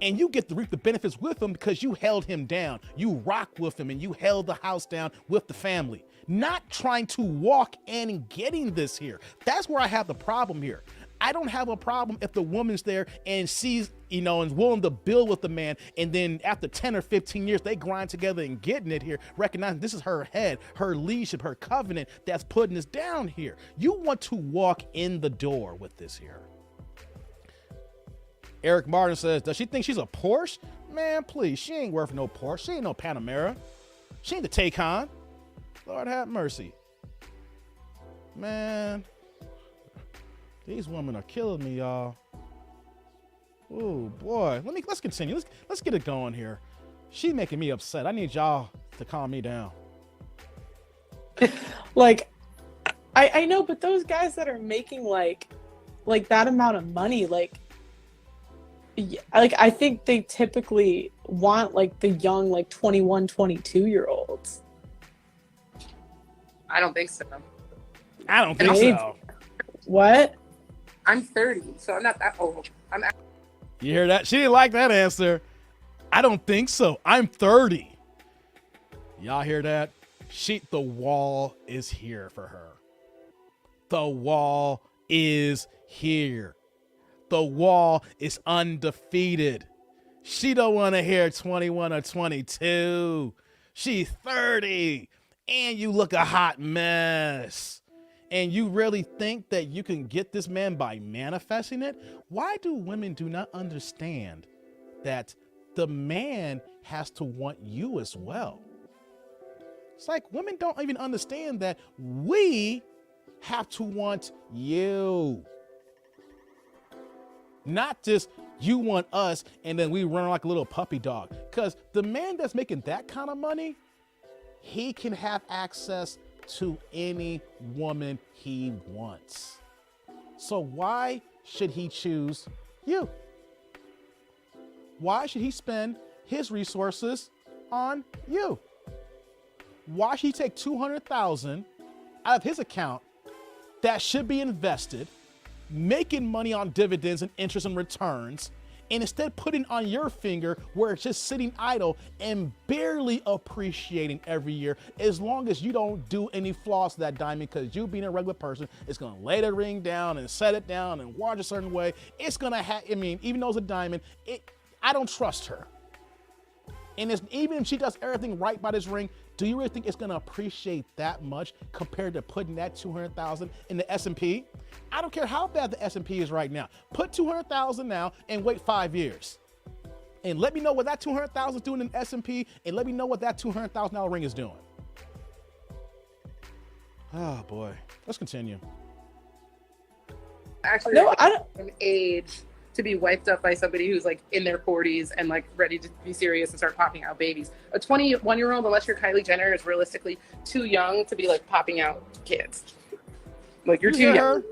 And you get to reap the benefits with him because you held him down. You rock with him and you held the house down with the family. Not trying to walk in and getting this here. That's where I have the problem here. I don't have a problem if the woman's there and sees, and is willing to build with the man. And then after 10 or 15 years, they grind together and getting it here, recognizing this is her head, her leadership, her covenant that's putting us down here. You want to walk in the door with this here. Eric Martin says, does she think she's a Porsche? Man, please, she ain't worth no Porsche. She ain't no Panamera. She ain't the Taycan. Lord have mercy. Man, these women are killing me, y'all. Oh boy, let's continue. Let's get it going here. She's making me upset. I need y'all to calm me down. Like, I know, but those guys that are making like that amount of money, I think they typically want like the young, 21, 22-year-olds. I don't think so. I don't think so. What? I'm 30, so I'm not that old. You hear that? She didn't like that answer. I don't think so. I'm 30. Y'all hear that? The wall is here for her. The wall is here. The wall is undefeated. She don't want to hear 21 or 22. She's 30. And you look a hot mess. And you really think that you can get this man by manifesting it? Why do women do not understand that the man has to want you as well? It's like women don't even understand that we have to want you. Not just you want us and then we run like a little puppy dog. Because the man that's making that kind of money, he can have access to any woman he wants. So why should he choose you? Why should he spend his resources on you? Why should he take $200,000 out of his account that should be invested, making money on dividends and interest and returns, and instead putting on your finger where it's just sitting idle and barely appreciating every year, as long as you don't do any flaws to that diamond, because you being a regular person is going to lay the ring down and set it down and watch a certain way. It's going to have, even though it's a diamond, I don't trust her. And even if she does everything right by this ring, do you really think it's going to appreciate that much compared to putting that $200,000 in the S&P? I don't care how bad the S&P is right now. Put $200,000 now and wait 5 years. And let me know what that $200,000 is doing in the S&P, and let me know what that $200,000 ring is doing. Oh boy, let's continue. Actually, No, I don't. An age to be wiped up by somebody who's in their 40s and ready to be serious and start popping out babies. A 21-year-old, unless you're Kylie Jenner, is realistically too young to be popping out kids. You're too young.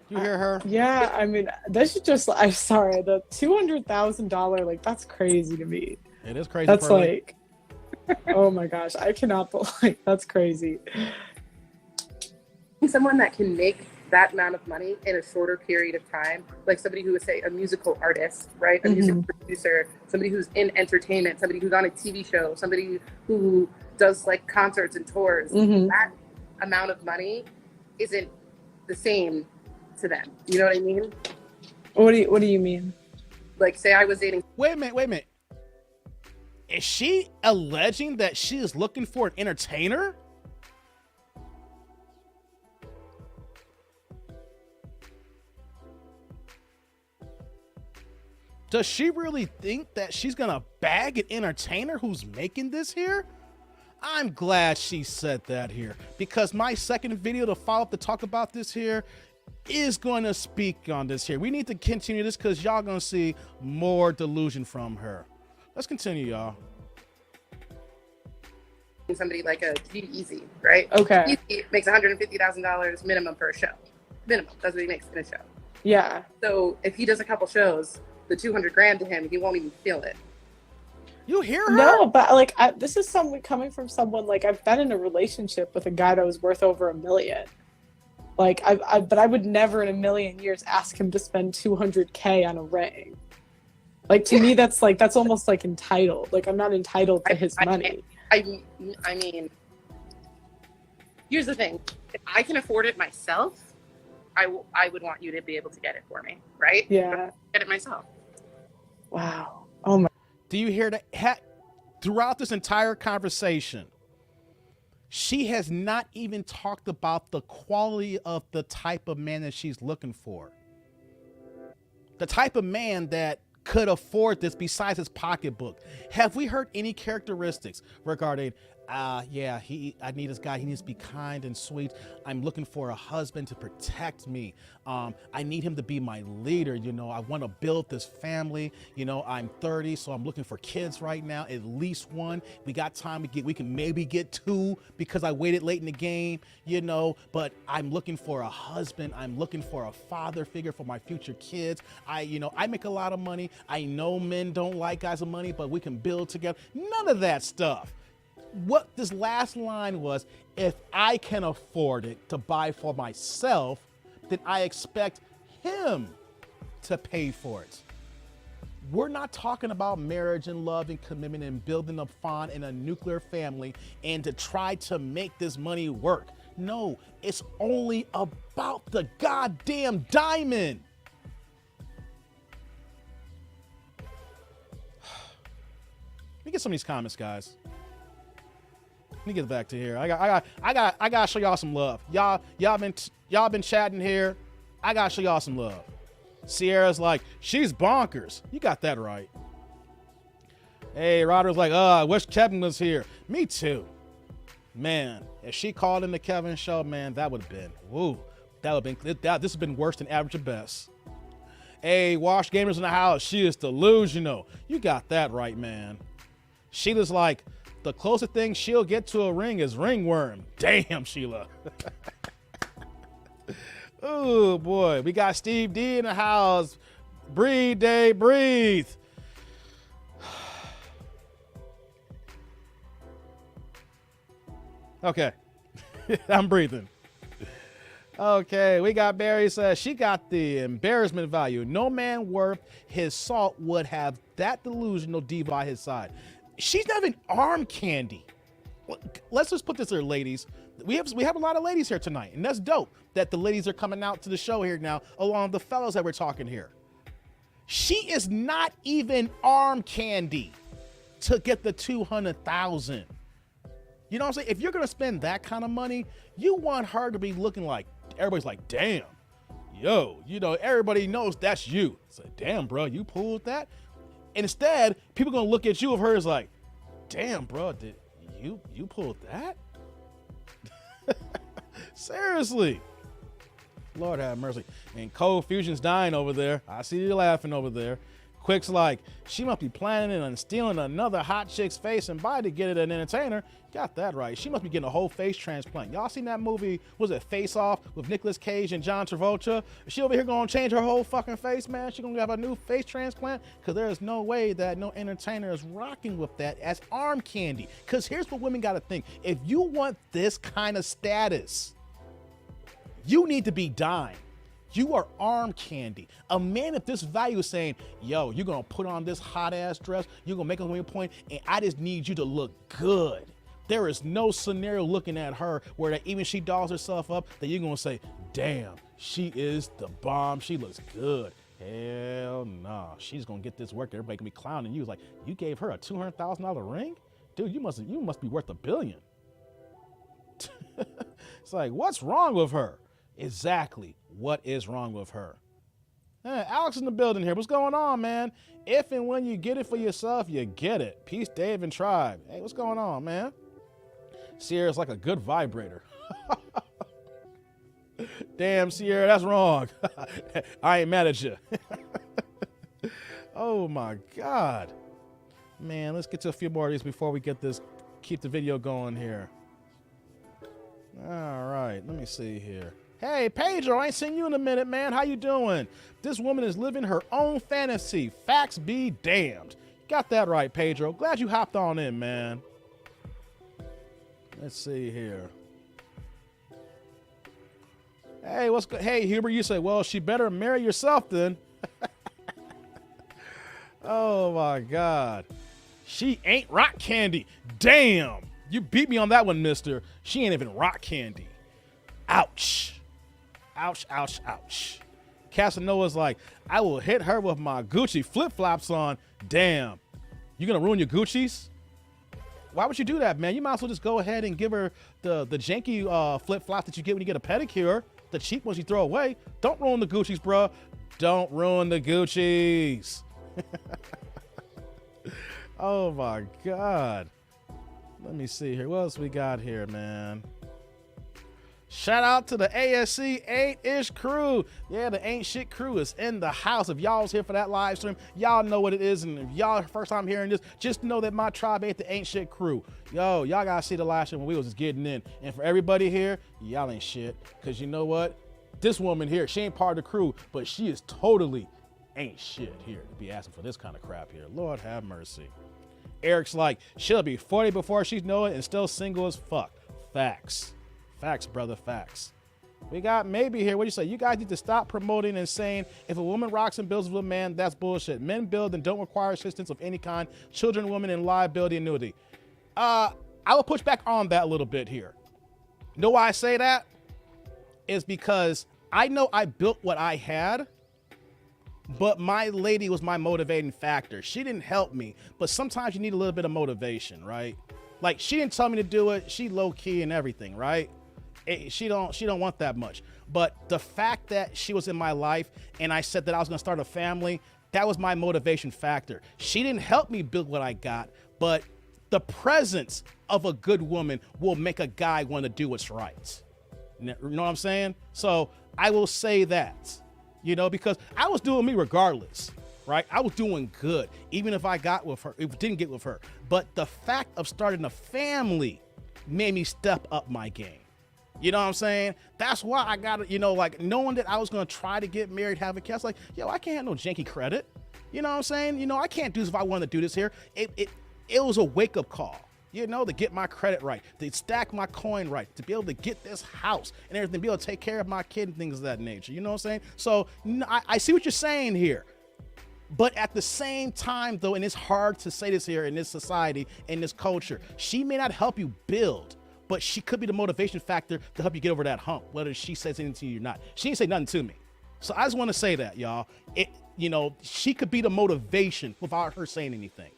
You hear her? Yeah, this is just, I'm sorry, the $200,000, that's crazy to me. It is crazy. That's Oh my gosh, I cannot believe that's crazy. Someone that can make that amount of money in a shorter period of time, like somebody who is, say, a musical artist, right? A music producer, somebody who's in entertainment, somebody who's on a TV show, somebody who does like concerts and tours. That amount of money isn't the same to them. You know what I mean? What do you mean? Like, say I was dating. Wait a minute. Is she alleging that she is looking for an entertainer? Does she really think that she's gonna bag an entertainer who's making this here? I'm glad she said that here, because my second video to follow up to talk about this here is going to speak on this here. We need to continue this because y'all gonna see more delusion from her. Let's continue, y'all. Somebody like a G-Eazy, right? Okay. He makes $150,000 minimum per show. Minimum. That's what he makes in a show. Yeah. So if he does a couple shows, the 200 grand to him, he won't even feel it. You hear her? No, but like this is someone coming from someone, like, I've been in a relationship with a guy that was worth over $1 million. Like but I would never in a million years ask him to spend $200K on a ring. Like, to me, that's almost like entitled. Like, I'm not entitled to his money. I mean, here's the thing. If I can afford it myself, I would want you to be able to get it for me, right? Yeah. Get it myself. Wow. Oh my. Do you hear that? Throughout this entire conversation, she has not even talked about the quality of the type of man that she's looking for. The type of man that could afford this besides his pocketbook. Have we heard any characteristics regarding, I need this guy, he needs to be kind and sweet. I'm looking for a husband to protect me. I need him to be my leader. You know, I want to build this family. You know, I'm 30, so I'm looking for kids right now, at least one. We got time, we can maybe get two because I waited late in the game, you know, but I'm looking for a husband. I'm looking for a father figure for my future kids. I make a lot of money. I know men don't like guys with money, but we can build together. None of that stuff. What this last line was, if I can afford it to buy for myself, then I expect him to pay for it. We're not talking about marriage and love and commitment and building a fond and a nuclear family and to try to make this money work. No, it's only about the goddamn diamond. Let me get some of these comments, guys. Let me get back to here. I gotta show y'all some love. Y'all been chatting here. I gotta show y'all some love. Sierra's like, she's bonkers. You got that right. Hey, Rodder's like, I wish Kevin was here. Me too. Man, if she called in the Kevin show, man, that would have been, woo. That would have been, this has been worse than average at best. Hey, Wash Gamers in the house. She is delusional. You got that right, man. Sheila's like, the closest thing she'll get to a ring is ringworm. Damn, Sheila. Oh, boy. We got Steve D in the house. Breathe, Dave, breathe. Okay. I'm breathing. Okay, we got Barry says she got the embarrassment value. No man worth his salt would have that delusional diva by his side. She's not even arm candy. Let's just put this here, ladies. We have a lot of ladies here tonight, and that's dope that the ladies are coming out to the show here now, along with the fellows that we're talking here. She is not even arm candy to get the 200,000. You know what I'm saying? If you're gonna spend that kind of money, you want her to be looking like everybody's like, damn, yo, you know, everybody knows that's you. It's like, damn, bro, you pulled that. And instead, people gonna look at you of her as like, damn, bro, did you pulled that? Seriously. Lord have mercy. And Cold Fusion's dying over there. I see you laughing over there. Quick's like, she must be planning on stealing another hot chick's face and body to get it an entertainer. Got that right. She must be getting a whole face transplant. Y'all seen that movie, was it Face Off, with Nicolas Cage and John Travolta? Is she over here gonna change her whole fucking face, man? She gonna have a new face transplant? Because there is no way that no entertainer is rocking with that as arm candy. Because here's what women gotta think. If you want this kind of status, you need to be dime. You are arm candy. A man of this value is saying, yo, you're gonna put on this hot ass dress, you're gonna make a woman point, and I just need you to look good. There is no scenario looking at her where that even she dolls herself up that you're gonna say, damn, she is the bomb, she looks good. Hell no, she's gonna get this work. Everybody can be clowning you. Like, you gave her a $200,000 ring? Dude, you must be worth $1 billion. It's like, what's wrong with her? Exactly. What is wrong with her? Hey, Alex in the building here. What's going on, man? If and when you get it for yourself, you get it. Peace, Dave and Tribe. Hey, what's going on, man? Sierra's like a good vibrator. Damn, Sierra, that's wrong. I ain't mad at you. Oh my God. Man, let's get to a few more of these before we keep the video going here. All right, let me see here. Hey, Pedro, I ain't seen you in a minute, man. How you doing? This woman is living her own fantasy. Facts be damned. Got that right, Pedro. Glad you hopped on in, man. Let's see here. Hey, hey, Huber, you say, well, she better marry yourself then. Oh, my God. She ain't rock candy. Damn. You beat me on that one, mister. She ain't even rock candy. Ouch. Ouch, ouch, ouch. Casanova's like, I will hit her with my Gucci flip-flops on. Damn. You gonna ruin your Gucci's? Why would you do that, man? You might as well just go ahead and give her the janky flip-flop that you get when you get a pedicure. The cheap ones you throw away. Don't ruin the Gucci's, bro. Don't ruin the Gucci's. Oh, my God. Let me see here. What else we got here, man? Shout out to the ASC 8-ish crew. Yeah, the Ain't Shit crew is in the house. If y'all was here for that live stream, y'all know what it is. And if y'all first time hearing this, just know that my tribe ain't the Ain't Shit crew. Yo, y'all gotta see the live stream when we was just getting in. And for everybody here, y'all ain't shit. Cause you know what? This woman here, she ain't part of the crew, but she is totally ain't shit here to be asking for this kind of crap here. Lord have mercy. Eric's like, she'll be 40 before she know it and still single as fuck. Facts. Facts, brother, facts. We got Maybe here. What do you say? You guys need to stop promoting and saying if a woman rocks and builds with a man, that's bullshit. Men build and don't require assistance of any kind. Children, women, and liability annuity. I will push back on that a little bit here. You know why I say that? Is because I know I built what I had, but my lady was my motivating factor. She didn't help me, but sometimes you need a little bit of motivation, right? Like, she didn't tell me to do it. She low key and everything, right? She don't want that much. But the fact that she was in my life and I said that I was gonna start a family, that was my motivation factor. She didn't help me build what I got, but the presence of a good woman will make a guy want to do what's right. You know what I'm saying? So I will say that, you know, because I was doing me regardless, right? I was doing good, even if I got with her, if didn't get with her. But the fact of starting a family made me step up my game. You know what I'm saying? That's why I got to, you know, like knowing that I was going to try to get married, have a kid, like, yo, I can't have no janky credit. You know what I'm saying? You know, I can't do this if I want to do this here. It was a wake up call, you know, to get my credit right, to stack my coin right, to be able to get this house and everything, be able to take care of my kid and things of that nature. You know what I'm saying? So I see what you're saying here. But at the same time, though, and it's hard to say this here in this society, in this culture, she may not help you build, but she could be the motivation factor to help you get over that hump, whether she says anything to you or not. She didn't say nothing to me. So I just want to say that, y'all. You know, she could be the motivation without her saying anything.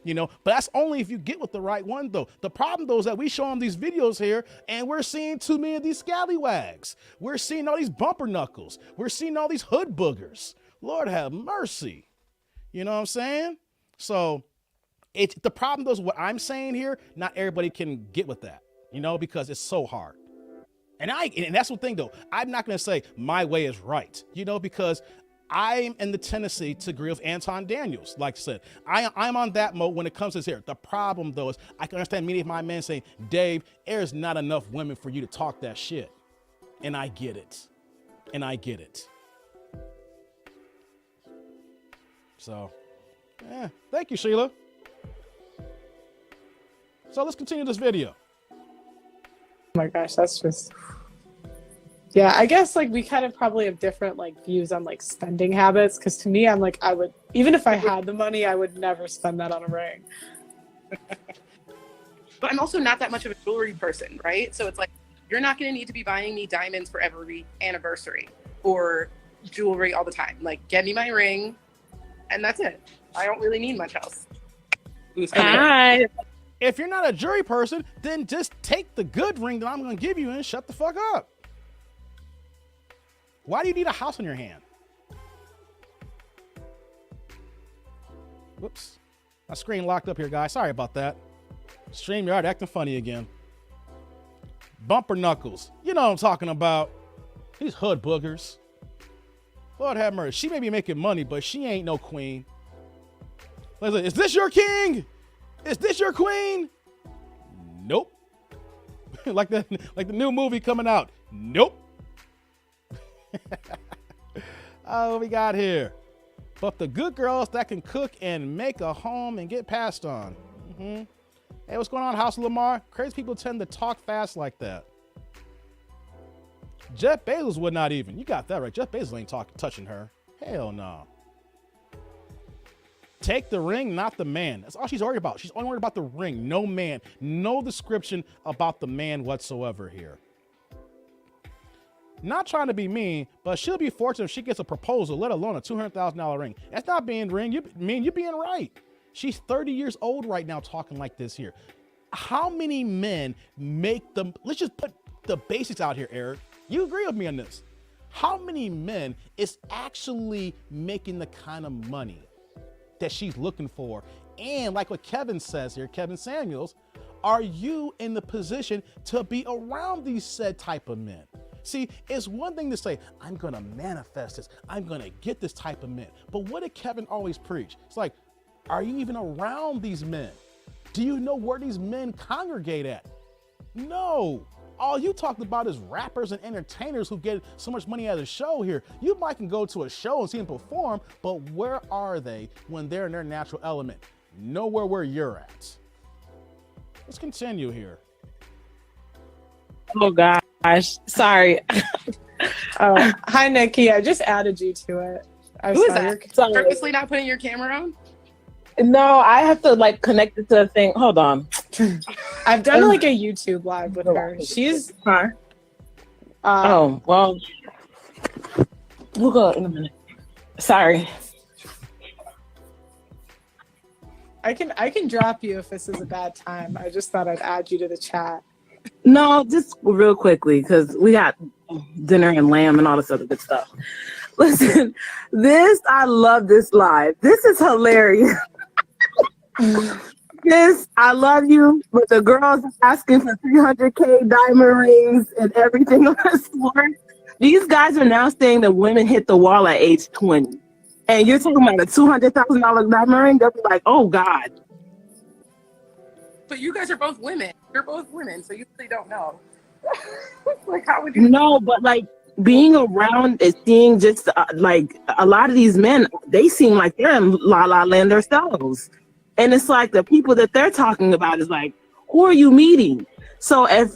You know, but that's only if you get with the right one, though. The problem, though, is that we show them these videos here and we're seeing too many of these scallywags. We're seeing all these bumper knuckles. We're seeing all these hood boogers. Lord have mercy. You know what I'm saying? So the problem, though, is what I'm saying here, not everybody can get with that, you know, because it's so hard. And that's the thing, though. I'm not going to say my way is right, you know, because I'm in the tendency to agree with Anton Daniels. Like I said, I'm on that mode when it comes to this here. The problem, though, is I can understand many of my men saying, Dave, there's not enough women for you to talk that shit. And I get it. And I get it. So, yeah, thank you, Sheila. So let's continue this video. Oh my gosh, that's just... Yeah, I guess like we kind of probably have different like views on like spending habits. Because to me, I'm like, I would, even if I had the money, I would never spend that on a ring. But I'm also not that much of a jewelry person, right? So it's like, you're not going to need to be buying me diamonds for every anniversary or jewelry all the time. Like, get me my ring, and that's it. I don't really need much else. Hi. If you're not a jewelry person, then just take the good ring that I'm going to give you and shut the fuck up. Why do you need a house on your hand? Whoops. My screen locked up here, guys. Sorry about that. StreamYard acting funny again. Bumper knuckles. You know what I'm talking about. These hood boogers. Lord have mercy. She may be making money, but she ain't no queen. Listen, is this your king? Is this your queen? Nope. like the new movie coming out. Nope. Oh, what we got here? But the good girls that can cook and make a home and get passed on. Mm-hmm. Hey, what's going on, House of Lamar? Crazy people tend to talk fast like that. Jeff Bezos would not even. You got that right. Jeff Bezos ain't touching her. Hell no. Take the ring, not the man. That's all she's worried about. She's only worried about the ring. No man. No description about the man whatsoever here. Not trying to be mean, but she'll be fortunate if she gets a proposal, let alone a $200,000 ring. That's not being ring. You're being right. She's 30 years old right now talking like this here. How many men make them? Let's just put the basics out here, Eric. You agree with me on this. How many men is actually making the kind of money that she's looking for? And like what Kevin says here, Kevin Samuels, are you in the position to be around these said type of men? See, it's one thing to say, I'm going to manifest this. I'm going to get this type of men. But what did Kevin always preach? It's like, are you even around these men? Do you know where these men congregate at? No. All you talked about is rappers and entertainers who get so much money out of the show here. You might can go to a show and see them perform, but where are they when they're in their natural element? Nowhere where you're at. Let's continue here. Oh gosh, sorry. Oh, hi Nikki. I just added you to it. Who is that? Sorry. Purposely not putting your camera on? No, I have to like connect it to a thing. Hold on. I've done like a YouTube live with her. She's oh well. We'll go in a minute. Sorry. I can drop you if this is a bad time. I just thought I'd add you to the chat. No, just real quickly because we got dinner and lamb and all this other good stuff. Listen, I love this live. This is hilarious. I love you, but the girls asking for 300K diamond rings and everything on the floor. These guys are now saying that women hit the wall at age 20. And you're talking about a $200,000 diamond ring? They'll be like, oh God. But you guys are both women. You're both women, so you really don't know. Like, how would you? No, but like being around and seeing just like a lot of these men, they seem like they're in La La Land themselves. And it's like the people that they're talking about is like, who are you meeting? So if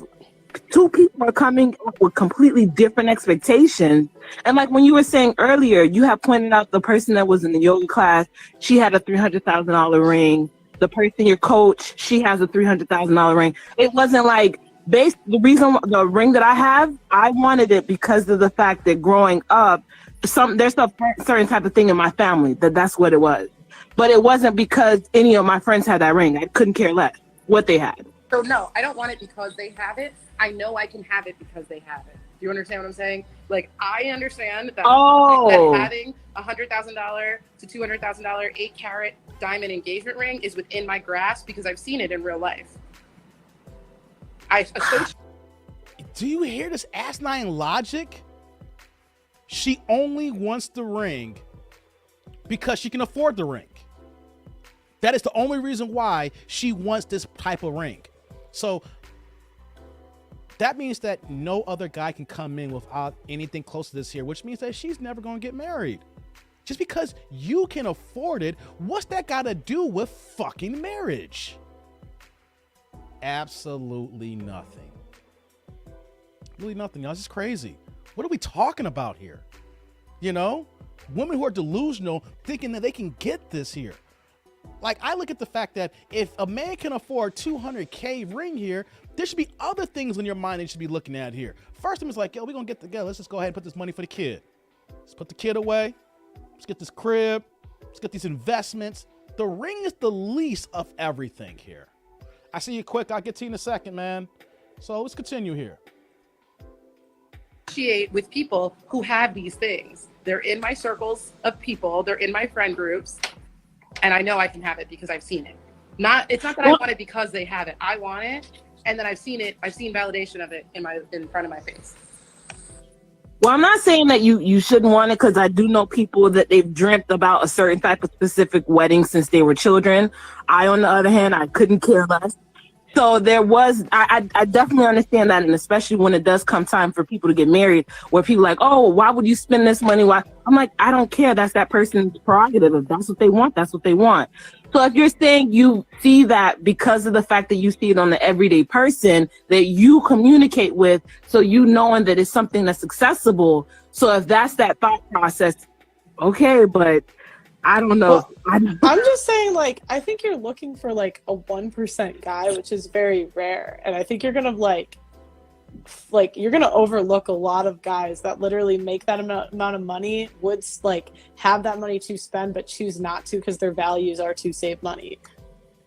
two people are coming up with completely different expectations, and like when you were saying earlier, you have pointed out the person that was in the yoga class, she had a $300,000 ring. The person, your coach, she has a $300,000 ring. It wasn't like the reason the ring that I have, I wanted it because of the fact that growing up, there's a certain type of thing in my family that's what it was. But it wasn't because any of my friends had that ring. I couldn't care less what they had. So no, I don't want it because they have it. I know I can have it because they have it. Do you understand what I'm saying? Like, I understand that, that having a $100,000 to $200,000 8-carat diamond engagement ring is within my grasp because I've seen it in real life. Do you hear this asinine logic? She only wants the ring because she can afford the ring. That is the only reason why she wants this type of ring. So that means that no other guy can come in without anything close to this here, which means that she's never going to get married. Just because you can afford it, what's that got to do with fucking marriage? Absolutely nothing. Really nothing. Y'all, this is crazy. What are we talking about here? You know, women who are delusional thinking that they can get this here. Like, I look at the fact that if a man can afford $200K ring here, there should be other things in your mind that you should be looking at here. First thing is like, yo, we're going to get together. Let's just go ahead and put this money for the kid. Let's put the kid away. Let's get this crib. Let's get these investments. The ring is the least of everything here. I see you quick. I'll get to you in a second, man. So let's continue here. With people who have these things. They're in my circles of people. They're in my friend groups. And I know I can have it because I've seen it. It's not that I want it because they have it. I want it. And then I've seen it. I've seen validation of it in front of my face. Well, I'm not saying that you shouldn't want it, because I do know people that they've dreamt about a certain type of specific wedding since they were children. I, on the other hand, I couldn't care less. So I definitely understand that, and especially when it does come time for people to get married, where people are like, oh, why would you spend this money? Why? I'm like, I don't care. That's that person's prerogative. If that's what they want, that's what they want. So if you're saying you see that because of the fact that you see it on the everyday person that you communicate with, so you knowing that it's something that's accessible. So if that's that thought process, okay, but I don't know. Well, I'm just saying, like, I think you're looking for like a 1% guy, which is very rare. And I think you're going to you're going to overlook a lot of guys that literally make that amount of money, would like have that money to spend, but choose not to because their values are to save money.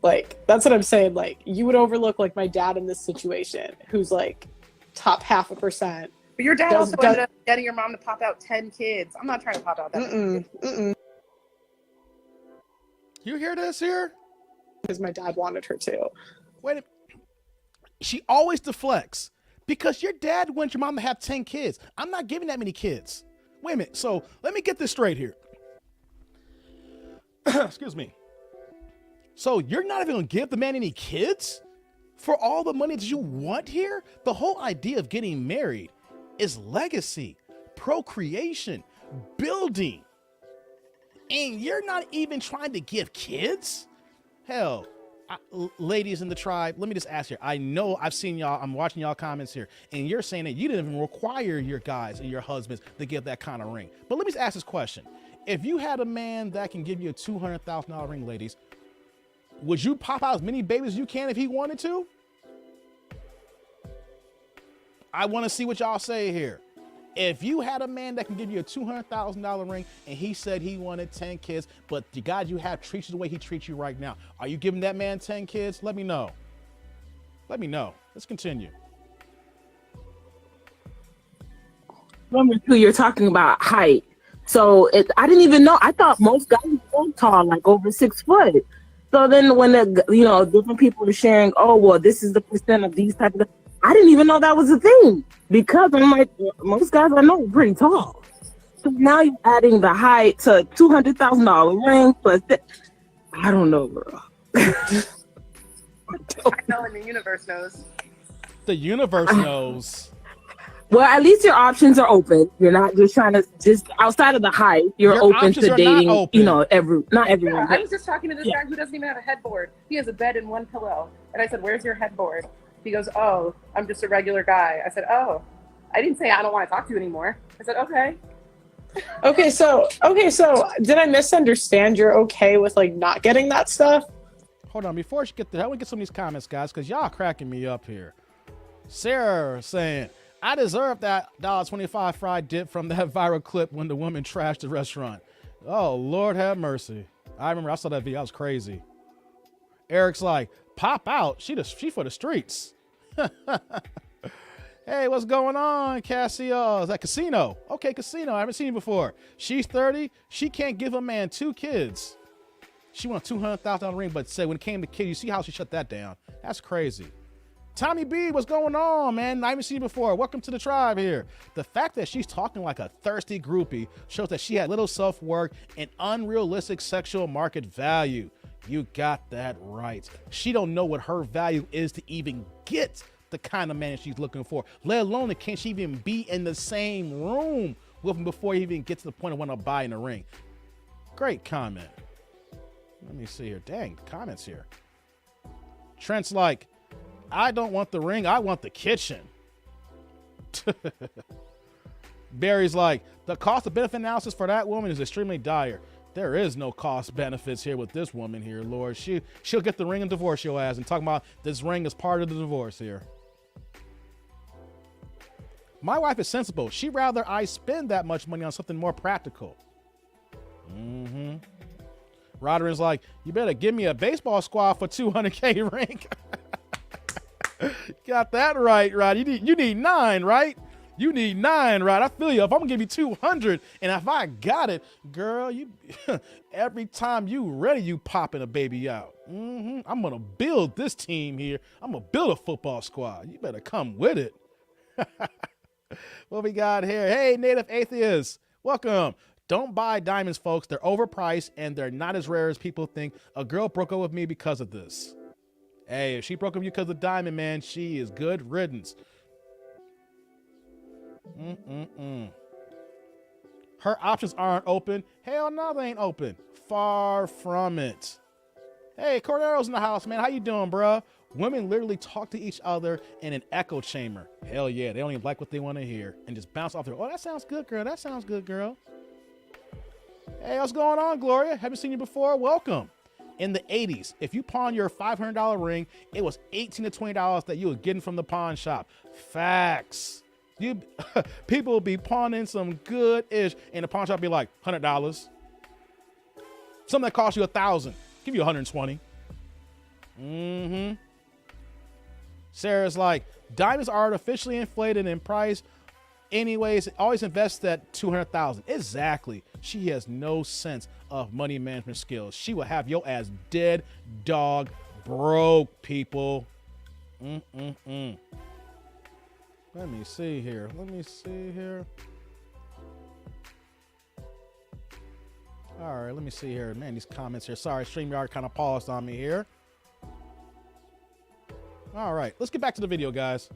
Like, that's what I'm saying. Like, you would overlook like my dad in this situation, who's like top 0.5%. But your dad also ended up getting your mom to pop out 10 kids. I'm not trying to pop out that many kids. You hear this here? Because my dad wanted her to. Wait a minute. She always deflects. Because your dad wants your mom to have 10 kids. I'm not giving that many kids. Wait a minute. So let me get this straight here. Excuse me. So you're not even going to give the man any kids for all the money that you want here? The whole idea of getting married is legacy, procreation, building. And you're not even trying to give kids? Hell, ladies in the tribe, let me just ask here. I know I've seen y'all, I'm watching y'all comments here, and you're saying that you didn't even require your guys and your husbands to give that kind of ring. But let me just ask this question. If you had a man that can give you a $200,000 ring, ladies, would you pop out as many babies as you can if he wanted to? I want to see what y'all say here. If you had a man that can give you a $200,000 ring and he said he wanted 10 kids, but the guy you have treats you the way he treats you right now, are you giving that man 10 kids? Let me know. Let me know. Let's continue. Number two, you're talking about height. So I didn't even know. I thought most guys were tall, like over 6 foot. So then when different people were sharing, oh, well, this is the percent of these type of, I didn't even know that was a thing, because I'm like, most guys I know are pretty tall. So now you're adding the height to $200,000 ring plus I don't know, bro. I know, and the universe knows. The universe knows. Well, at least your options are open. You're not just trying to outside of the height. You're open to dating. Not everyone. I was just talking to this guy who doesn't even have a headboard. He has a bed and one pillow, and I said, "Where's your headboard?" He goes, "Oh, I'm just a regular guy." I said, "Oh, I didn't say I don't want to talk to you anymore." I said, "Okay." Okay, so did I misunderstand? You're okay with like not getting that stuff? Hold on, before you get there, I want to get some of these comments, guys, because y'all cracking me up here. Sarah saying, I deserve that $1.25 fried dip from that viral clip when the woman trashed the restaurant. Oh, Lord have mercy. I remember I saw that video. I was crazy. Eric's like, pop out. She for the streets. Hey, what's going on, Cassie? Is that Casino? Okay, Casino. I haven't seen you before. She's 30. She can't give a man 2 kids. She won a $200,000 ring, but said when it came to kids, you see how she shut that down. That's crazy. Tommy B, what's going on, man? I haven't seen you before. Welcome to the tribe here. The fact that she's talking like a thirsty groupie shows that she had little self-worth and unrealistic sexual market value. You got that right. She don't know what her value is to even get the kind of man she's looking for, let alone can she even be in the same room with him before he even gets to the point of wanting to buy in the ring. Great comment. Let me see here. Dang, comments here. Trent's like, I don't want the ring, I want the kitchen. Barry's like, the cost of benefit analysis for that woman is extremely dire. There is no cost benefits here with this woman here, Lord. She'll get the ring and divorce your ass, and talking about this ring is part of the divorce here. My wife is sensible. She'd rather I spend that much money on something more practical. Mm-hmm. Roderin's like, you better give me a baseball squad for $200K ring. Got that right, Rod. You need 9, right? You need 9, Rod. I feel you. If I'm gonna give you 200, and if I got it, girl, you every time you ready, you popping a baby out. Mm-hmm. I'm gonna build this team here. I'm gonna build a football squad. You better come with it. What we got here? Hey, native atheists, welcome. Don't buy diamonds, folks. They're overpriced and they're not as rare as people think. A girl broke up with me because of this. Hey, if she broke up with you because of diamond, man, she is good riddance. Her options aren't open. Hell no, they ain't open. Far from it. Hey, Cordero's in the house, man. How you doing, bruh? Women literally talk to each other in an echo chamber. Hell yeah, they only like what they want to hear and just bounce off their, oh, that sounds good, girl. That sounds good, girl. Hey, what's going on, Gloria? Haven't seen you before. Welcome. In the 80s, if you pawn your $500 ring, it was $18 to $20 that you were getting from the pawn shop. Facts. People will be pawning some good-ish, and the pawn shop be like, $100. Something that costs you $1,000. Give you $120. Mm-hmm. Sarah's like, diamonds are artificially inflated in price. Anyways, always invest that $200,000. Exactly. She has no sense of money management skills. She will have your ass dead, dog, broke, people. Let me see here. All right, let me see here. Man, these comments here. Sorry, StreamYard kind of paused on me here. All right, let's get back to the video, guys.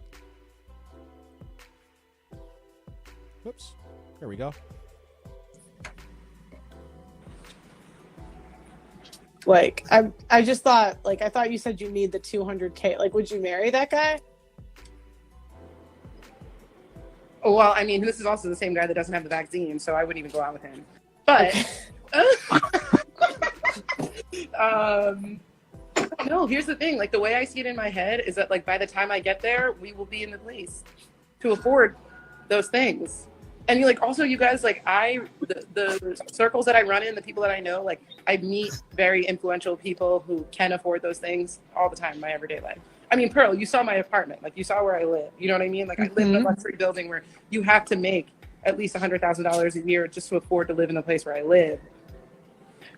Whoops. There we go. Like, I just thought, like, I thought you said you need the 200K. Like, would you marry that guy? Oh, well, I mean, this is also the same guy that doesn't have the vaccine, so I wouldn't even go out with him. But, no, here's the thing. Like, the way I see it in my head is that, like, by the time I get there, we will be in the place to afford those things. And like, also, you guys, like, the circles that I run in, the people that I know, like, I meet very influential people who can afford those things all the time in my everyday life. I mean, Pearl, you saw my apartment. Like, you saw where I live. You know what I mean? Like, I live in a luxury building where you have to make at least $100,000 a year just to afford to live in the place where I live.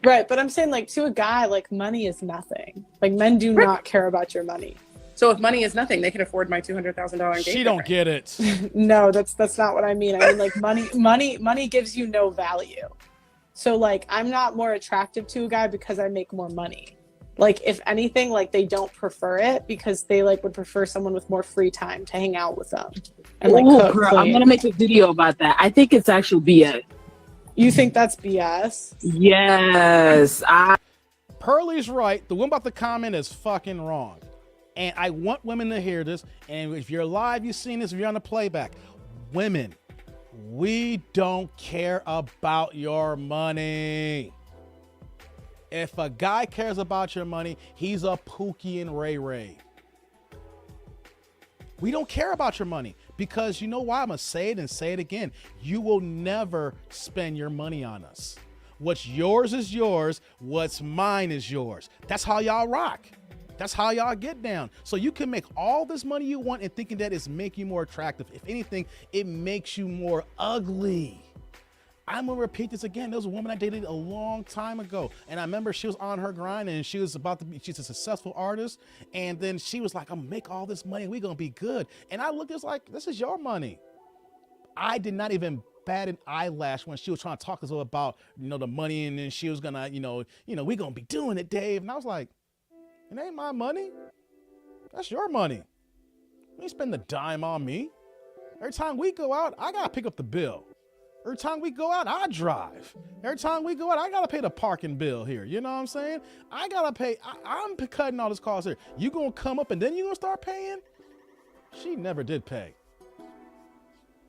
Right, but I'm saying, like, to a guy, like, money is nothing. Like, men do not care about your money. So if money is nothing, they can afford my $200,000 engagement. She don't get it. No, that's not what I mean. I mean, like, money gives you no value. So, like, I'm not more attractive to a guy because I make more money. Like, if anything, like, they don't prefer it because they, like, would prefer someone with more free time to hang out with them. And, like, cook, girl, I'm gonna make a video about that. I think it's actual BS. You think that's BS? Yes. Pearlie's right. The one about the comment is fucking wrong. And I want women to hear this. And if you're live, you've seen this, if you're on the playback. Women, we don't care about your money. If a guy cares about your money, he's a Pookie and Ray Ray. We don't care about your money because you know why? I'm going to say it and say it again. You will never spend your money on us. What's yours is yours. What's mine is yours. That's how y'all rock. That's how y'all get down. So you can make all this money you want and thinking that it's make you more attractive. If anything, it makes you more ugly. I'm gonna repeat this again. There was a woman I dated a long time ago, and I remember she was on her grind, and she's a successful artist, and then she was like, I'm gonna make all this money, and we're gonna be good. And I looked at this like, this is your money. I did not even bat an eyelash when she was trying to talk to us about, the money, and then she was gonna, we're gonna be doing it, Dave. And I was like, it ain't my money. That's your money. You ain't spend the dime on me. Every time we go out, I gotta pick up the bill. Every time we go out, I drive. Every time we go out, I gotta pay the parking bill here. You know what I'm saying? I gotta pay. I'm cutting all this cost here. You gonna come up and then you gonna start paying? She never did pay.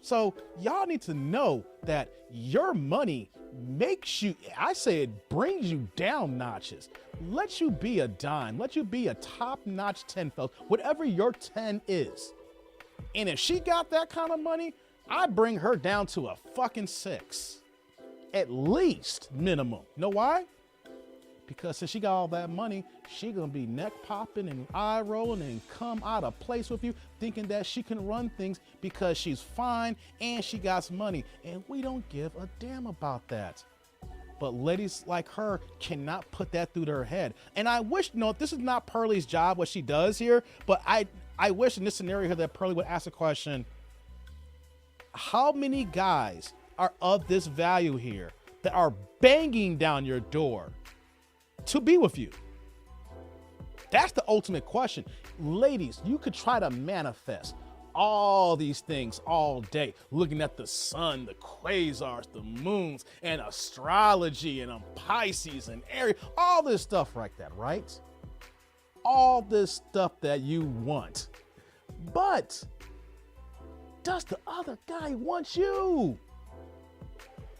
So y'all need to know that your money makes you, I say it brings you down notches. Let you be a dime. Let you be a top-notch 10, fellas. Whatever your 10 is. And if she got that kind of money, I bring her down to a fucking 6. At least, minimum. Know why? Because since she got all that money, she gonna be neck popping and eye rolling and come out of place with you, thinking that she can run things because she's fine and she got money. And we don't give a damn about that. But ladies like her cannot put that through their head. And I wish, this is not Pearlie's job, what she does here, but I wish in this scenario here that Pearlie would ask the question, how many guys are of this value here that are banging down your door to be with you? That's the ultimate question. Ladies, you could try to manifest all these things all day, looking at the sun, the quasars, the moons, and astrology, and Pisces and Aries, all this stuff like that, right? All this stuff that you want. But does the other guy want you?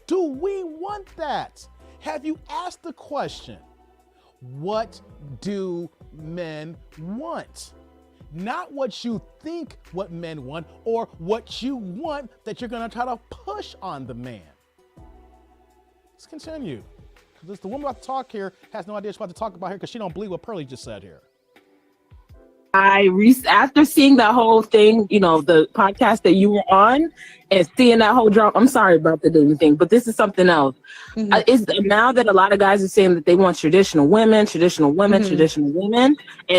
Do we want that? Have you asked the question, what do men want? Not what you think what men want or what you want that you're gonna try to push on the man. Let's continue. Because the woman about to talk here has no idea what she's about to talk about here because she don't believe what Pearlie just said here. After seeing that whole thing, the podcast that you were on and seeing that whole drop, I'm sorry about the dating thing, but this is something else. Mm-hmm. It's now that a lot of guys are saying that they want traditional women, and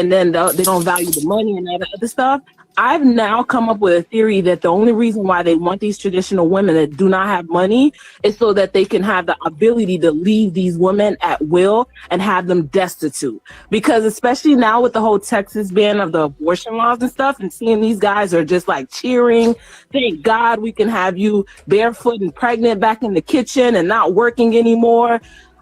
then they don't value the money and that other stuff. I've now come up with a theory that the only reason why they want these traditional women that do not have money is so that they can have the ability to leave these women at will and have them destitute. Because especially now with the whole Texas ban of the abortion laws and stuff, and seeing these guys are just like cheering, thank God we can have you barefoot and pregnant back in the kitchen and not working anymore.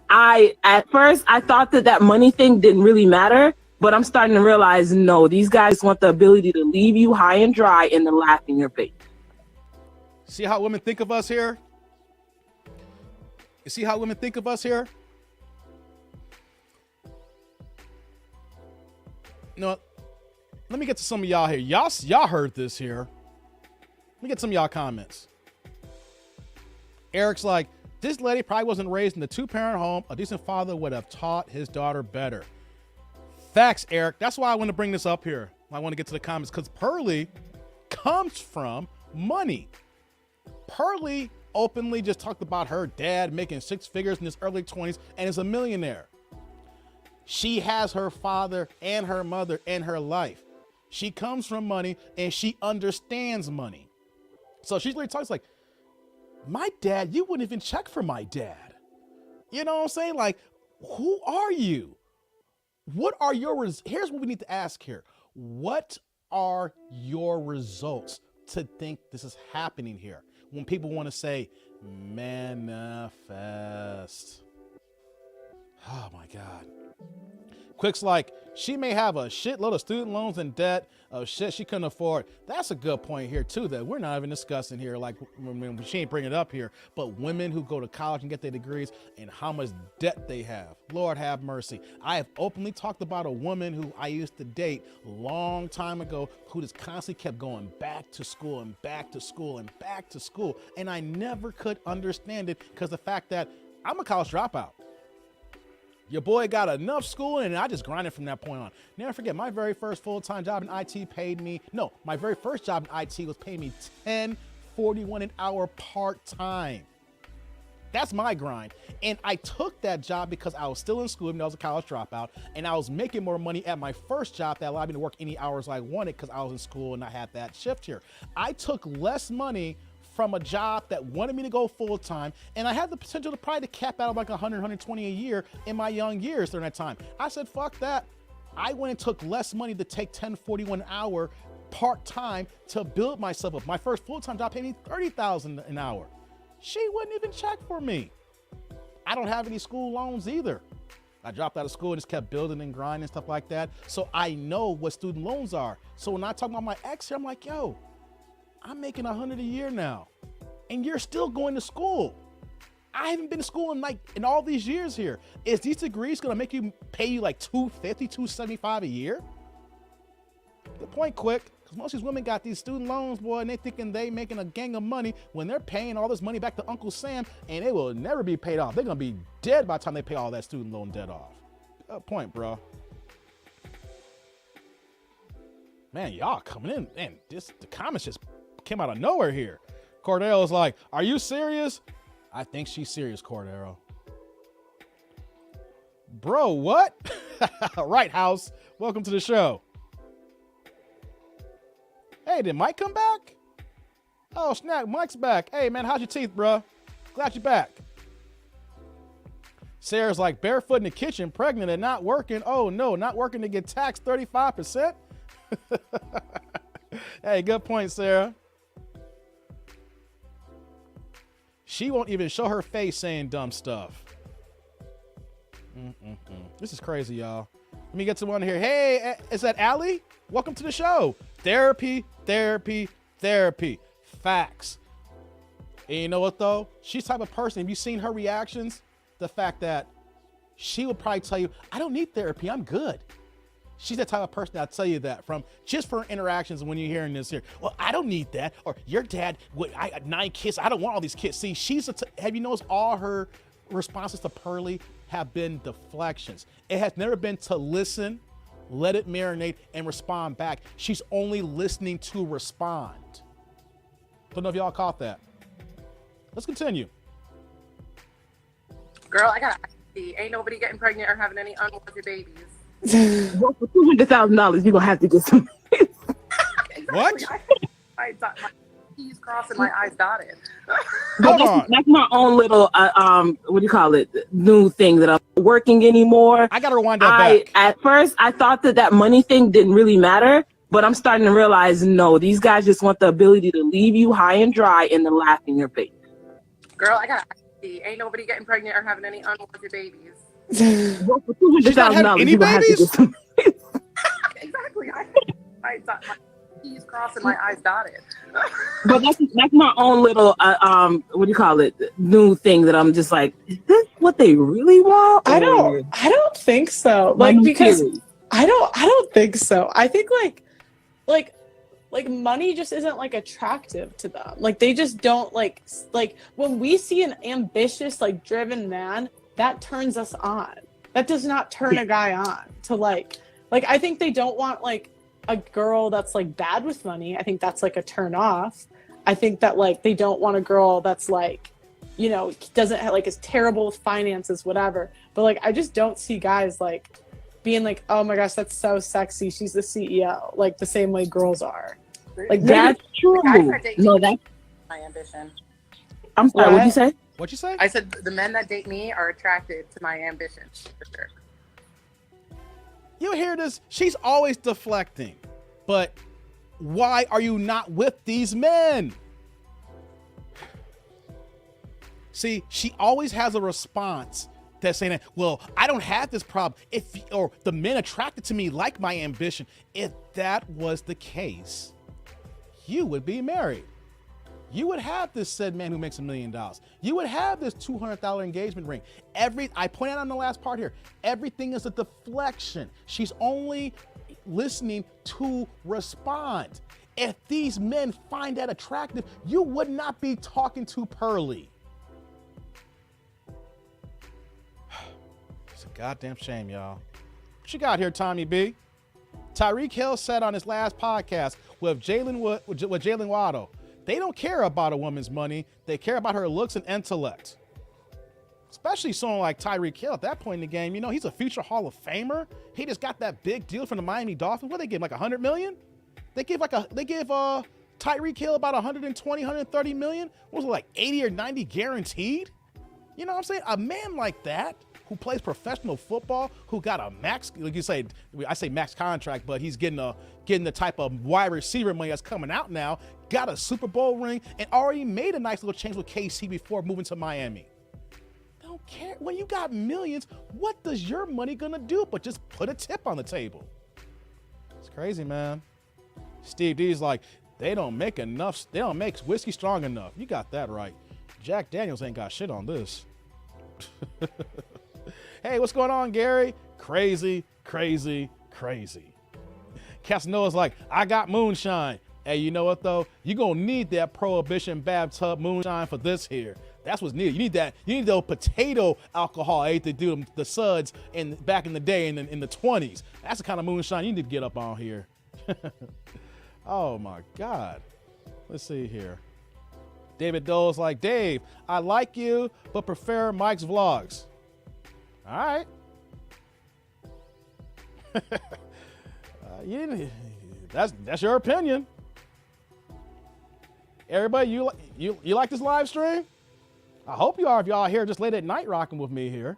At first I thought that money thing didn't really matter. But I'm starting to realize, no, these guys want the ability to leave you high and dry and then laugh in your face. See how women think of us here? You see how women think of us here? Let me get to some of y'all here. Y'all heard this here. Let me get some of y'all comments. Eric's like, this lady probably wasn't raised in a 2-parent home. A decent father would have taught his daughter better. Facts, Eric. That's why I want to bring this up here. I want to get to the comments because Pearlie comes from money. Pearlie openly just talked about her dad making 6 figures in his early 20s and is a millionaire. She has her father and her mother in her life. She comes from money and she understands money. So she literally talks like, my dad, you wouldn't even check for my dad. You know what I'm saying? Like, who are you? What are your here's what we need to ask here. What are your results to think this is happening here? When people want to say manifest. Oh my God. Quick's like, she may have a shitload of student loans and debt of shit she couldn't afford. That's a good point here too that we're not even discussing here. Like, she ain't bringing it up here, but women who go to college and get their degrees and how much debt they have. Lord have mercy. I have openly talked about a woman who I used to date a long time ago who just constantly kept going back to school and back to school and back to school. And I never could understand it because the fact that I'm a college dropout. Your boy got enough schooling and I just grinded from that point on. Never forget, my very first full-time job in IT paid me, my very first job in IT was paying me $10.41 an hour part-time. That's my grind. And I took that job because I was still in school, even though I was a college dropout, and I was making more money at my first job that allowed me to work any hours I wanted because I was in school and I had that shift here. I took less money from a job that wanted me to go full time, and I had the potential to probably cap out of like 100, 120 a year in my young years during that time. I said, fuck that. I went and took less money to take 1041 an hour part-time to build myself up. My first full-time job paid me $30,000 an hour. She wouldn't even check for me. I don't have any school loans either. I dropped out of school and just kept building and grinding and stuff like that. So I know what student loans are. So when I talk about my ex here, I'm like, yo, I'm making $100 a year now, and you're still going to school. I haven't been to school in all these years here. Is these degrees gonna make you pay you like $250, $275 a year? Good point, Quick. Because most of these women got these student loans, boy, and they thinking they making a gang of money when they're paying all this money back to Uncle Sam, and it will never be paid off. They're gonna be dead by the time they pay all that student loan debt off. Good point, bro. Man, y'all coming in, man, the comments just came out of nowhere here. Cordell is like, are you serious? I think she's serious, Cordero. Bro, what? Right, House. Welcome to the show. Hey, did Mike come back? Oh, snap, Mike's back. Hey, man, how's your teeth, bro? Glad you're back. Sarah's like, barefoot in the kitchen, pregnant and not working. Oh, no, not working to get taxed 35%? Hey, good point, Sarah. She won't even show her face saying dumb stuff. This is crazy, y'all. Let me get to one here. Hey, is that Allie? Welcome to the show. Therapy, therapy, therapy. Facts. And you know what, though? She's the type of person, have you seen her reactions? The fact that she will probably tell you, I don't need therapy, I'm good. She's the type of person that'll tell you that from just for interactions when you're hearing this here. Well, I don't need that. Or your dad, I got 9 kids. I don't want all these kids. See, have you noticed all her responses to Pearly have been deflections? It has never been to listen, let it marinate, and respond back. She's only listening to respond. Don't know if y'all caught that. Let's continue. Girl, I got ain't nobody getting pregnant or having any unwanted babies. Well, for $200,000, you're gonna have to get some. Exactly. What? I dot my T's crossed and my I's dotted. That's my own little what do you call it? New thing that I'm working anymore. I gotta rewind that back. At first, I thought that money thing didn't really matter, but I'm starting to realize no, these guys just want the ability to leave you high and dry and then laugh in your face. Girl, I got ain't nobody getting pregnant or having any unwanted babies. Well, for $200,000, any you're gonna have to babies? get some. Exactly. I dot my T's crossed and my I's dotted. But that's my own little what do you call it? New thing that I'm just like, is this what they really want? I don't think so. Like, because I don't think so. I think like money just isn't like attractive to them. Like they just don't like when we see an ambitious, like driven man, that turns us on. That does not turn a guy on to like I think they don't want like a girl that's like bad with money. I think that's like a turn off. I think that like they don't want a girl that's like, you know, doesn't have like is terrible with finances, whatever. But like I just don't see guys like being like, oh my gosh, that's so sexy. She's the CEO, like the same way girls are. Like that's true. No, that's my ambition. I'm sorry, what'd you say? What'd you say? I said the men that date me are attracted to my ambition, for sure. You hear this? She's always deflecting. But why are you not with these men? See, she always has a response that's saying, well, I don't have this problem. Or the men attracted to me like my ambition. If that was the case, you would be married. You would have this said man who makes $1 million. You would have this $200 engagement ring. I pointed out on the last part here, everything is a deflection. She's only listening to respond. If these men find that attractive, you would not be talking to Pearly. It's a goddamn shame, y'all. What you got here, Tommy B? Tyreek Hill said on his last podcast with Jalen Waddle, they don't care about a woman's money. They care about her looks and intellect. Especially someone like Tyreek Hill at that point in the game. You know, he's a future Hall of Famer. He just got that big deal from the Miami Dolphins. What they give, like $100 million? They give Tyreek Hill about 120, 130 million. What was it, like 80 or 90 guaranteed? You know what I'm saying? A man like that who plays professional football, who got a max, like you say, I say max contract, but he's getting the type of wide receiver money that's coming out now, got a Super Bowl ring, and already made a nice little change with KC before moving to Miami. Don't care. When you got millions, what does your money gonna do but just put a tip on the table? It's crazy, man. Steve D's like, they don't make whiskey strong enough. You got that right. Jack Daniels ain't got shit on this. Hey, what's going on, Gary? Crazy, crazy, crazy. Casanova's like, I got moonshine. Hey, you know what though? You're gonna need that Prohibition bathtub moonshine for this here. That's what's needed. You need that. You need those potato alcohol. They do the suds back in the day in the 20s. That's the kind of moonshine you need to get up on here. Oh my God. Let's see here. David Dole's like, Dave, I like you, but prefer Mike's vlogs. All right. That's your opinion. Everybody, you like this live stream? I hope you are if y'all here just late at night rocking with me here.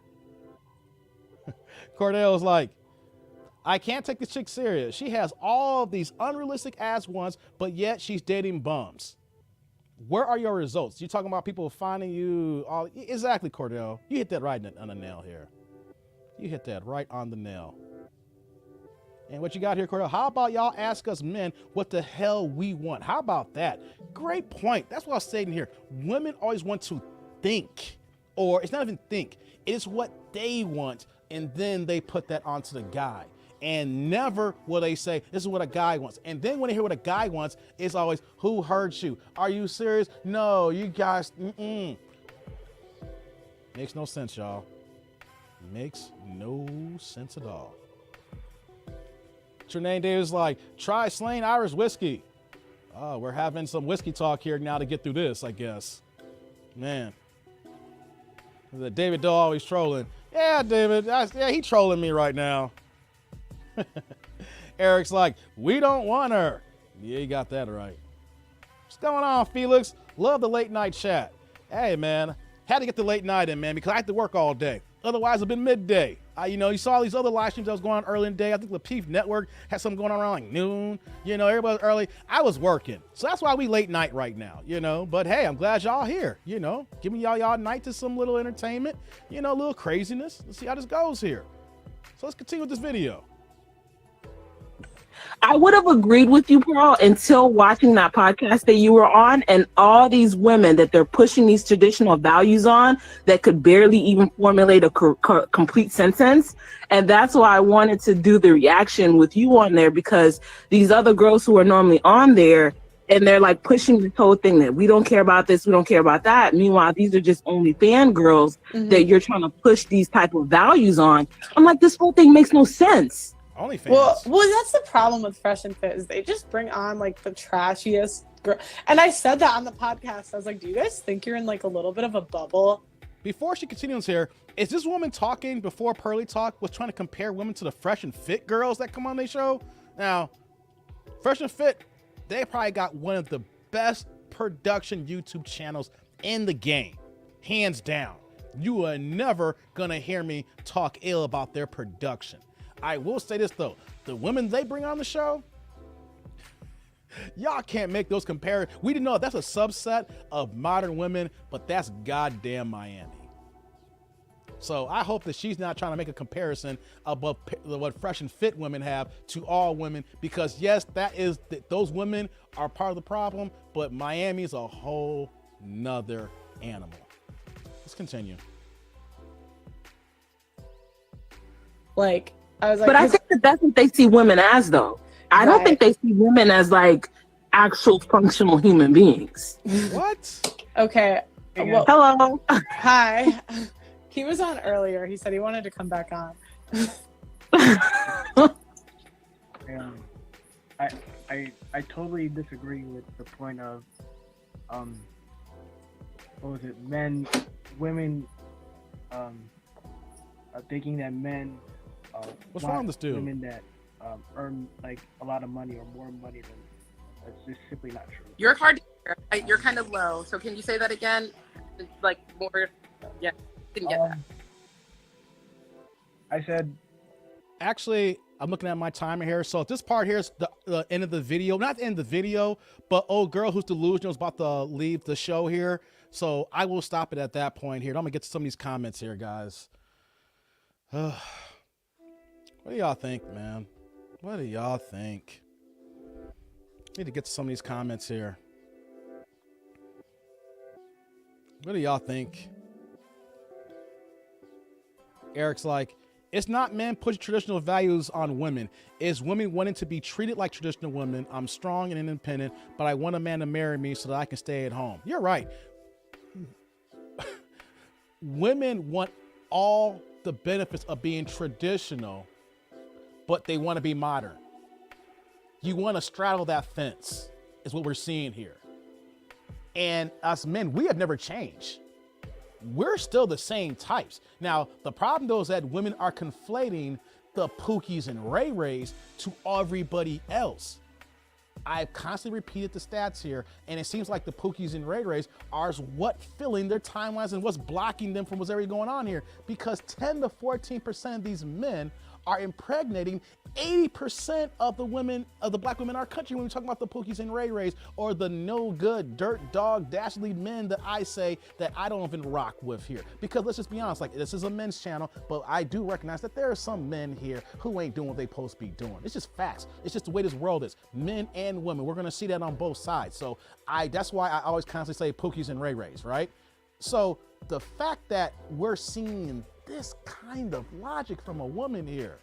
Cordell's like, I can't take this chick serious. She has all these unrealistic ass ones, but yet she's dating bums. Where are your results? You talking about people finding you all exactly, Cordell. You hit that right on the nail here. You hit that right on the nail. And what you got here, Cordell, how about y'all ask us men what the hell we want? How about that? Great point. That's what I was saying here. Women always want to think, or it's not even think, it's what they want, and then they put that onto the guy. And never will they say, this is what a guy wants. And then when they hear what a guy wants, it's always, who hurt you? Are you serious? No, you guys, Makes no sense, y'all. Makes no sense at all. Trinae Davis like, try Slain Irish whiskey. Oh, we're having some whiskey talk here now to get through this, I guess. Man. David Doe always trolling. Yeah, David, he trolling me right now. Eric's like, we don't want her. Yeah, you got that right. What's going on, Felix? Love the late night chat. Hey, man, had to get the late night in, man, because I had to work all day. Otherwise, it'd been midday. You saw these other live streams that was going on early in the day. I think the Lapeef Network had something going on around like noon. Everybody was early. I was working. So that's why we late night right now, But hey, I'm glad y'all here, Giving y'all night to some little entertainment, a little craziness. Let's see how this goes here. So let's continue with this video. I would have agreed with you, Pearl, until watching that podcast that you were on, and all these women that they're pushing these traditional values on that could barely even formulate a complete sentence. And that's why I wanted to do the reaction with you on there, because these other girls who are normally on there, and they're like pushing this whole thing that we don't care about this, we don't care about that. Meanwhile, these are just only fan girls that you're trying to push these type of values on. I'm like, this whole thing makes no sense. OnlyFans. Well, that's the problem with Fresh and Fit is they just bring on like the trashiest girl. And I said that on the podcast. I was like, do you guys think you're in like a little bit of a bubble? Before she continues here, is this woman talking before Pearly Talk was trying to compare women to the Fresh and Fit girls that come on their show? Now, Fresh and Fit, they probably got one of the best production YouTube channels in the game, hands down. You are never gonna hear me talk ill about their production. I will say this though, the women they bring on the show, y'all can't make those comparisons. We didn't know that's a subset of modern women, but that's goddamn Miami. So I hope that she's not trying to make a comparison about what Fresh and Fit women have to all women, because yes, those women are part of the problem, but Miami's a whole nother animal. Let's continue. But I think that's what they see women as, though. I don't think they see women as like actual functional human beings. What? Okay. Well, hello. Hi. He was on earlier. He said he wanted to come back on. I totally disagree with the point of what was it? Women thinking that men What's want wrong with this dude? women that earn like a lot of money or more money than that's just simply not true. You're hard to hear. You're kind of low. So can you say that again? Like more. Yeah, didn't get that. I said. Actually, I'm looking at my timer here. So this part here is the end of the video. Not the end of the video, but old girl who's delusional is about to leave the show here. So I will stop it at that point here. I'm going to get to some of these comments here, guys. What do y'all think, man? What do y'all think? Need to get to some of these comments here. What do y'all think? Eric's like, it's not men pushing traditional values on women. It's women wanting to be treated like traditional women. I'm strong and independent, but I want a man to marry me so that I can stay at home. You're right. Women want all the benefits of being traditional, but they want to be modern. You want to straddle that fence is what we're seeing here. And us men, we have never changed. We're still the same types. Now, the problem though is that women are conflating the Pookies and Ray Rays to everybody else. I've constantly repeated the stats here, and it seems like the Pookies and Ray Rays are what's filling their timelines and what's blocking them from what's already going on here, because 10 to 14% of these men are impregnating 80% of the women, of the black women in our country, when we talk about the Pookies and Ray Rays, or the no good, dirt dog, dastardly men that I say that I don't even rock with here. Because let's just be honest, like, this is a men's channel, but I do recognize that there are some men here who ain't doing what they supposed to be doing. It's just facts. It's just the way this world is. Men and women, we're gonna see that on both sides. So that's why I always constantly say Pookies and Ray Rays, right? So the fact that we're seeing this kind of logic from a woman here,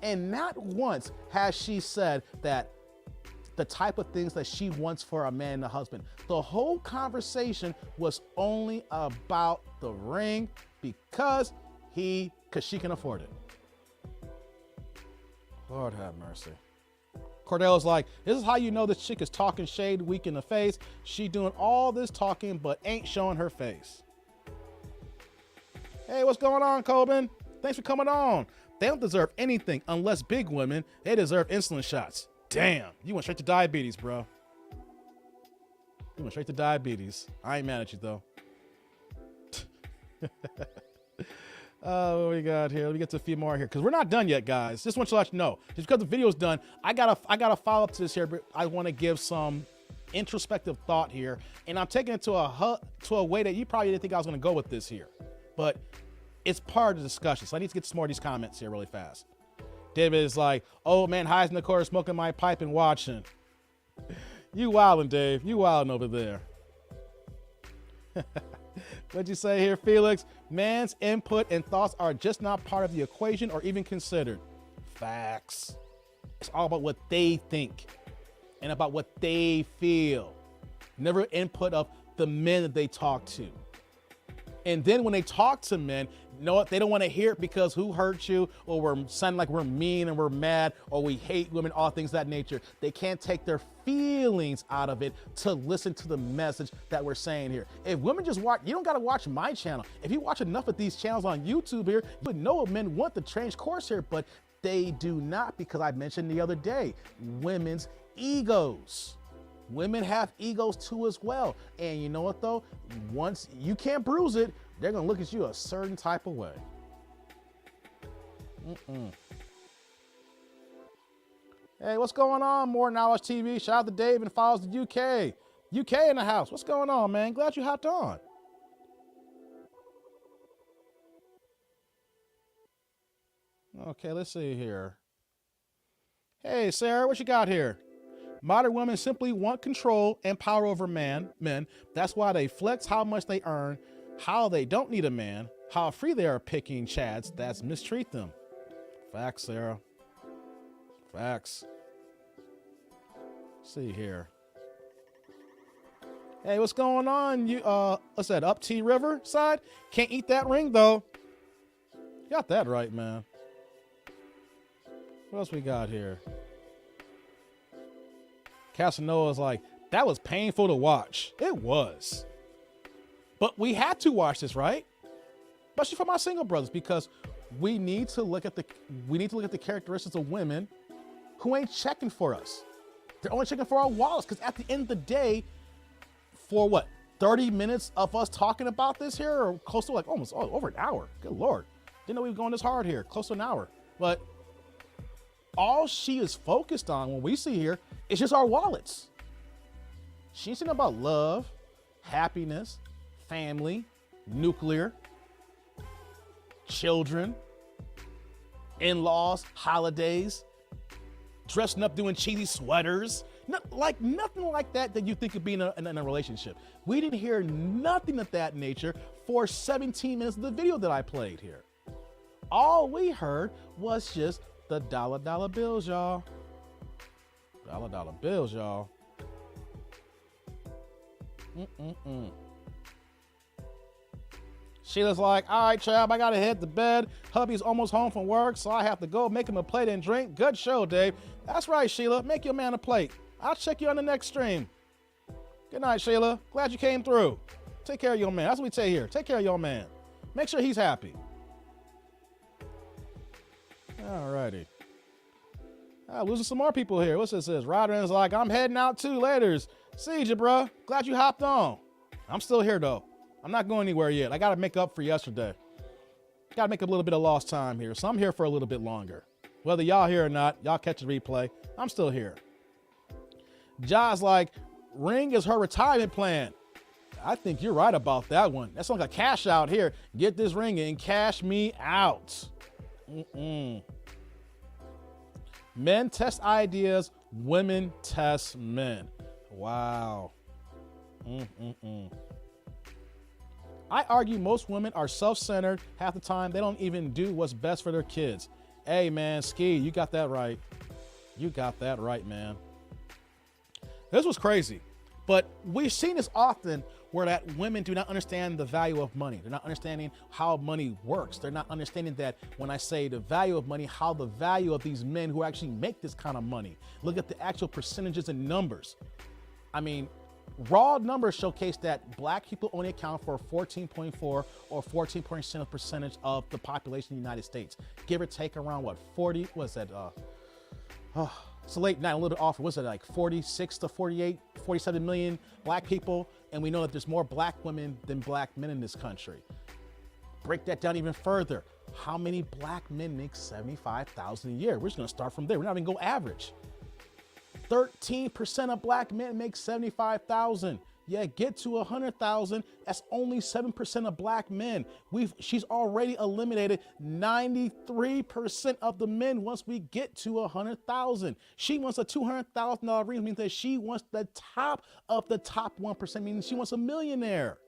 and not once has she said that the type of things that she wants for a man and a husband. The whole conversation was only about the ring because she can afford it. Lord have mercy. Cordella's like, this is how you know this chick is talking shade, weak in the face. She doing all this talking, but ain't showing her face. Hey, what's going on, Coben? Thanks for coming on. They don't deserve anything unless big women. They deserve insulin shots. Damn, you went straight to diabetes, bro. You went straight to diabetes. I ain't mad at you, though. What we got here? Let me get to a few more here, because we're not done yet, guys. Just want to let you know. Just because the video's done, I gotta follow up to this here, but I want to give some introspective thought here, and I'm taking it to a way that you probably didn't think I was going to go with this here, but it's part of the discussion. So I need to get some more of these comments here really fast. David is like, oh man, highs in the corner, smoking my pipe and watching. You wildin', Dave. You wildin' over there. What'd you say here, Felix? Man's input and thoughts are just not part of the equation or even considered. Facts. It's all about what they think and about what they feel. Never input of the men that they talk to. And then when they talk to men, you know what? They don't want to hear it because who hurt you, or we're sounding like we're mean and we're mad, or we hate women, all things of that nature. They can't take their feelings out of it to listen to the message that we're saying here. If women just watch, you don't got to watch my channel. If you watch enough of these channels on YouTube here, you would know men want to change course here, but they do not, because I mentioned the other day, women's egos. Women have egos too as well. And you know what though? Once you can't bruise it, they're gonna look at you a certain type of way. Hey, what's going on? More Knowledge TV. Shout out to Dave and follows the UK. UK in the house. What's going on, man? Glad you hopped on. Okay, let's see here. Hey, Sarah, what you got here? Modern women simply want control and power over men. That's why they flex how much they earn, how they don't need a man, how free they are picking chads that mistreat them. Facts, Sarah. Facts. Let's see here. Hey, what's going on? You what's that? Up T River side? Can't eat that ring though. Got that right, man. What else we got here? Casanova's like, that was painful to watch. It was. But we had to watch this, right? especially for my single brothers, because we need to look at the characteristics of women who ain't checking for us. They're only checking for our wallets, because at the end of the day, for what, 30 minutes of us talking about this here, or close to like almost over an hour. Good Lord. Didn't know we were going this hard here, close to an hour. But all she is focused on when we see here is just our wallets. She ain't saying about love, happiness, family, nuclear, children, in-laws, holidays, dressing up, doing cheesy sweaters. Nothing like that you think could be in a relationship. We didn't hear nothing of that nature for 17 minutes of the video that I played here. All we heard was just the dollar bills, y'all. Dollar bills, y'all. Sheila's like, all right, Chab, I gotta head to bed. Hubby's almost home from work, so I have to go make him a plate and drink. Good show, Dave. That's right, Sheila. Make your man a plate. I'll check you on the next stream. Good night, Sheila. Glad you came through. Take care of your man. That's what we say here. Take care of your man. Make sure he's happy. All righty. Losing some more people here. What's this? Roderin's like, I'm heading out too. Laters. See you, bruh. Glad you hopped on. I'm still here, though. I'm not going anywhere yet. I got to make up for yesterday. Got to make a little bit of lost time here. So I'm here for a little bit longer. Whether y'all here or not, y'all catch the replay. I'm still here. Ja's like, Ring is her retirement plan. I think you're right about that one. That's like a cash out here. Get this ring and cash me out. Men test ideas, women test men. Wow. I argue most women are self-centered. Half the time, they don't even do what's best for their kids. Hey, man, Ski, you got that right. You got that right, man. This was crazy. But we've seen this often where that women do not understand the value of money. They're not understanding how money works. They're not understanding that when I say the value of money, how the value of these men who actually make this kind of money. Look at the actual percentages and numbers. I mean, raw numbers showcase that black people only account for 14.4 or 14% percentage of the population in the United States. Give or take around what, 40, what's that? It's a late night, a little off. What's it, like 46 to 48, 47 million black people? And we know that there's more black women than black men in this country. Break that down even further. How many black men make $75,000 a year? We're just gonna start from there. We're not even gonna go average. 13% of black men make $75,000. Yeah, get to 100,000. That's only 7% of black men. She's already eliminated 93% of the men once we get to 100,000. She wants a $200,000 ring, means that she wants the top of the top 1%, meaning she wants a millionaire.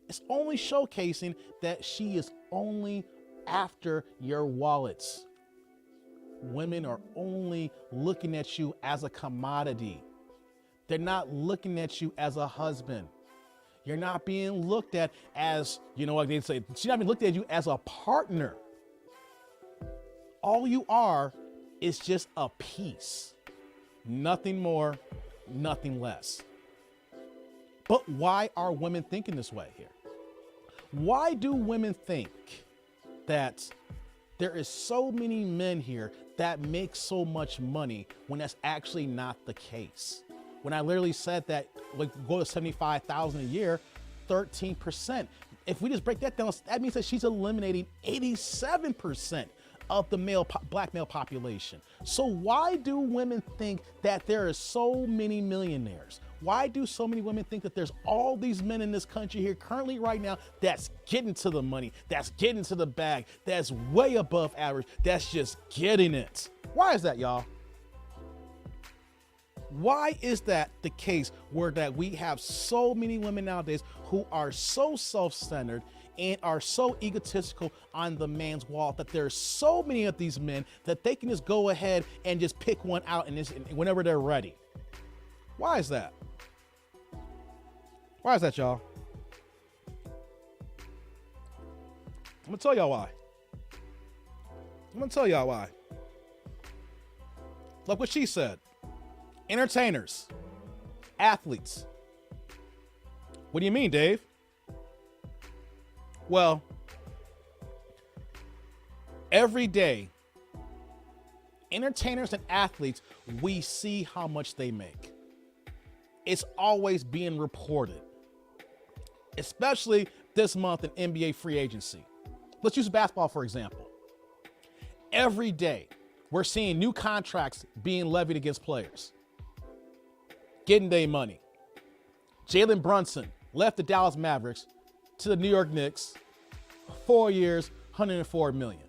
It's only showcasing that she is only after your wallets. Women are only looking at you as a commodity. They're not looking at you as a husband. You're not being looked at as, you know what they say, she's not being looked at you as a partner. All you are is just a piece. Nothing more, nothing less. But why are women thinking this way here? Why do women think that there is so many men here that make so much money when that's actually not the case? When I literally said that, like, go to 75,000 a year, 13%. If we just break that down, that means that she's eliminating 87% of the black male population. So why do women think that there are so many millionaires? Why do so many women think that there's all these men in this country here currently right now that's getting to the money, that's getting to the bag, that's way above average, that's just getting it? Why is that, y'all? Why is that the case where that we have so many women nowadays who are so self-centered and are so egotistical on the man's wall that there's so many of these men that they can just go ahead and just pick one out and whenever they're ready? Why is that? Why is that, y'all? I'm gonna tell y'all why. Look what she said. Entertainers, athletes. What do you mean, Dave? Well, Every day, entertainers and athletes, we see how much they make. It's always being reported, especially this month in NBA free agency. Let's use basketball, for example. Every day, we're seeing new contracts being levied against players, getting their money. Jalen Brunson left the Dallas Mavericks to the New York Knicks, 4 years, $104 million.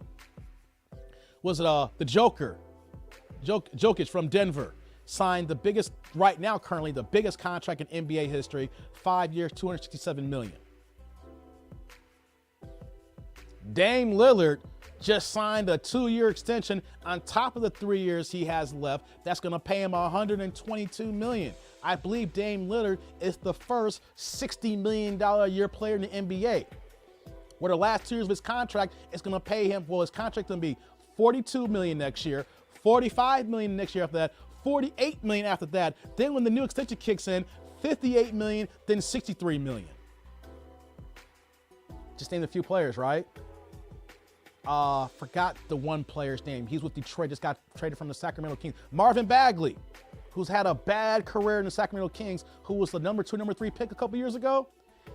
Was it the Jokic from Denver, signed the biggest, right now currently the biggest contract in NBA history, 5 years, $267 million. Dame Lillard just signed a 2-year extension on top of the 3 years he has left. That's going to pay him $122 million. I believe Dame Lillard is the first $60 million a year player in the NBA. Where the last 2 years of his contract is going to pay him, well, his contract going to be $42 million next year, $45 million next year after that, $48 million after that. Then when the new extension kicks in, $58 million, then $63 million. Just named a few players, right? Forgot the one player's name. He's with Detroit, just got traded from the Sacramento Kings. Marvin Bagley, who's had a bad career in the Sacramento Kings, who was the number 2, number 3 pick a couple years ago.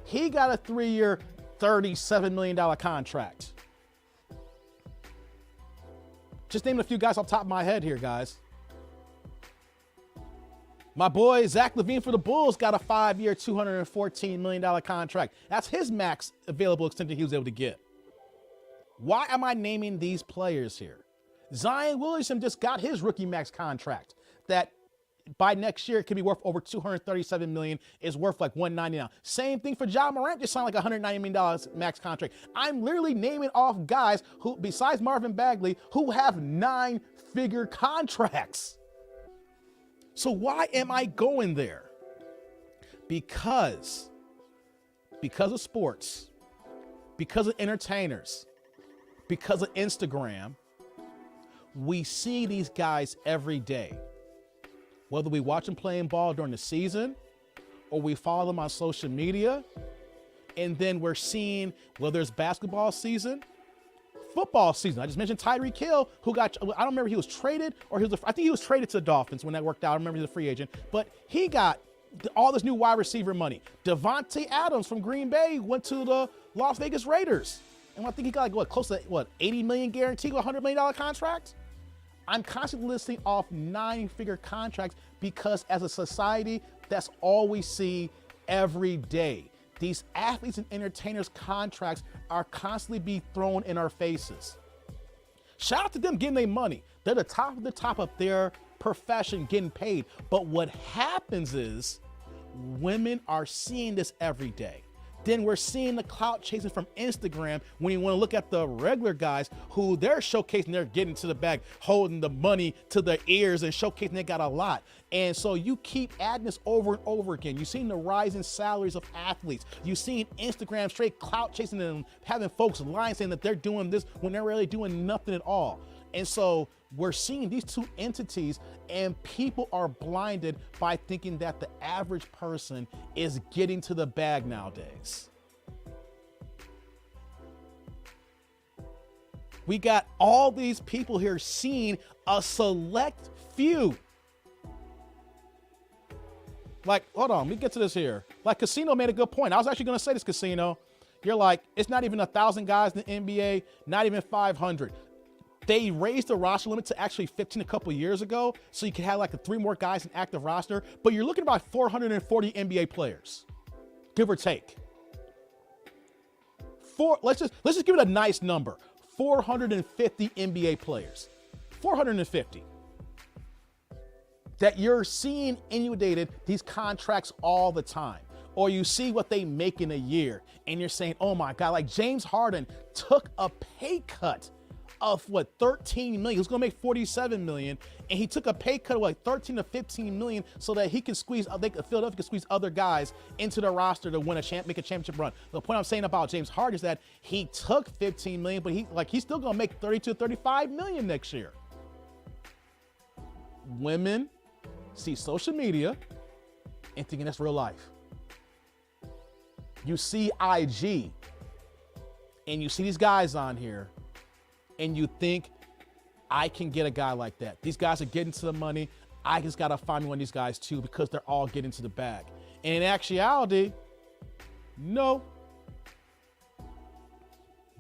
He got a 3-year, $37 million contract. Just naming a few guys off the top of my head here, guys. My boy Zach LaVine for the Bulls got a 5-year, $214 million contract. That's his max available extension he was able to get. Why am I naming these players here? Zion Williamson just got his rookie max contract that by next year it could be worth over $237 million. Is worth like $190 now. Same thing for Ja Morant, just signed like $190 million max contract. I'm literally naming off guys who, besides Marvin Bagley, who have 9-figure contracts. So why am I going there? Because of sports, because of entertainers, because of Instagram, we see these guys every day. Whether we watch them playing ball during the season or we follow them on social media, and then we're seeing whether it's basketball season, football season. I just mentioned Tyreek Hill, who got, I don't remember if he was traded or I think he was traded to the Dolphins when that worked out. I remember he was a free agent, but he got all this new wide receiver money. Devontae Adams from Green Bay went to the Las Vegas Raiders. And I think he got like, close to $80 million guaranteed with a $100 million contract? I'm constantly listing off 9-figure contracts because as a society, that's all we see every day. These athletes and entertainers' contracts are constantly being thrown in our faces. Shout out to them getting their money. They're the top of the top of their profession getting paid. But what happens is women are seeing this every day. Then we're seeing the clout chasing from Instagram when you want to look at the regular guys who they're showcasing, they're getting to the bag, holding the money to their ears and showcasing they got a lot. And so you keep adding this over and over again. You've seen the rise in salaries of athletes. You've seen Instagram straight clout chasing and having folks lying saying that they're doing this when they're really doing nothing at all. And so we're seeing these two entities and people are blinded by thinking that the average person is getting to the bag nowadays. We got all these people here seeing a select few. Like, hold on, let me get to this here. Like Casino made a good point. I was actually gonna say this, Casino. You're like, it's not even 1,000 guys in the NBA, not even 500. They raised the roster limit to actually 15 a couple years ago, so you can have like 3 more guys in active roster. But you're looking at about 440 NBA players, give or take. Let's just give it a nice number: 450 NBA players, 450. That you're seeing inundated these contracts all the time, or you see what they make in a year, and you're saying, "Oh my God!" Like James Harden took a pay cut of $13 million. He was going to make $47 million, and he took a pay cut of $13 to $15 million so that he can squeeze. Philadelphia can squeeze other guys into the roster to win make a championship run. The point I'm saying about James Harden is that he took $15 million, but he's still going to make $32 to $35 million next year. Women see social media and thinking that's real life. You see IG, and you see these guys on here and you think, I can get a guy like that. These guys are getting to the money. I just got to find one of these guys too, because they're all getting to the bag. And in actuality, no.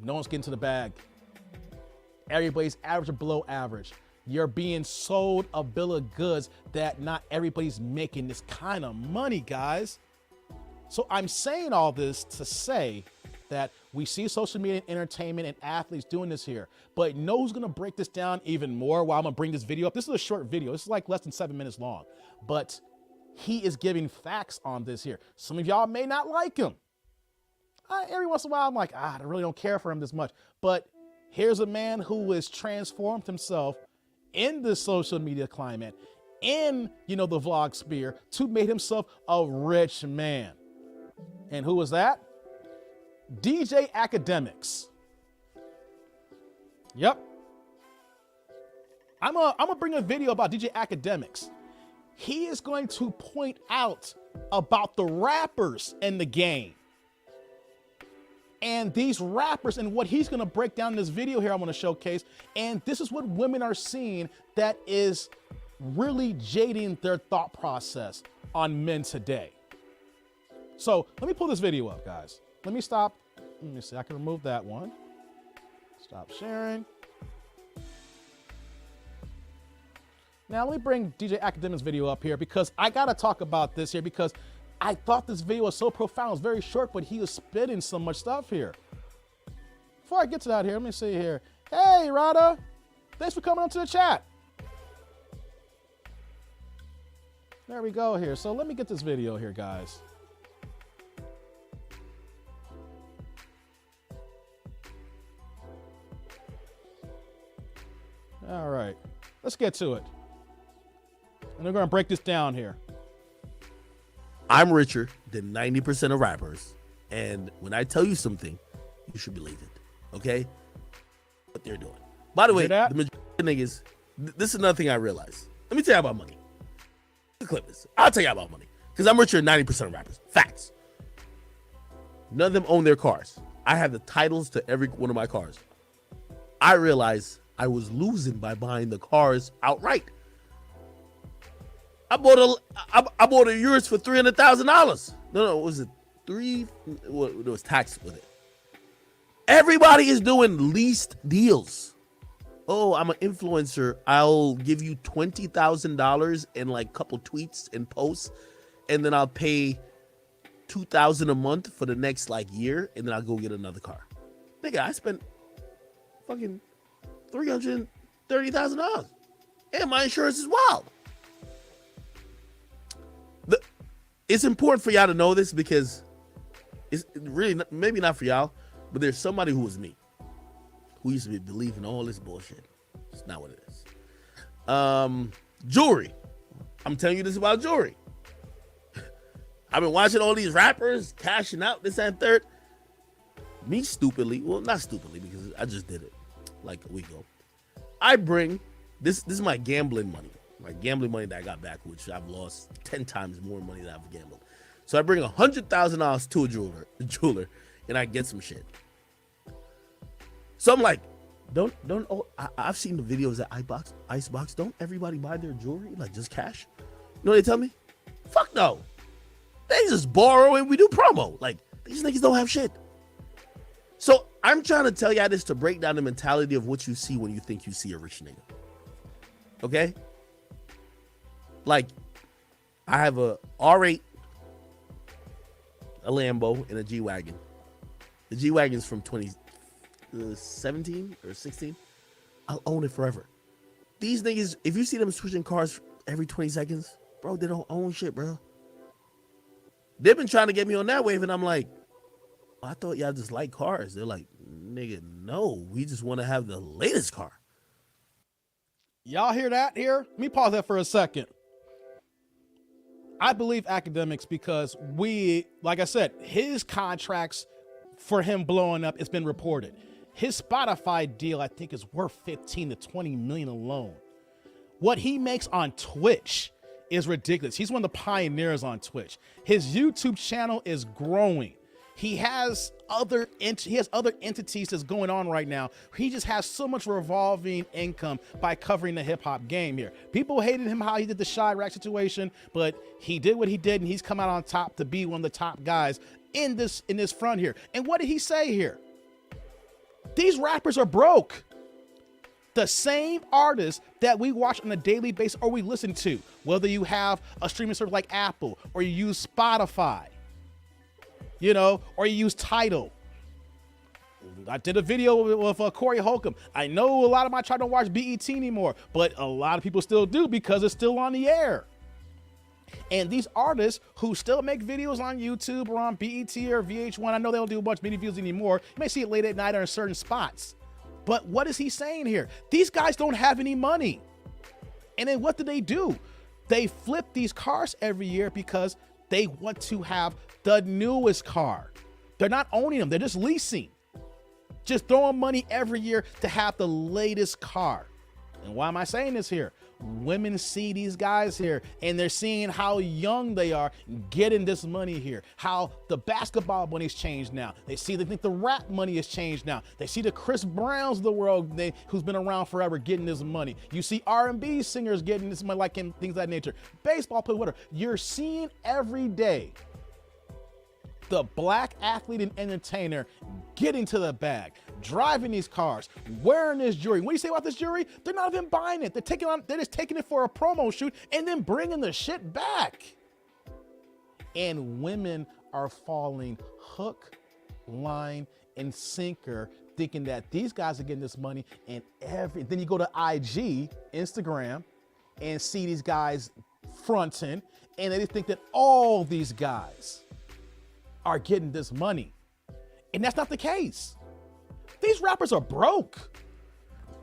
No one's getting to the bag. Everybody's average or below average. You're being sold a bill of goods that not everybody's making this kind of money, guys. So I'm saying all this to say that we see social media and entertainment and athletes doing this here, but know who's gonna break this down even more while I'm gonna bring this video up. This is a short video. This is like less than 7 minutes long, but he is giving facts on this here. Some of y'all may not like him. Every once in a while, I'm like, I really don't care for him this much. But here's a man who has transformed himself in the social media climate, in, the vlog sphere, to make himself a rich man. And who was that? DJ Academics. Yep. I'm gonna bring a video about DJ Academics. He is going to point out about the rappers in the game. And these rappers, and what he's gonna break down in this video here, I'm gonna showcase. And this is what women are seeing that is really jading their thought process on men today. So let me pull this video up, guys. Let me stop. Let me see, I can remove that one. Stop sharing. Now let me bring DJ Academics video up here, because I gotta talk about this here, because I thought this video was so profound. It was very short, but he was spitting so much stuff here. Before I get to that here, let me see here. Hey, Rada, thanks for coming onto the chat. There we go here. So let me get this video here, guys. All right, let's get to it. And we're gonna break this down here. I'm richer than 90% of rappers, and when I tell you something, you should believe it, okay? What they're doing. By the way, the majority of niggas, this is another thing I realized. Let me tell you about money. The clip is, I'll tell you about money, because I'm richer than 90% of rappers. Facts. None of them own their cars. I have the titles to every one of my cars. I realized I was losing by buying the cars outright. I bought a yours for $300,000. No, was it three? Well, there was tax with it. Everybody is doing leased deals. Oh, I'm an influencer. I'll give you $20,000 and like a couple tweets and posts, and then I'll pay $2,000 a month for the next like year, and then I'll go get another car. Nigga, I spent fucking $330,000, and my insurance is wild. It's important for y'all to know this, because it's really maybe not for y'all, but there's somebody who was me, who used to be believing all this bullshit. It's not what it is. Jewelry. I'm telling you this about jewelry. I've been watching all these rappers cashing out this and third. Me stupidly, well, not stupidly, because I just did it like a week ago. I bring this is my gambling money. My gambling money that I got back, which I've lost 10 times more money than I've gambled. So I bring $100,000 to a jeweler, and I get some shit. So I'm like, I've seen the videos at Icebox. Don't everybody buy their jewelry like just cash? You know what they tell me? Fuck no. They just borrow and we do promo. Like, these niggas don't have shit. So I'm trying to tell y'all this to break down the mentality of what you see when you think you see a rich nigga. Okay? Like, I have a R8, a Lambo, and a G-Wagon. The G-Wagon's from 2017 or 16. I'll own it forever. These niggas, if you see them switching cars every 20 seconds, bro, they don't own shit, bro. They've been trying to get me on that wave, and I'm like, oh, I thought y'all just like cars. They're like, nigga, no, we just want to have the latest car. Y'all hear that here? Let me pause that for a second. I believe Academics because like I said, his contracts for him blowing up, it's been reported. His Spotify deal, I think, is worth 15 to 20 million alone. What he makes on Twitch is ridiculous. He's one of the pioneers on Twitch. His YouTube channel is growing. He has he has other entities that's going on right now. He just has so much revolving income by covering the hip hop game here. People hated him how he did the Chirac situation, but he did what he did, and he's come out on top to be one of the top guys in this front here. And what did he say here? These rappers are broke. The same artists that we watch on a daily basis or we listen to, whether you have a streaming service like Apple or you use Spotify, or you use Tidal. I did a video with Corey Holcomb. I know a lot of my try don't watch BET anymore, but a lot of people still do because it's still on the air. And these artists who still make videos on YouTube or on BET or VH1, I know they don't do a bunch of mini views anymore. You may see it late at night or in certain spots. But what is he saying here? These guys don't have any money. And then what do? They flip these cars every year because they want to have the newest car. They're not owning them. They're just leasing. Just throwing money every year to have the latest car. And why am I saying this here? Women see these guys here and they're seeing how young they are getting this money here, how the basketball money's changed now. They think the rap money has changed now. They see the Chris Browns of the world who's been around forever getting this money. You see R&B singers getting this money, like in things of that nature. Baseball players, whatever. You're seeing every day the black athlete and entertainer getting to the bag, driving these cars, wearing this jewelry. What do you say about this jewelry? They're not even buying it. They're just taking it for a promo shoot and then bringing the shit back. And women are falling hook, line, and sinker, thinking that these guys are getting this money. And then you go to IG, Instagram, and see these guys fronting, and they think that all these guys are getting this money. And that's not the case. These rappers are broke.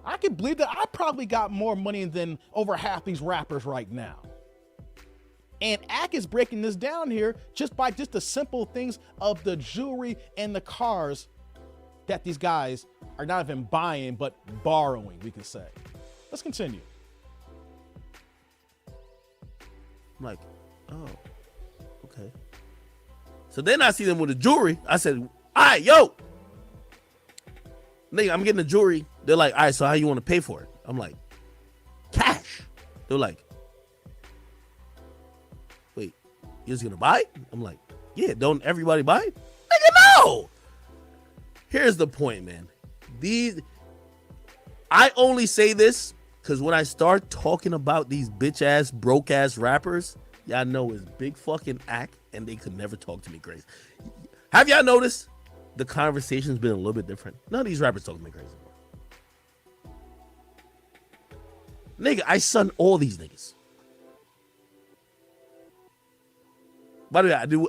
I can believe that I probably got more money than over half these rappers right now. And Ak is breaking this down here just by the simple things of the jewelry and the cars that these guys are not even buying, but borrowing, we could say. Let's continue. I'm like, oh, okay. So then I see them with the jewelry. I said, all right, yo. Nigga, I'm getting the jewelry. They're like, all right, so how you want to pay for it? I'm like, cash. They're like, wait, you're just going to buy it? I'm like, yeah, don't everybody buy it? Nigga, no. Here's the point, man. I only say this because when I start talking about these bitch-ass, broke-ass rappers, y'all know it's big fucking act. And they could never talk to me crazy. Have y'all noticed the conversation's been a little bit different? None of these rappers talk to me crazy anymore. Nigga, I son all these niggas. By the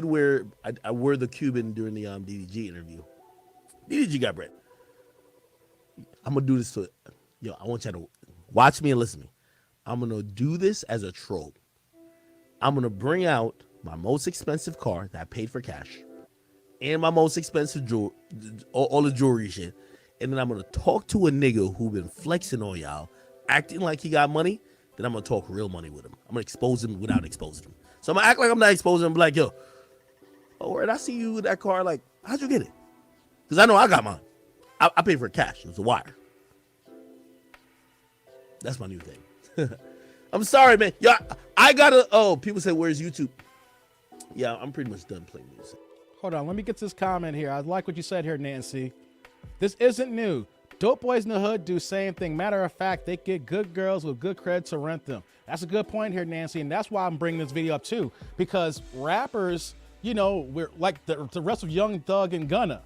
way, I wore the Cuban during the DDG interview. DDG got bread. I'm gonna do this to I want y'all to watch me and listen to me. I'm gonna do this as a troll. I'm gonna bring out my most expensive car that I paid for cash and my most expensive jewelry, all the jewelry shit. And then I'm going to talk to a nigga who been flexing on y'all, acting like he got money. Then I'm going to talk real money with him. I'm going to expose him without exposing him. So I'm going to act like I'm not exposing him. Be like, yo, oh, word, I see you with that car. Like, how'd you get it? Because I know I got mine. I paid for cash. It was a wire. That's my new thing. I'm sorry, man. Yeah, I got to, people say, where's YouTube? Yeah, I'm pretty much done playing music. Hold on, let me get this comment here. I like what you said here, Nancy. This isn't new. Dope boys in the hood do same thing. Matter of fact, they get good girls with good cred to rent them. That's a good point here, Nancy, and that's why I'm bringing this video up too. Because rappers, we're like the rest of Young Thug and Gunna.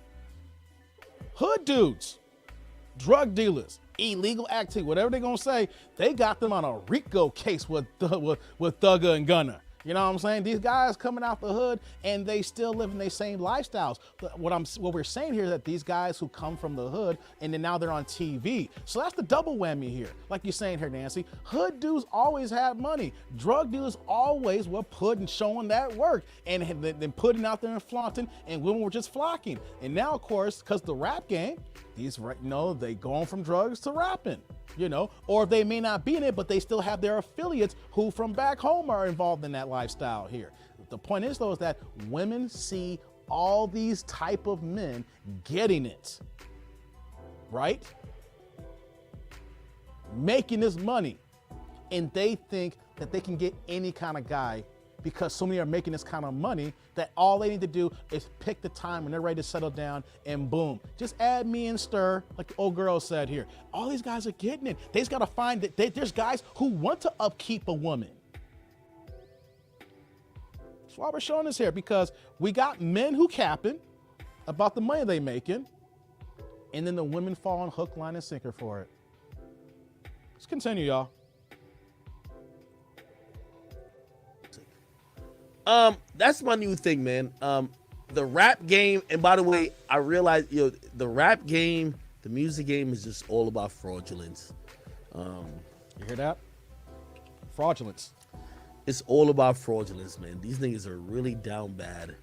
Hood dudes, drug dealers, illegal activity, whatever they're gonna say, they got them on a RICO case with Thugger and Gunna. You know what I'm saying? These guys coming out the hood and they still living their same lifestyles. But what we're saying here is that these guys who come from the hood and then now they're on TV. So that's the double whammy here. Like you're saying here, Nancy, hood dudes always had money. Drug dealers always were putting, showing that work and then putting out there and flaunting, and women were just flocking. And now, of course, because the rap game, they going from drugs to rapping. Or they may not be in it, but they still have their affiliates who from back home are involved in that lifestyle here. The point is, though, is that women see all these type of men getting it, right? Making this money, and they think that they can get any kind of guy because so many are making this kind of money that all they need to do is pick the time when they're ready to settle down, and boom, just add me and stir, like the old girl said here. All these guys are getting it. They just got to find that there's guys who want to upkeep a woman. That's why we're showing this here, because we got men who capping about the money they making, and then the women fall on hook, line, and sinker for it. Let's continue, y'all. That's my new thing, man. The rap game, and by the way, I realize, the rap game, the music game is just all about fraudulence. You hear that? Fraudulence. It's all about fraudulence, man. These niggas are really down bad.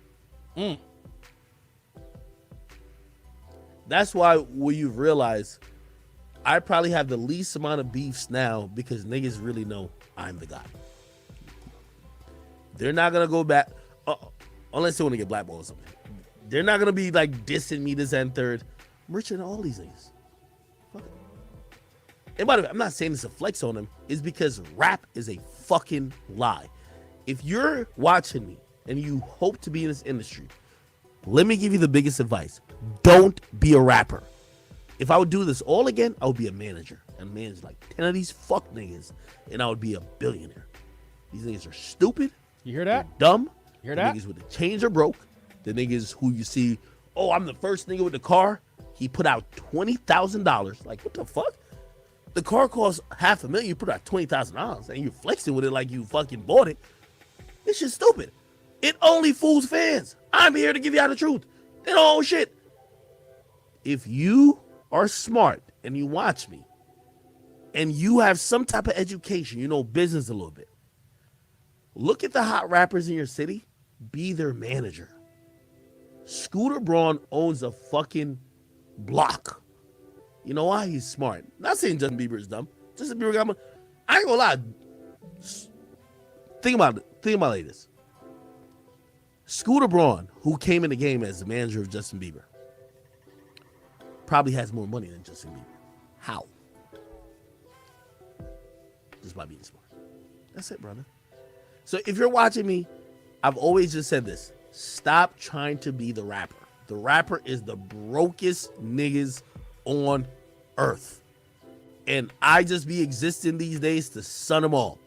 That's why when you realize I probably have the least amount of beefs now, because niggas really know I'm the guy. They're not gonna go back unless they want to get blackballed or something. They're not gonna be like dissing me this and third. I'm richer than all these niggas. Fuck it. And by the way, I'm not saying it's a flex on them. It's because rap is a fucking lie. If you're watching me and you hope to be in this industry, let me give you the biggest advice. Don't be a rapper. If I would do this all again, I would be a manager and manage like 10 of these fuck niggas, and I would be a billionaire. These niggas are stupid. You hear that? They're dumb. You hear the that? Niggas with the chains are broke. The niggas who you see, oh, I'm the first nigga with the car. He put out $20,000. Like, what the fuck? The car costs $500,000. You put out $20,000 and you're flexing with it like you fucking bought it. This shit's stupid. It only fools fans. I'm here to give you all the truth. They don't own shit. If you are smart and you watch me and you have some type of education, you know business a little bit, look at the hot rappers in your city. Be their manager. Scooter Braun owns a fucking block. You know why? He's smart. Not saying Justin Bieber is dumb. Justin Bieber got money. I ain't gonna lie. Think about it. Think about it like this. Scooter Braun, who came in the game as the manager of Justin Bieber, probably has more money than Justin Bieber. How? Just by being smart. That's it, brother. So if you're watching me, I've always just said this. Stop trying to be the rapper. The rapper is the brokest niggas on earth. And I just be existing these days to son them all.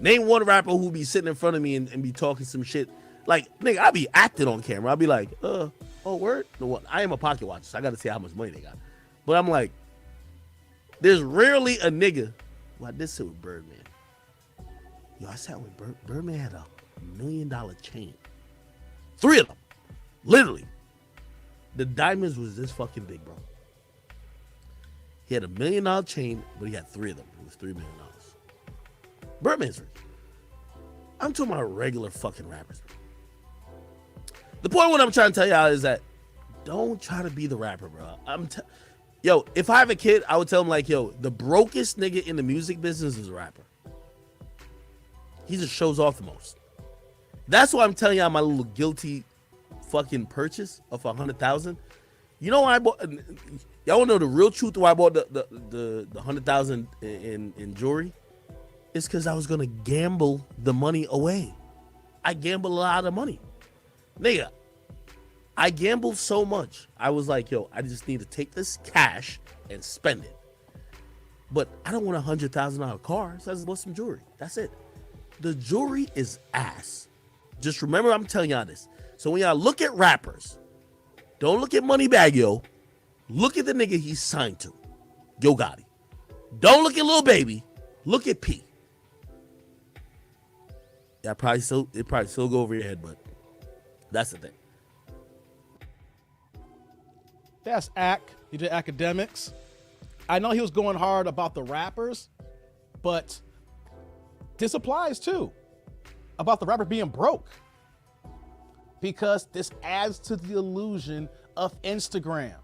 Name one rapper who be sitting in front of me and be talking some shit. Like, nigga, I be acting on camera. I'll be like, oh, word? No, I am a pocket watcher, so I got to see how much money they got. But I'm like, there's rarely a nigga. Well, I did sit with Birdman. Yo, I sat with Birdman had $1 million chain. 3 of them. Literally. The diamonds was this fucking big, bro. He had $1 million chain, but he had 3 of them. It was $3 million. Birdman's rich. I'm talking about regular fucking rappers, bro. The point what I'm trying to tell y'all is that don't try to be the rapper, bro. Yo, if I have a kid, I would tell him like, yo, the brokest nigga in the music business is a rapper. He just shows off the most. That's why I'm telling y'all my little guilty fucking purchase of $100,000. You know why I bought? Y'all wanna know the real truth why I bought the $100,000 in jewelry? It's because I was gonna gamble the money away. I gamble a lot of money. Nigga, I gambled so much. I was like, yo, I just need to take this cash and spend it. But I don't want $100,000 car, so I just bought some jewelry. That's it. The jewelry is ass. Just remember I'm telling y'all this. So when y'all look at rappers, don't look at Moneybagg Yo. Look at the nigga he's signed to. Yo Gotti. Don't look at Lil Baby. Look at P. Yeah, it probably still go over your head, but that's the thing. That's Ack. He did academics. I know he was going hard about the rappers, but this applies too. About the rapper being broke. Because this adds to the illusion of Instagram.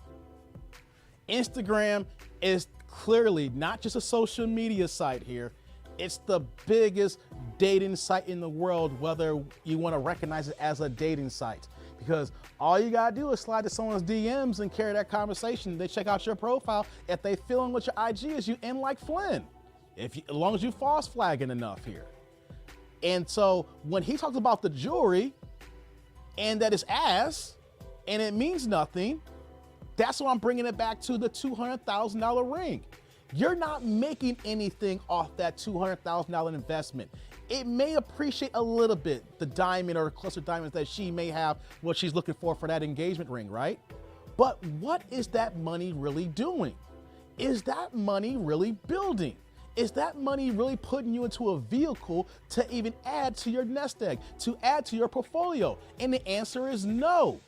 Instagram is clearly not just a social media site here. It's the biggest dating site in the world, whether you want to recognize it as a dating site. Because all you gotta do is slide to someone's DMs and carry that conversation. They check out your profile. If they feeling what your IG is, you in like Flynn. As long as you false flagging enough here. And so when he talks about the jewelry and that it's ass and it means nothing, that's why I'm bringing it back to the $200,000 ring. You're not making anything off that $200,000 investment. It may appreciate a little bit, the diamond or cluster diamonds that she may have, what she's looking for that engagement ring, right? But what is that money really doing? Is that money really building? Is that money really putting you into a vehicle to even add to your nest egg, to add to your portfolio? And the answer is no.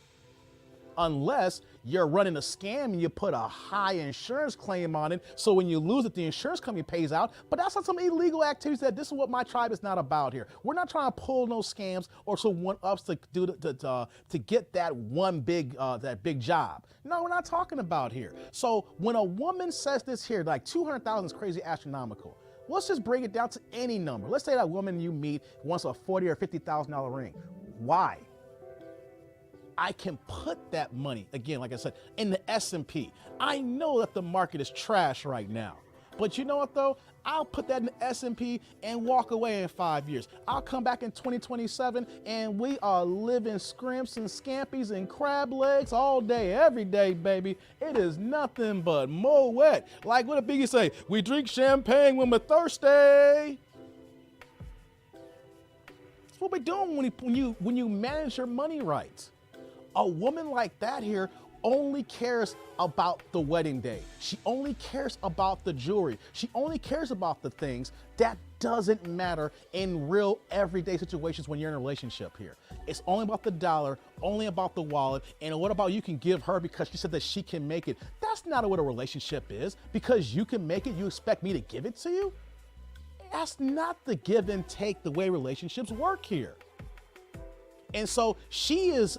Unless you're running a scam and you put a high insurance claim on it, so when you lose it, the insurance company pays out. But that's not some illegal activities that this is what my tribe is not about here. We're not trying to pull no scams or some one-ups to do to get that one big job. No, we're not talking about here. So when a woman says this here, like 200,000 is crazy astronomical. Let's just bring it down to any number. Let's say that woman you meet wants a $40,000 or $50,000 ring. Why? I can put that money, again, like I said, in the S&P. I know that the market is trash right now. But you know what, though? I'll put that in the S&P and walk away in 5 years. I'll come back in 2027, and we are living scrimps and scampies and crab legs all day, every day, baby. It is nothing but Moet. Like what did Biggie say? We drink champagne when we're thirsty. That's what we're doing when you manage your money right. A woman like that here only cares about the wedding day. She only cares about the jewelry. She only cares about the things that doesn't matter in real everyday situations when you're in a relationship here. It's only about the dollar, only about the wallet, and what about you can give her because she said that she can make it. That's not what a relationship is. Because you can make it, you expect me to give it to you? That's not the give and take the way relationships work here. And so she is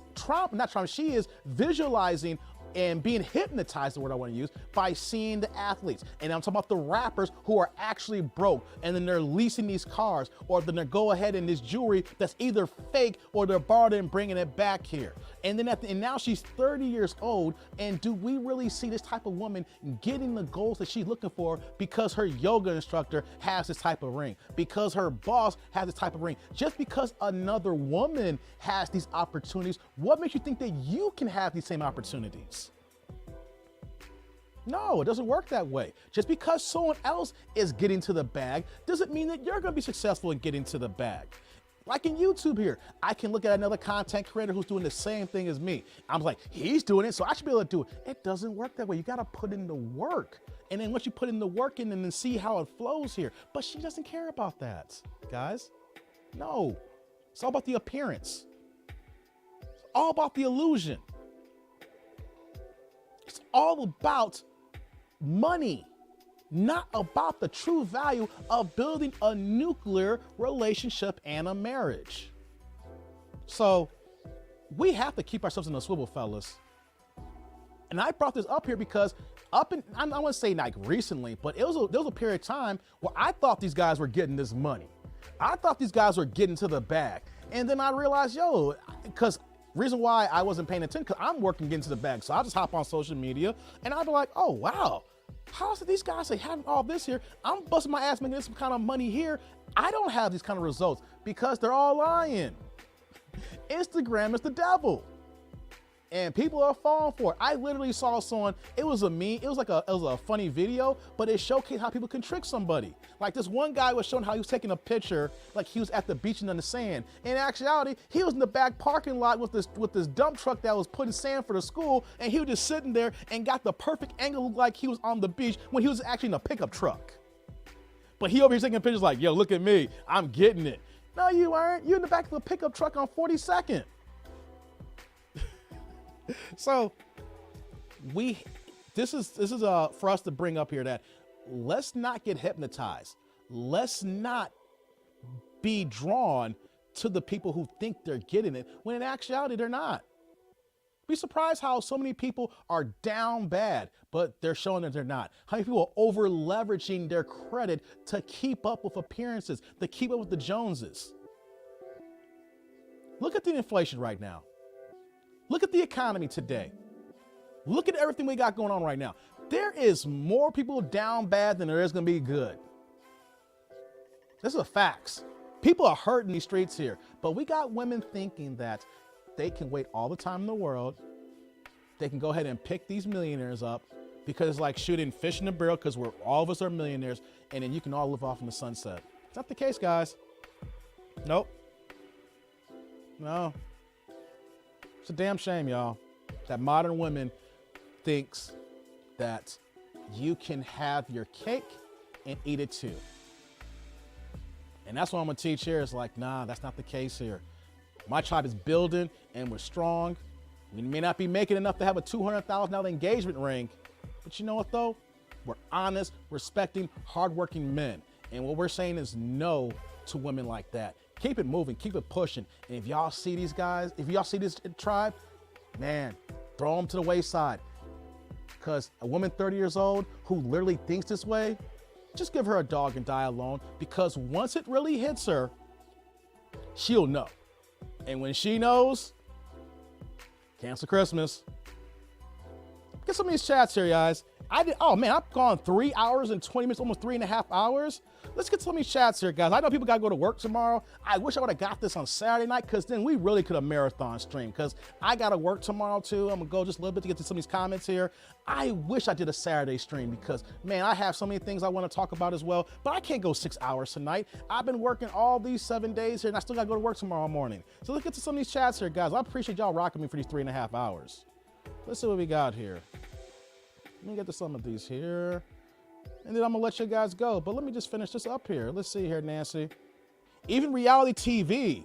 she is visualizing and being hypnotized, the word I want to use, by seeing the athletes. And I'm talking about the rappers who are actually broke, and then they're leasing these cars, or then they go ahead in this jewelry that's either fake or they're borrowed and bringing it back here. And then and now she's 30 years old, and do we really see this type of woman getting the goals that she's looking for because her yoga instructor has this type of ring, because her boss has this type of ring? Just because another woman has these opportunities, what makes you think that you can have these same opportunities? No, it doesn't work that way. Just because someone else is getting to the bag doesn't mean that you're gonna be successful in getting to the bag. Like in YouTube here, I can look at another content creator who's doing the same thing as me. I'm like, he's doing it, so I should be able to do it. It doesn't work that way. You gotta put in the work. And then once you put in the work and then see how it flows here. But she doesn't care about that, guys. No, it's all about the appearance. It's all about the illusion. It's all about money, not about the true value of building a nuclear relationship and a marriage. So we have to keep ourselves in a swivel, fellas. And I brought this up here because I want to say like recently, but there was a period of time where I thought these guys were getting this money. I thought these guys were getting to the bag. And then I realized, because reason why I wasn't paying attention, because I'm working getting to the bag. So I'll just hop on social media and I'll be like, oh, wow. How is it these guys are having all this here? I'm busting my ass making this kind of money here. I don't have these kind of results because they're all lying. Instagram is the devil. And people are falling for it. I literally saw someone, it was a meme, it was a funny video, but it showcased how people can trick somebody. Like this one guy was showing how he was taking a picture, like he was at the beach and in the sand. In actuality, he was in the back parking lot with this dump truck that was putting sand for the school, and he was just sitting there and got the perfect angle like he was on the beach when he was actually in a pickup truck. But he over here taking pictures like, yo, look at me, I'm getting it. No, you aren't. You're in the back of a pickup truck on 42nd. So this is for us to bring up here that let's not get hypnotized. Let's not be drawn to the people who think they're getting it when in actuality they're not. Be surprised how so many people are down bad, but they're showing that they're not. How many people are over leveraging their credit to keep up with appearances, to keep up with the Joneses. Look at the inflation right now. Look at the economy today. Look at everything we got going on right now. There is more people down bad than there is going to be good. This is a facts. People are hurting these streets here, but we got women thinking that they can wait all the time in the world. They can go ahead and pick these millionaires up because it's like shooting fish in a barrel because all of us are millionaires, and then you can all live off in the sunset. It's not the case, guys. Nope. No. It's a damn shame, y'all, that modern women thinks that you can have your cake and eat it too. And that's what I'm gonna teach here is like, nah, that's not the case here. My tribe is building and we're strong. We may not be making enough to have a $200,000 engagement ring, but you know what though? We're honest, respecting, hardworking men. And what we're saying is no to women like that. Keep it moving, keep it pushing. And if y'all see these guys, if y'all see this tribe, man, throw them to the wayside. Because a woman 30 years old who literally thinks this way, just give her a dog and die alone, because once it really hits her, she'll know. And when she knows, cancel Christmas. Get some of these chats here, guys. Oh man, I've gone 3 hours and 20 minutes, almost 3.5 hours. Let's get some of these chats here, guys. I know people gotta go to work tomorrow. I wish I would've got this on Saturday night, because then we really could have marathon streamed, because I gotta work tomorrow too. I'm gonna go just a little bit to get to some of these comments here. I wish I did a Saturday stream because, man, I have so many things I wanna talk about as well, but I can't go 6 hours tonight. I've been working all these 7 days here and I still gotta go to work tomorrow morning. So let's get to some of these chats here, guys. I appreciate y'all rocking me for these 3.5 hours. Let's see what we got here. Let me get to some of these here, and then I'm gonna let you guys go. But let me just finish this up here. Let's see here, Nancy. Even reality TV.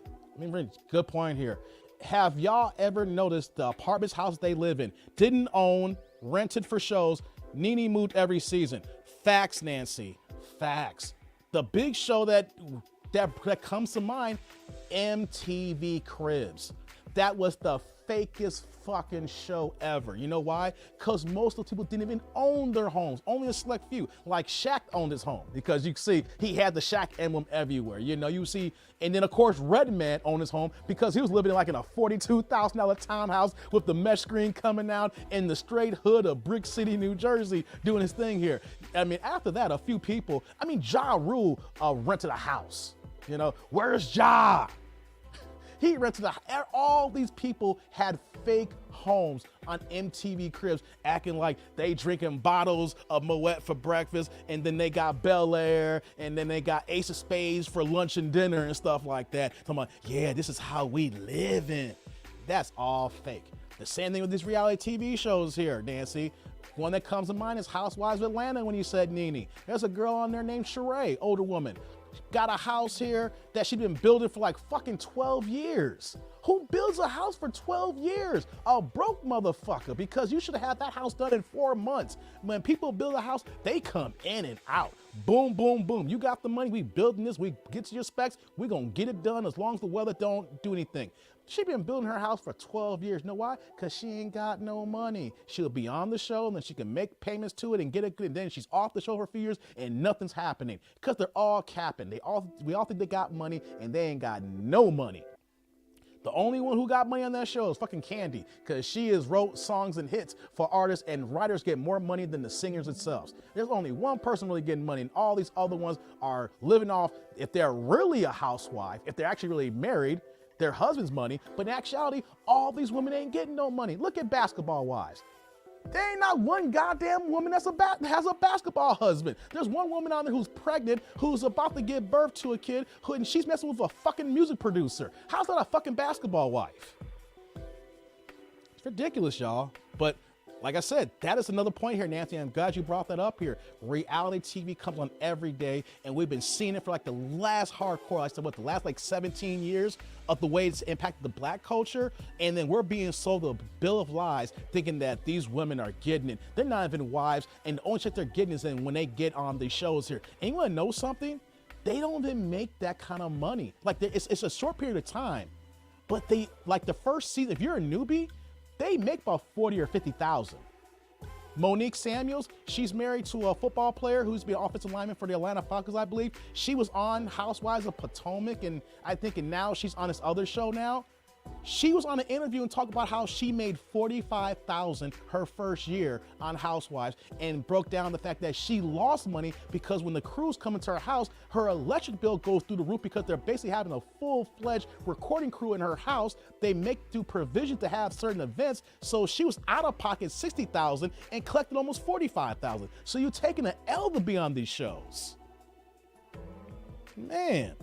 Good point here. Have y'all ever noticed the apartments, house they live in, didn't own, rented for shows, Nene moved every season? Facts, Nancy. Facts. The big show that comes to mind, MTV Cribs. That was the fakest fucking show ever. You know why? Because most of the people didn't even own their homes. Only a select few. Like Shaq owned his home, because you see he had the Shaq emblem everywhere. You know, you see, and then of course Redman owned his home because he was living like in a $42,000 townhouse with the mesh screen coming out in the straight hood of Brick City, New Jersey, doing his thing here. I mean, after that, a few people, Ja Rule rented a house. You know, where's Ja? He rented all these people had fake homes on MTV Cribs, acting like they drinking bottles of Moet for breakfast, and then they got Bel Air, and then they got Ace of Spades for lunch and dinner and stuff like that. Talking about, yeah, this is how we live in. That's all fake. The same thing with these reality TV shows here, Nancy. One that comes to mind is Housewives of Atlanta when you said Nene. There's a girl on there named Sheree, older woman. Got a house here that she's been building for like fucking 12 years. Who builds a house for 12 years? A broke motherfucker, because you should have had that house done in 4 months. When people build a house, they come in and out. Boom, boom, boom. You got the money, we building this, we get to your specs, we gonna get it done as long as the weather don't do anything. She been building her house for 12 years. You know why? Because she ain't got no money. She'll be on the show and then she can make payments to it and get it good. And then she's off the show for a few years and nothing's happening. Because they're all capping. We all think they got money and they ain't got no money. The only one who got money on that show is fucking Candy, because she has wrote songs and hits for artists, and writers get more money than the singers themselves. There's only one person really getting money, and all these other ones are living off, if they're really a housewife, if they're actually really married, their husband's money. But in actuality, all these women ain't getting no money. Look at Basketball Wives. There ain't not one goddamn woman has a basketball husband. There's one woman out there who's pregnant, who's about to give birth to a kid, and she's messing with a fucking music producer. How's that a fucking basketball wife? It's ridiculous, y'all. But like I said, that is another point here, Nancy. I'm glad you brought that up here. Reality TV comes on every day, and we've been seeing it for like the last the last like 17 years of the way it's impacted the black culture. And then we're being sold a bill of lies, thinking that these women are getting it. They're not even wives, and the only shit they're getting is when they get on the shows here. And you wanna know something? They don't even make that kind of money. Like, it's a short period of time, but they, like the first season, if you're a newbie, they make about 40 or 50,000. Monique Samuels, she's married to a football player who's been offensive lineman for the Atlanta Falcons, I believe. She was on Housewives of Potomac, and now she's on this other show now. She was on an interview and talked about how she made $45,000 her first year on Housewives, and broke down the fact that she lost money because when the crews come into her house, her electric bill goes through the roof because they're basically having a full-fledged recording crew in her house. They do provision to have certain events, so she was out of pocket $60,000 and collected almost $45,000. So you're taking an L to be on these shows. Man.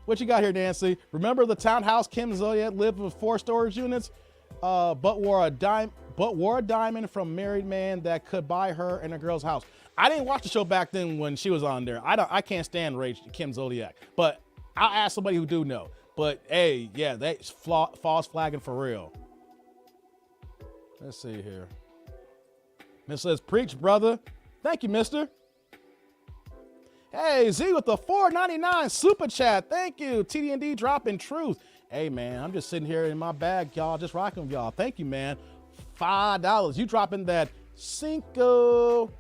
What you got here, Nancy? Remember the townhouse Kim Zodiac lived with 4 storage units, but wore a diamond from married man that could buy her and a girl's house. I didn't watch the show back then when she was on there. I can't stand Kim Zodiac, but I'll ask somebody who do know. But hey, yeah, that's false flagging for real. Let's see here. Miss says, preach, brother. Thank you, mister. Hey, Z with the $4.99 super chat. Thank you. TDND dropping truth. Hey, man, I'm just sitting here in my bag, y'all, just rocking with y'all. Thank you, man. $5. You dropping that Cinco.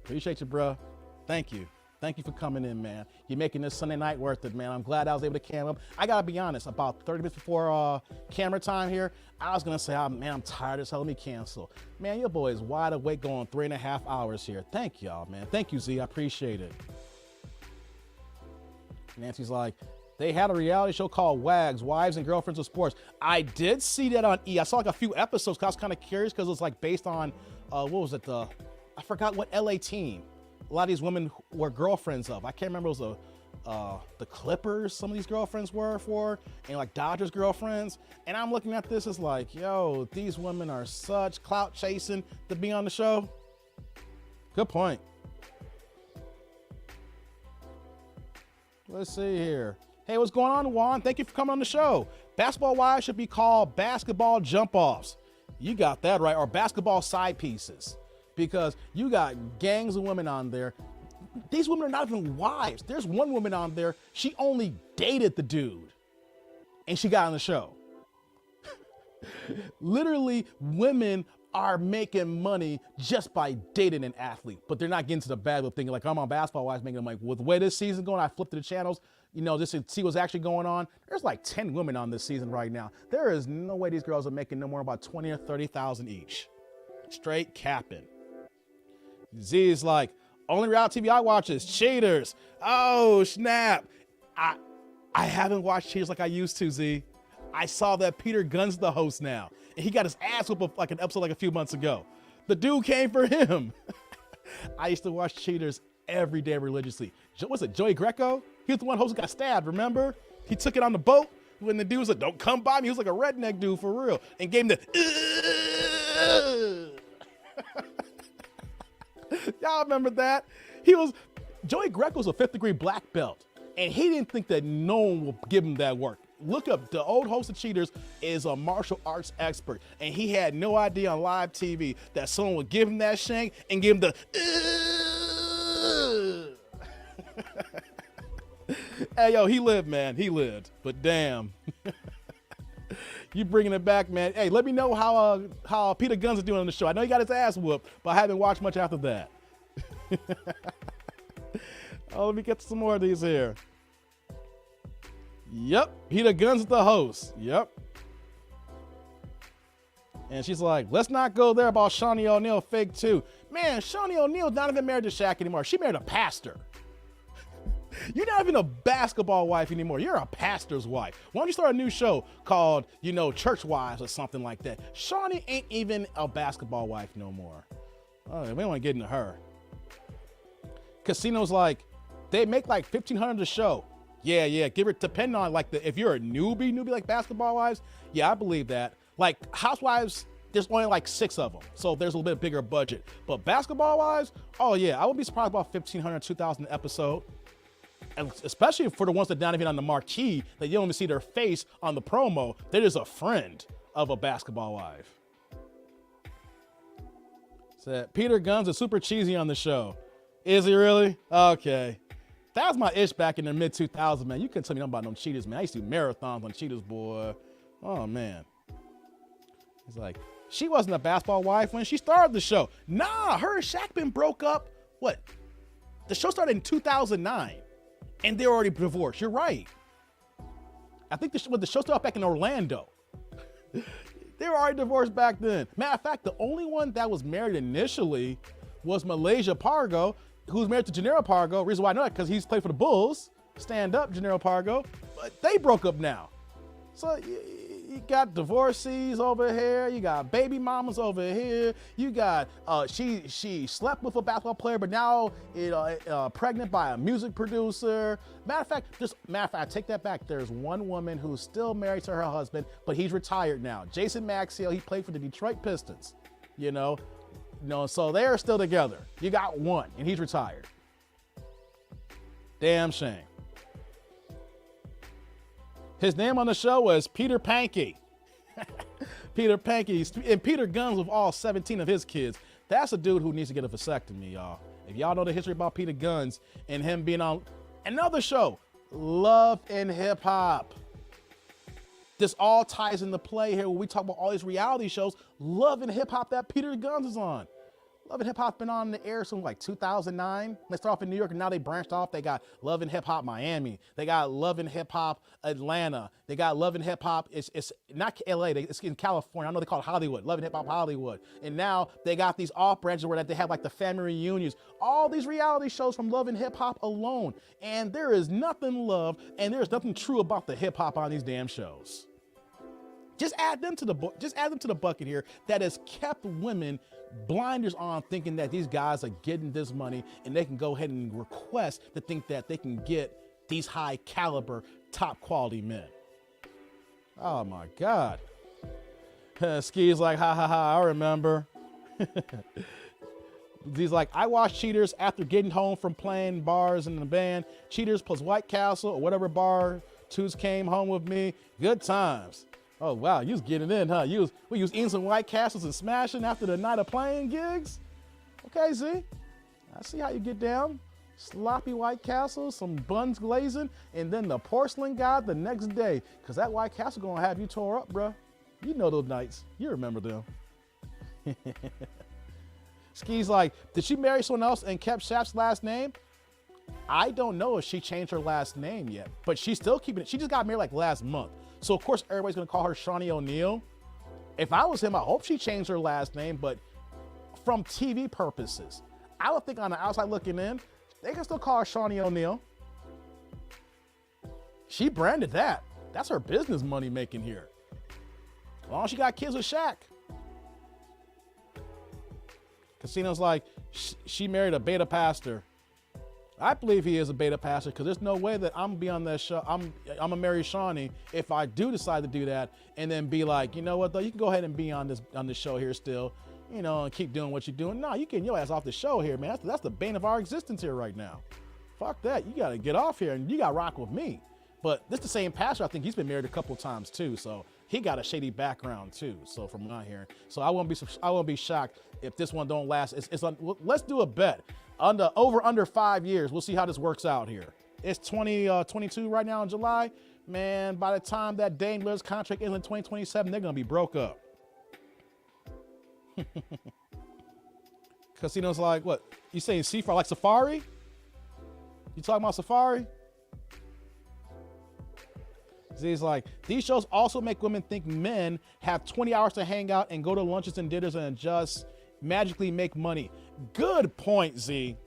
Appreciate you, bro. Thank you. Thank you for coming in, man. You're making this Sunday night worth it, man. I'm glad I was able to cam up. I got to be honest, about 30 minutes before camera time here, I was going to say, oh, man, I'm tired as hell. Let me cancel. Man, your boy is wide awake going 3.5 hours here. Thank y'all, man. Thank you, Z. I appreciate it. Nancy's like, they had a reality show called WAGs, Wives and Girlfriends of Sports. I did see that on E! I saw like a few episodes because I was kind of curious because it was like based on, what was it? I forgot what LA team. A lot of these women were girlfriends of. I can't remember, it was the Clippers some of these girlfriends were for, and like Dodgers girlfriends. And I'm looking at this as like, yo, these women are such clout chasing to be on the show. Good point. Let's see here. Hey, what's going on, Juan? Thank you for coming on the show. Basketball Wives should be called basketball jump-offs. You got that right, or basketball side pieces. Because you got gangs of women on there. These women are not even wives. There's one woman on there, she only dated the dude, and she got on the show. Literally, women are making money just by dating an athlete, but they're not getting to the bag of thinking like, I'm on Basketball Wives making them like, with the way this season's going, I flipped to the channels, you know, just to see what's actually going on. There's like 10 women on this season right now. There is no way these girls are making no more about 20 or 30,000 each. Straight capping. Z is like, only reality TV I watch is Cheaters. Oh, snap. I haven't watched Cheaters like I used to, Z. I saw that Peter Gunn's the host now, and he got his ass whooped like an episode like a few months ago. The dude came for him. I used to watch Cheaters every day religiously. What's it, Joey Greco? He was the one host who got stabbed, remember? He took it on the boat when the dude was like, don't come by me. He was like a redneck dude for real, and gave him the Y'all remember that? Joey Greco was a 5th degree black belt, and he didn't think that no one would give him that work. Look up, the old host of Cheaters is a martial arts expert, and he had no idea on live TV that someone would give him that shank and give him the Hey, yo, he lived, man. He lived, but damn. You bringing it back, man. Hey, let me know how Peter Guns is doing on the show. I know he got his ass whooped, but I haven't watched much after that. Oh, let me get some more of these here. Yep, Peter Guns is the host. Yep. And she's like, let's not go there about Shawnee O'Neal fake too. Man, Shawnee O'Neal's not even married to Shaq anymore. She married a pastor. You're not even a basketball wife anymore. You're a pastor's wife. Why don't you start a new show called, you know, Church Wives or something like that? Shawnee ain't even a basketball wife no more. Oh, we don't want to get into her. Casinos, like, they make like $1,500 a show. Yeah. Give it, depending on like if you're a newbie like Basketball Wives. Yeah, I believe that. Like Housewives, there's only like 6 of them, so there's a little bit bigger budget. But Basketball Wives, oh yeah, I would be surprised about $1,500, $2,000 an episode. And especially for the ones that not even on the marquee, that you don't even see their face on the promo. They're just a friend of a basketball wife. So Peter Guns is super cheesy on the show. Is he really? Okay. That was my ish back in the mid 2000s, man. You couldn't tell me nothing about no Cheaters, man. I used to do marathons on Cheaters, boy. Oh, man. He's like, she wasn't a basketball wife when she started the show. Nah, her and Shaq been broke up. What? The show started in 2009. And they're already divorced. You're right. I think the show started back in Orlando. They were already divorced back then. Matter of fact, the only one that was married initially was Malaysia Pargo, who's married to Gennaro Pargo. Reason why I know that, because he's played for the Bulls. Stand up, Gennaro Pargo. But they broke up now. So you got divorcees over here. You got baby mamas over here. You got, she slept with a basketball player, but now pregnant by a music producer. Matter of fact, I take that back. There's one woman who's still married to her husband, but he's retired now. Jason Maxiell, he played for the Detroit Pistons, so they're still together. You got one, and he's retired. Damn shame. His name on the show was Peter Pankey. Peter Pankey. And Peter Guns with all 17 of his kids. That's a dude who needs to get a vasectomy, y'all. If y'all know the history about Peter Guns and him being on another show, Love and Hip Hop. This all ties into play here when we talk about all these reality shows. Love and Hip Hop that Peter Guns is on. Love and Hip Hop been on the air since like 2009. They start off in New York and now they branched off. They got Love and Hip Hop Miami. They got Love and Hip Hop Atlanta. They got Love and Hip Hop. It's not LA. It's in California. I know they call it Hollywood. Love and Hip Hop Hollywood. And now they got these off branches where they have like the family reunions. All these reality shows from Love and Hip Hop alone. And there is nothing love and there's nothing true about the hip hop on these damn shows. Just add them to the bucket here that has kept women blinders on, thinking that these guys are getting this money and they can go ahead and request to think that they can get these high caliber, top quality men. Oh my God. Ski's like, ha ha ha, I remember. He's like, I watched Cheaters after getting home from playing bars in the band. Cheaters plus White Castle or whatever bar twos came home with me. Good times. Oh, wow, you was getting in, huh? You was eating some White Castles and smashing after the night of playing gigs? Okay, Z, I see how you get down. Sloppy White Castles, some buns glazing, and then the porcelain god the next day, because that White Castle gonna have you tore up, bruh. You know those nights. You remember them. Ski's like, did she marry someone else and kept Shaq's last name? I don't know if she changed her last name yet, but she's still keeping it. She just got married like last month. So, of course, everybody's going to call her Shawnee O'Neal. If I was him, I hope she changed her last name, but from TV purposes, I would think on the outside looking in, they can still call her Shawnee O'Neal. She branded that. That's her business money making here. As long as she got kids with Shaq. Casino's like, she married a beta pastor. I believe he is a beta pastor because there's no way that I'm gonna be on that show. I'm gonna marry Shawnee if I do decide to do that, and then be like, you know what though, you can go ahead and be on this show here still, and keep doing what you're doing. No, you can your ass off the show here, man. That's the bane of our existence here right now. Fuck that. You gotta get off here and you gotta rock with me. But this the same pastor. I think he's been married a couple times too, so he got a shady background too. So from what I'm hearing, so I won't be shocked if this one don't last. Let's do a bet. Under 5 years, we'll see how this works out here. It's 2022 right now in July. Man, by the time that Dame Lillard's contract ends in 2027, they're gonna be broke up. Casino's like, what? You saying Seafar like Safari? You talking about Safari? He's like, these shows also make women think men have 20 hours to hang out and go to lunches and dinners and just magically make money. Good point, Z.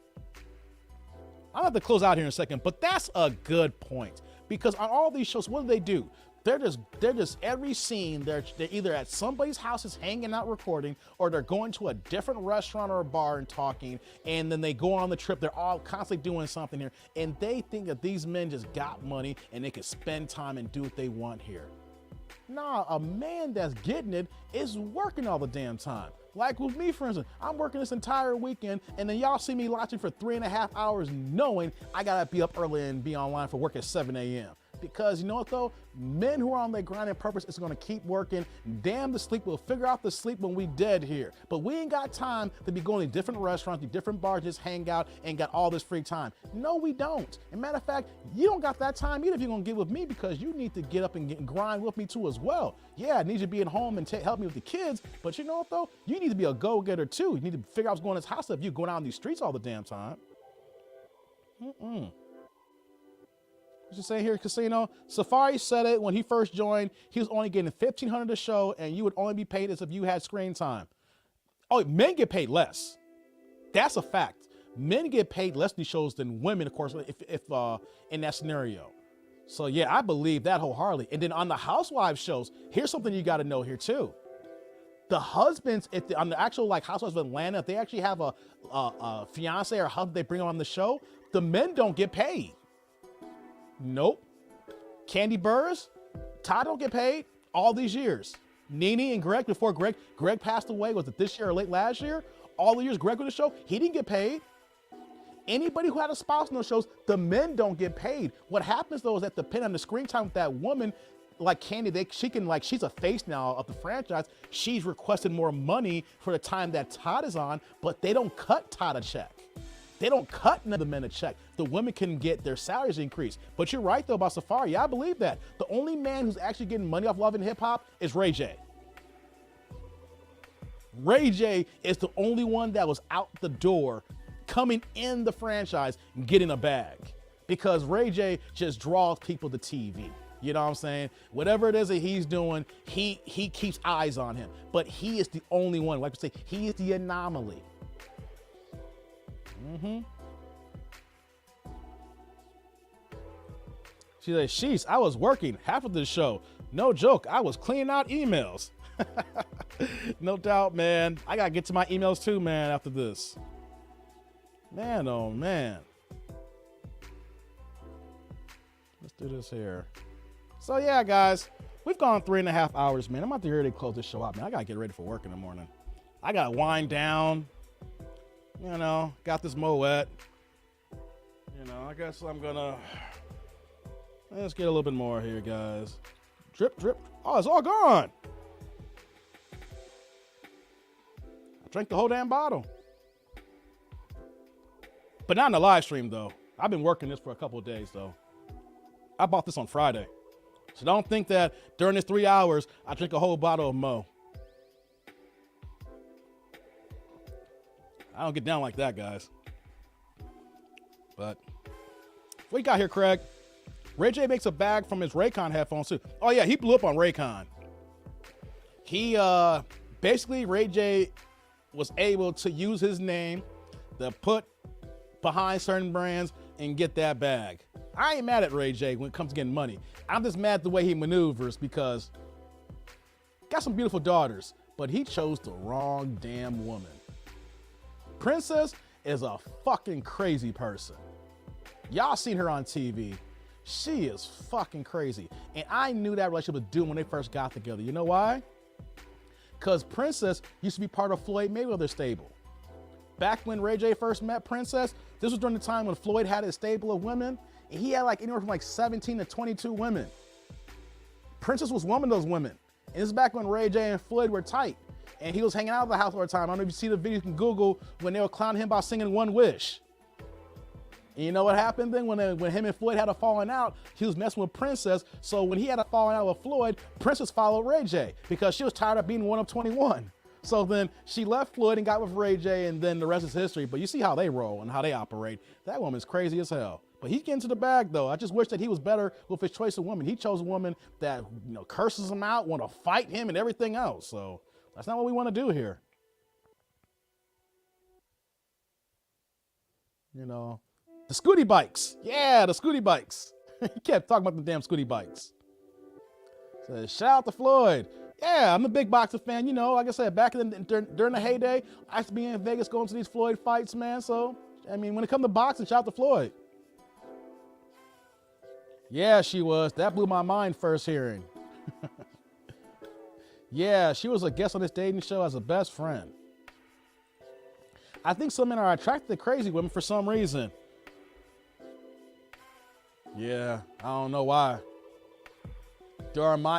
I'll have to close out here in a second, but that's a good point. Because on all these shows, what do? They're just every scene, they're either at somebody's house is hanging out recording, or they're going to a different restaurant or a bar and talking, and then they go on the trip. They're all constantly doing something here, and they think that these men just got money and they can spend time and do what they want here. Nah, a man that's getting it is working all the damn time. Like with me, for instance, I'm working this entire weekend, and then y'all see me watching for 3.5 hours knowing I gotta be up early and be online for work at 7 a.m. Because you know what though? Men who are on their grind and purpose is gonna keep working. Damn the sleep, we'll figure out the sleep when we dead here. But we ain't got time to be going to different restaurants, to different bars, just hang out and got all this free time. No, we don't. And matter of fact, you don't got that time either if you're gonna get with me, because you need to get up and grind with me too as well. Yeah, I need you to be at home and help me with the kids, but you know what though? You need to be a go-getter too. You need to figure out what's going on in this house if you're going out on these streets all the damn time. Just saying here, Casino. Safari said it when he first joined. He was only getting $1,500 a show, and you would only be paid as if you had screen time. Oh, men get paid less. That's a fact. Men get paid less in these shows than women, of course, if in that scenario. So yeah, I believe that wholeheartedly. And then on the Housewives shows, here's something you got to know here too. The husbands, on the actual like Housewives of Atlanta, if they actually have a fiance or husband they bring on the show, the men don't get paid. Nope. Candy Burrs, Todd don't get paid all these years. Nene and Greg, before Greg passed away, was it this year or late last year? All the years Greg was on the show, he didn't get paid. Anybody who had a spouse in those shows, the men don't get paid. What happens though is that depending on the screen time with that woman, like Candy, she's a face now of the franchise. She's requested more money for the time that Todd is on, but they don't cut Todd a check. They don't cut none of the men a check. The women can get their salaries increased. But you're right though about Safari. Yeah, I believe that. The only man who's actually getting money off Love and Hip Hop is Ray J. Ray J is the only one that was out the door coming in the franchise and getting a bag, because Ray J just draws people to TV. You know what I'm saying? Whatever it is that he's doing, he keeps eyes on him. But he is the only one. Like I say, he is the anomaly. She said, sheesh, I was working half of the show. No joke, I was cleaning out emails. No doubt, man. I gotta get to my emails too, man, after this. Man, oh man. Let's do this here. So yeah, guys, we've gone 3.5 hours, man. I'm about to hear they close this show out, man. I gotta get ready for work in the morning. I gotta wind down. You know, got this Moet. You know, I guess I'm gonna, let's get a little bit more here, guys. Drip, drip. Oh, it's all gone. I drank the whole damn bottle. But not in the live stream, though. I've been working this for a couple of days, though. I bought this on Friday. So don't think that during this 3 hours, I drink a whole bottle of Mo. I don't get down like that, guys. But what you got here, Craig? Ray J makes a bag from his Raycon headphones, too. Oh, yeah, he blew up on Raycon. He, basically, Ray J was able to use his name to put behind certain brands and get that bag. I ain't mad at Ray J when it comes to getting money. I'm just mad at the way he maneuvers, because got some beautiful daughters, but he chose the wrong damn woman. Princess is a fucking crazy person. Y'all seen her on TV. She is fucking crazy. And I knew that relationship was doomed when they first got together. You know why? Because Princess used to be part of Floyd Mayweather's stable. Back when Ray J first met Princess, this was during the time when Floyd had his stable of women, and he had like anywhere from like 17 to 22 women. Princess was one of those women. And this is back when Ray J and Floyd were tight, and he was hanging out at the house all the time. I don't know if you see the video, you can Google when they were clowning him about singing One Wish. And you know what happened then? When him and Floyd had a falling out, he was messing with Princess. So when he had a falling out with Floyd, Princess followed Ray J because she was tired of being one of 21. So then she left Floyd and got with Ray J, and then the rest is history. But you see how they roll and how they operate. That woman's crazy as hell. But he's getting to the bag, though. I just wish that he was better with his choice of woman. He chose a woman that, you know, curses him out, want to fight him and everything else. So that's not what we want to do here. You know, the Scooty bikes. Yeah, the Scooty bikes. He kept talking about the damn Scooty bikes. So shout out to Floyd. Yeah, I'm a big boxing fan. You know, like I said, back during the heyday, I used to be in Vegas going to these Floyd fights, man. So, I mean, when it comes to boxing, shout out to Floyd. Yeah, she was. That blew my mind first hearing. Yeah, she was a guest on this dating show as a best friend. I think some men are attracted to crazy women for some reason. Yeah, I don't know why.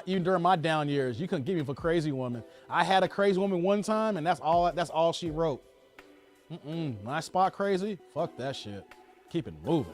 Even during my down years, you couldn't get me for crazy woman. I had a crazy woman one time, and that's all she wrote. When I spot crazy, fuck that shit. Keep it moving.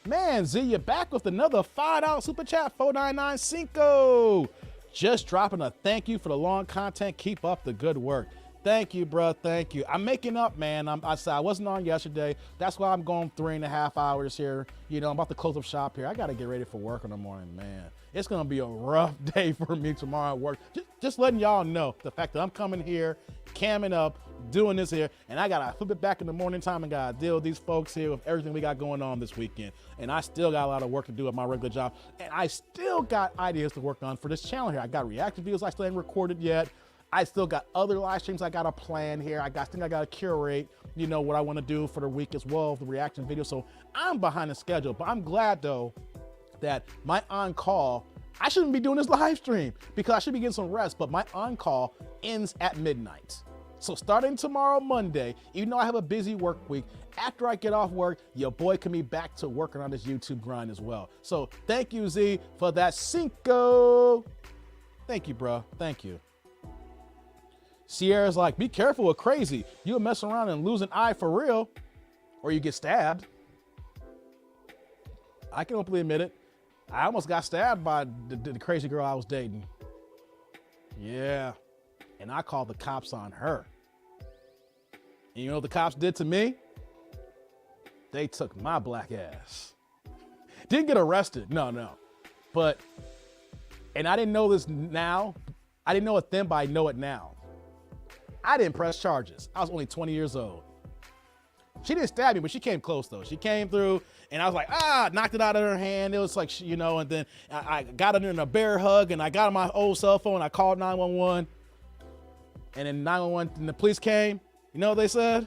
Man, Z, you're back with another $5 super chat, 499 Cinco. Just dropping a thank you for the long content. Keep up the good work. Thank you, bro. Thank you. I'm making up, man. I said I wasn't on yesterday. That's why I'm going 3.5 hours here. You know, I'm about to close up shop here. I got to get ready for work in the morning, man. It's going to be a rough day for me tomorrow at work. Just letting y'all know the fact that I'm coming here, camming up, doing this here, and I got to flip it back in the morning time and got to deal with these folks here with everything we got going on this weekend. And I still got a lot of work to do at my regular job. And I still got ideas to work on for this channel here. I got reactive videos I still ain't recorded yet. I still got other live streams I got to plan here. I got to curate, you know, what I want to do for the week as well, the reaction video. So I'm behind the schedule, but I'm glad though that my on-call, I shouldn't be doing this live stream because I should be getting some rest, but my on-call ends at midnight. So starting tomorrow, Monday, even though I have a busy work week, after I get off work, your boy can be back to working on this YouTube grind as well. So thank you, Z, for that Cinco. Thank you, bro. Thank you. Sierra's like, be careful with crazy. You'll mess around and lose an eye for real, or you get stabbed. I can openly admit it. I almost got stabbed by the crazy girl I was dating. Yeah. And I called the cops on her. And you know what the cops did to me? They took my black ass. Didn't get arrested, no. But, and I didn't know this now. I didn't know it then, but I know it now. I didn't press charges. I was only 20 years old. She didn't stab me, but she came close though. She came through and I was like, knocked it out of her hand. It was like, you know, and then I got her in a bear hug and I got on my old cell phone. I called 911 and then 911 and the police came. You know what they said?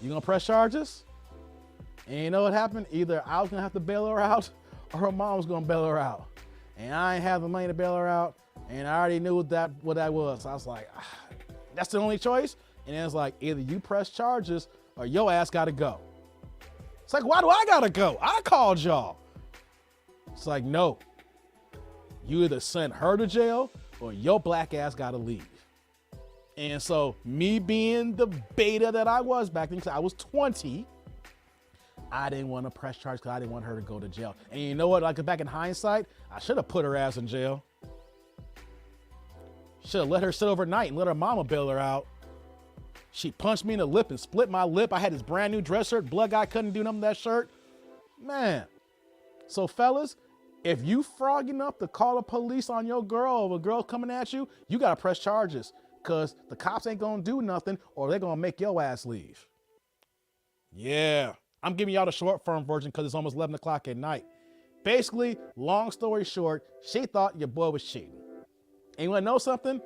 You gonna press charges? And you know what happened? Either I was gonna have to bail her out or her mom was gonna bail her out. And I ain't have the money to bail her out. And I already knew what that was. So I was like, that's the only choice. And then it's like, either you press charges or your ass gotta go. It's like, why do I gotta go? I called y'all. It's like, no. You either send her to jail or your black ass gotta leave. And so me being the beta that I was back then, because I was 20, I didn't want to press charges because I didn't want her to go to jail. And you know what? Like back in hindsight, I should have put her ass in jail. Should have let her sit overnight and let her mama bail her out. She punched me in the lip and split my lip. I had this brand new dress shirt. Blood guy couldn't do nothing to that shirt. Man. So fellas, if you frogging up to call the police on your girl or a girl coming at you, you got to press charges because the cops ain't going to do nothing or they're going to make your ass leave. Yeah. I'm giving y'all the short form version because it's almost 11 o'clock at night. Basically, long story short, she thought your boy was cheating. And you want to know something?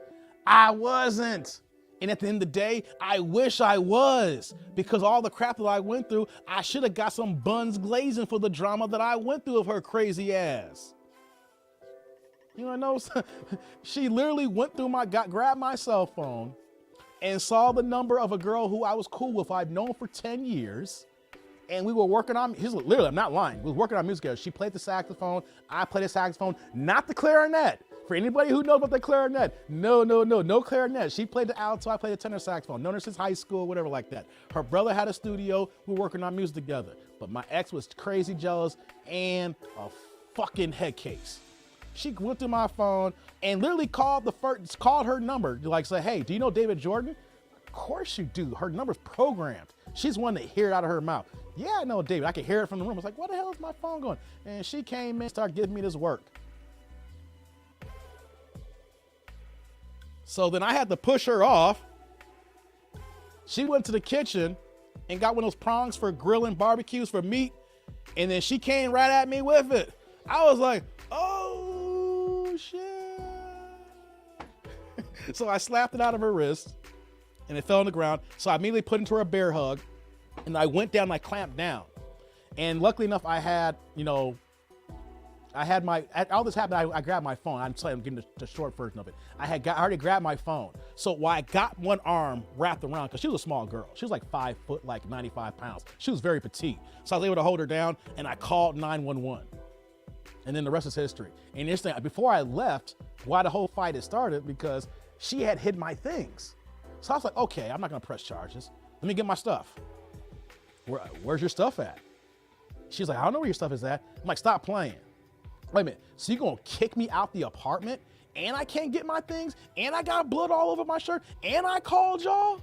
I wasn't. And at the end of the day, I wish I was, because all the crap that I went through, I should have got some buns glazing for the drama that I went through of her crazy ass. You want to know? She literally went through grabbed my cell phone and saw the number of a girl who I was cool with, I've known for 10 years. And we were working on, literally, I'm not lying. We were working on music together. She played the saxophone. I played the saxophone, not the clarinet. For anybody who knows about the clarinet, no clarinet. She played the alto, I played the tenor saxophone. Known her since high school, whatever like that. Her brother had a studio, we were working on music together. But my ex was crazy jealous and a fucking head case. She went through my phone and literally called her number to like say, hey, do you know David Jordan? Of course you do. Her number's programmed. She's one to hear it out of her mouth. Yeah, I know David. I could hear it from the room. I was like, what the hell is my phone going? And she came in and started giving me this work. So then I had to push her off. She went to the kitchen and got one of those prongs for grilling barbecues for meat. And then she came right at me with it. I was like, oh shit. So I slapped it out of her wrist and it fell on the ground. So I immediately put into her a bear hug and I went down and I clamped down. And luckily enough, I had, all this happened, I grabbed my phone. I'm giving the short version of it. I already grabbed my phone. So while I got one arm wrapped around, because she was a small girl. She was like 5 foot, like 95 pounds. She was very petite. So I was able to hold her down and I called 911. And then the rest is history. And this thing, before I left, why the whole fight had started, because she had hid my things. So I was like, okay, I'm not gonna press charges. Let me get my stuff. Where's your stuff at? She's like, I don't know where your stuff is at. I'm like, stop playing. Wait a minute, so you gonna kick me out the apartment and I can't get my things, and I got blood all over my shirt, and I called y'all.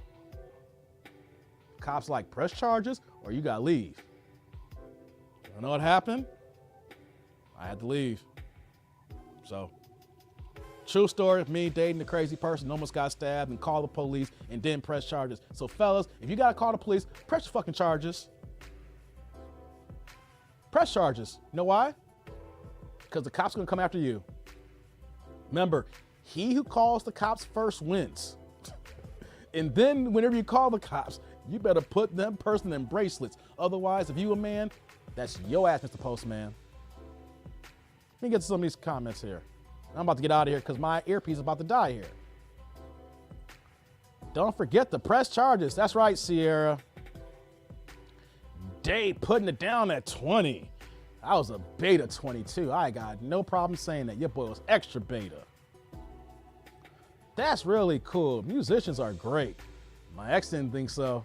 Cops like, press charges or you gotta leave. You know what happened? I had to leave. So, true story of me dating a crazy person, almost got stabbed and called the police and didn't press charges. So fellas, if you gotta call the police, press your fucking charges. Press charges. You know why? Because the cops are gonna come after you. Remember, he who calls the cops first wins. And then whenever you call the cops, you better put them person in bracelets. Otherwise, if you a man, that's your ass, Mr. Postman. Let me get to some of these comments here. I'm about to get out of here because my earpiece is about to die here. Don't forget to press charges. That's right, Sierra. Dave putting it down at 20. I was a beta 22. I got no problem saying that. Your boy was extra beta. That's really cool. Musicians are great. My ex didn't think so.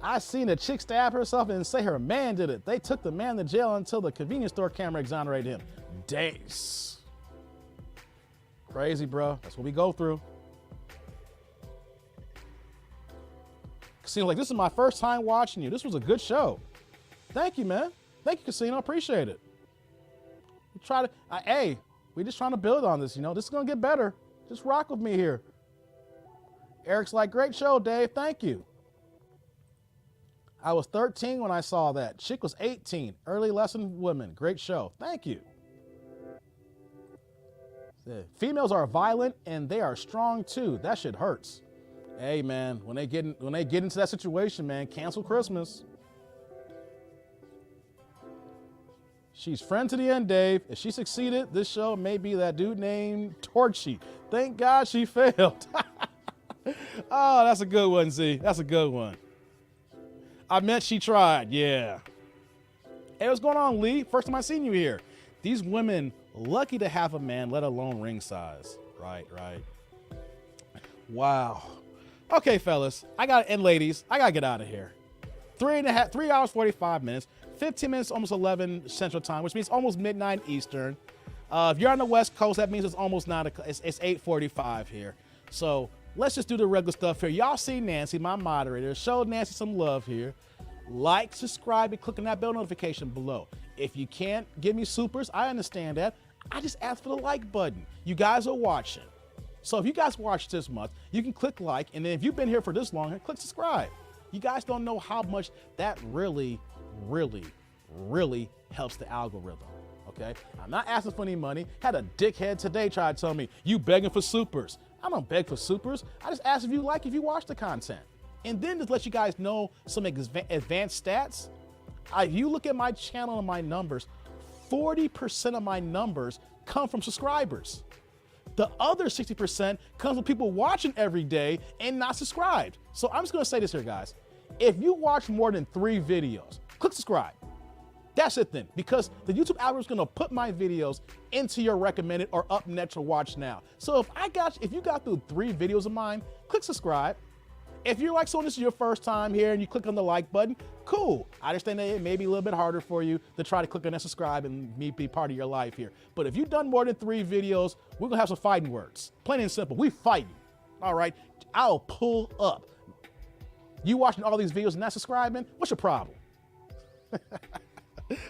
I seen a chick stab herself and say her man did it. They took the man to jail until the convenience store camera exonerated him. Days. Crazy, bro. That's what we go through. Casino, like, this is my first time watching you. This was a good show. Thank you, man. Thank you, Casino. Appreciate it. We try to, hey, we just trying to build on this, you know. This is gonna get better. Just rock with me here. Eric's like, great show, Dave. Thank you. I was 13 when I saw that. Chick was 18. Early lesson women. Great show. Thank you. Females are violent and they are strong too. That shit hurts. Hey man, when they get into that situation, man, cancel Christmas. She's friend to the end, Dave. If she succeeded, this show may be that dude named Torchy. Thank God she failed. Oh, that's a good one, Z. That's a good one. I meant she tried, yeah. Hey, what's going on, Lee? First time I seen you here. These women lucky to have a man, let alone ring size. Right. Wow. Okay, fellas, and ladies, I gotta get out of here. 3 hours, 45 minutes, 15 minutes, almost 11 Central Time, which means almost midnight Eastern. If you're on the West Coast, that means it's almost it's 8:45 here. So let's just do the regular stuff here. Y'all see Nancy, my moderator. Show Nancy some love here. Like, subscribe, and click on that bell notification below. If you can't give me supers, I understand that. I just ask for the like button. You guys are watching. So if you guys watch this much, you can click like, and then if you've been here for this long, click subscribe. You guys don't know how much that really helps the algorithm, okay? I'm not asking for any money. Had a dickhead today try to tell me, you begging for supers. I don't beg for supers. I just ask if you watch the content. And then just let you guys know some advanced stats. If you look at my channel and my numbers, 40% of my numbers come from subscribers. The other 60% comes from people watching every day and not subscribed. So I'm just gonna say this here, guys. If you watch more than 3 videos, click subscribe. That's it then, because the YouTube algorithm is gonna put my videos into your recommended or up next or watch now. So if you got through 3 videos of mine, click subscribe. If you're like, so this is your first time here and you click on the like button, cool. I understand that it may be a little bit harder for you to try to click on that subscribe and me be part of your life here. But if you've done more than 3 videos, we're gonna have some fighting words. Plain and simple, we fighting, all right? I'll pull up. You watching all these videos and not subscribing, what's your problem?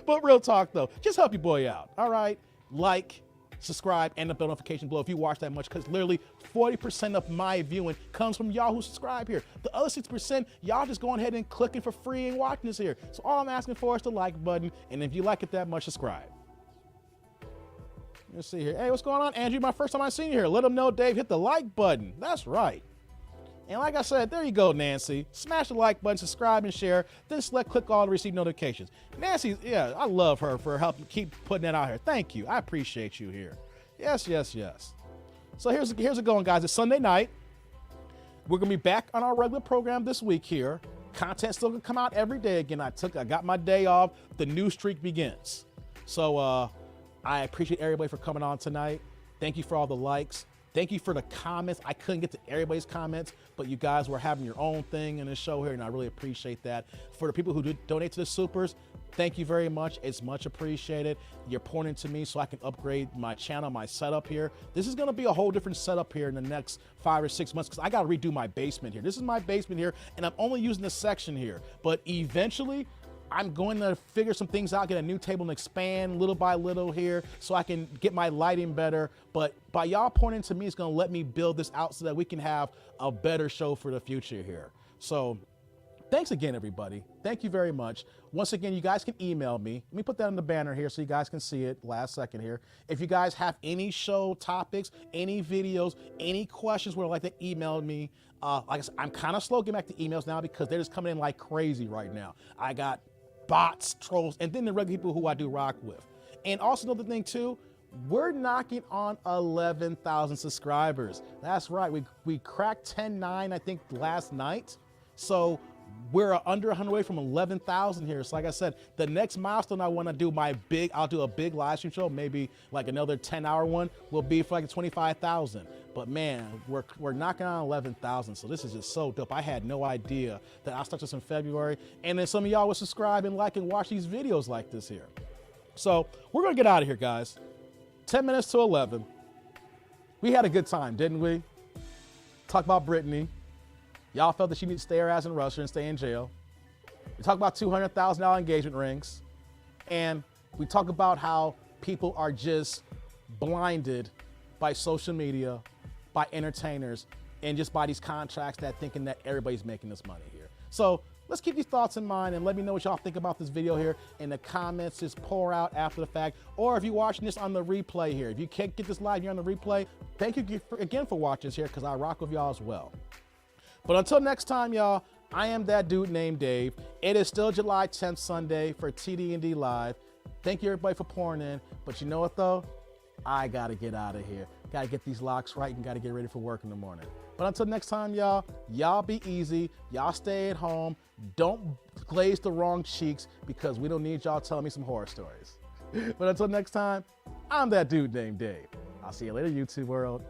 But real talk though, just help your boy out, all right? Like, subscribe, and the bell notification below if you watch that much, because literally 40% of my viewing comes from y'all who subscribe here. The other 6%, y'all just going ahead and clicking for free and watching this here. So all I'm asking for is the like button, and if you like it that much, subscribe. Let's see here. Hey, what's going on, Andrew? My first time I seen you here. Let them know, Dave, hit the like button. That's right. And like I said, there you go, Nancy. Smash the like button, subscribe, and share. Then select click all to receive notifications. Nancy, yeah, I love her for helping keep putting that out here. Thank you. I appreciate you here. Yes. So here's it going, guys. It's Sunday night. We're gonna be back on our regular program this week here. Content still gonna come out every day again. I got my day off. The new streak begins. So I appreciate everybody for coming on tonight. Thank you for all the likes. Thank you for the comments. I couldn't get to everybody's comments, but you guys were having your own thing in the show here, and I really appreciate that. For the people who donate to the supers, Thank you very much. It's much appreciated. You're pointing to me so I can upgrade my channel, my setup here. This is gonna be a whole different setup here in the next 5 or 6 months because I gotta redo my basement here. This is my basement here, and I'm only using this section here. But eventually, I'm going to figure some things out, get a new table and expand little by little here so I can get my lighting better. But by y'all pointing to me, it's gonna let me build this out so that we can have a better show for the future here. So thanks again, everybody. Thank you very much. Once again, you guys can email me. Let me put that on the banner here so you guys can see it last second here. If you guys have any show topics, any videos, any questions, would like to email me. Like I said, I'm kind of slow getting back to emails now because they're just coming in like crazy right now. I got bots, trolls, and then the regular people who I do rock with. And also another thing too, we're knocking on 11,000 subscribers. That's right, we cracked 10.9 I think last night. So we're under 100 away from 11,000 here. So like I said, the next milestone I want to do I'll do a big live stream show, maybe like another 10-hour one, will be for like 25,000. But man, we're knocking on 11,000. So this is just so dope. I had no idea that I'll start this in February. And then some of y'all will subscribe and like and watch these videos like this here. So we're gonna get out of here, guys. 10 minutes to 11. We had a good time, didn't we? Talk about Brittany. Y'all felt that she needed to stay her ass in Russia and stay in jail. We talk about $200,000 engagement rings. And we talk about how people are just blinded by social media, by entertainers, and just by these contracts that thinking that everybody's making this money here. So let's keep these thoughts in mind and let me know what y'all think about this video here in the comments. Just pour out after the fact. Or if you're watching this on the replay here, if you can't get this live, you're on the replay, thank you again for watching this here because I rock with y'all as well. But until next time, y'all, I am that dude named Dave. It is still July 10th, Sunday for TDND Live. Thank you, everybody, for pouring in. But you know what, though? I got to get out of here. Got to get these locks right and got to get ready for work in the morning. But until next time, y'all be easy. Y'all stay at home. Don't glaze the wrong cheeks because we don't need y'all telling me some horror stories. But until next time, I'm that dude named Dave. I'll see you later, YouTube world.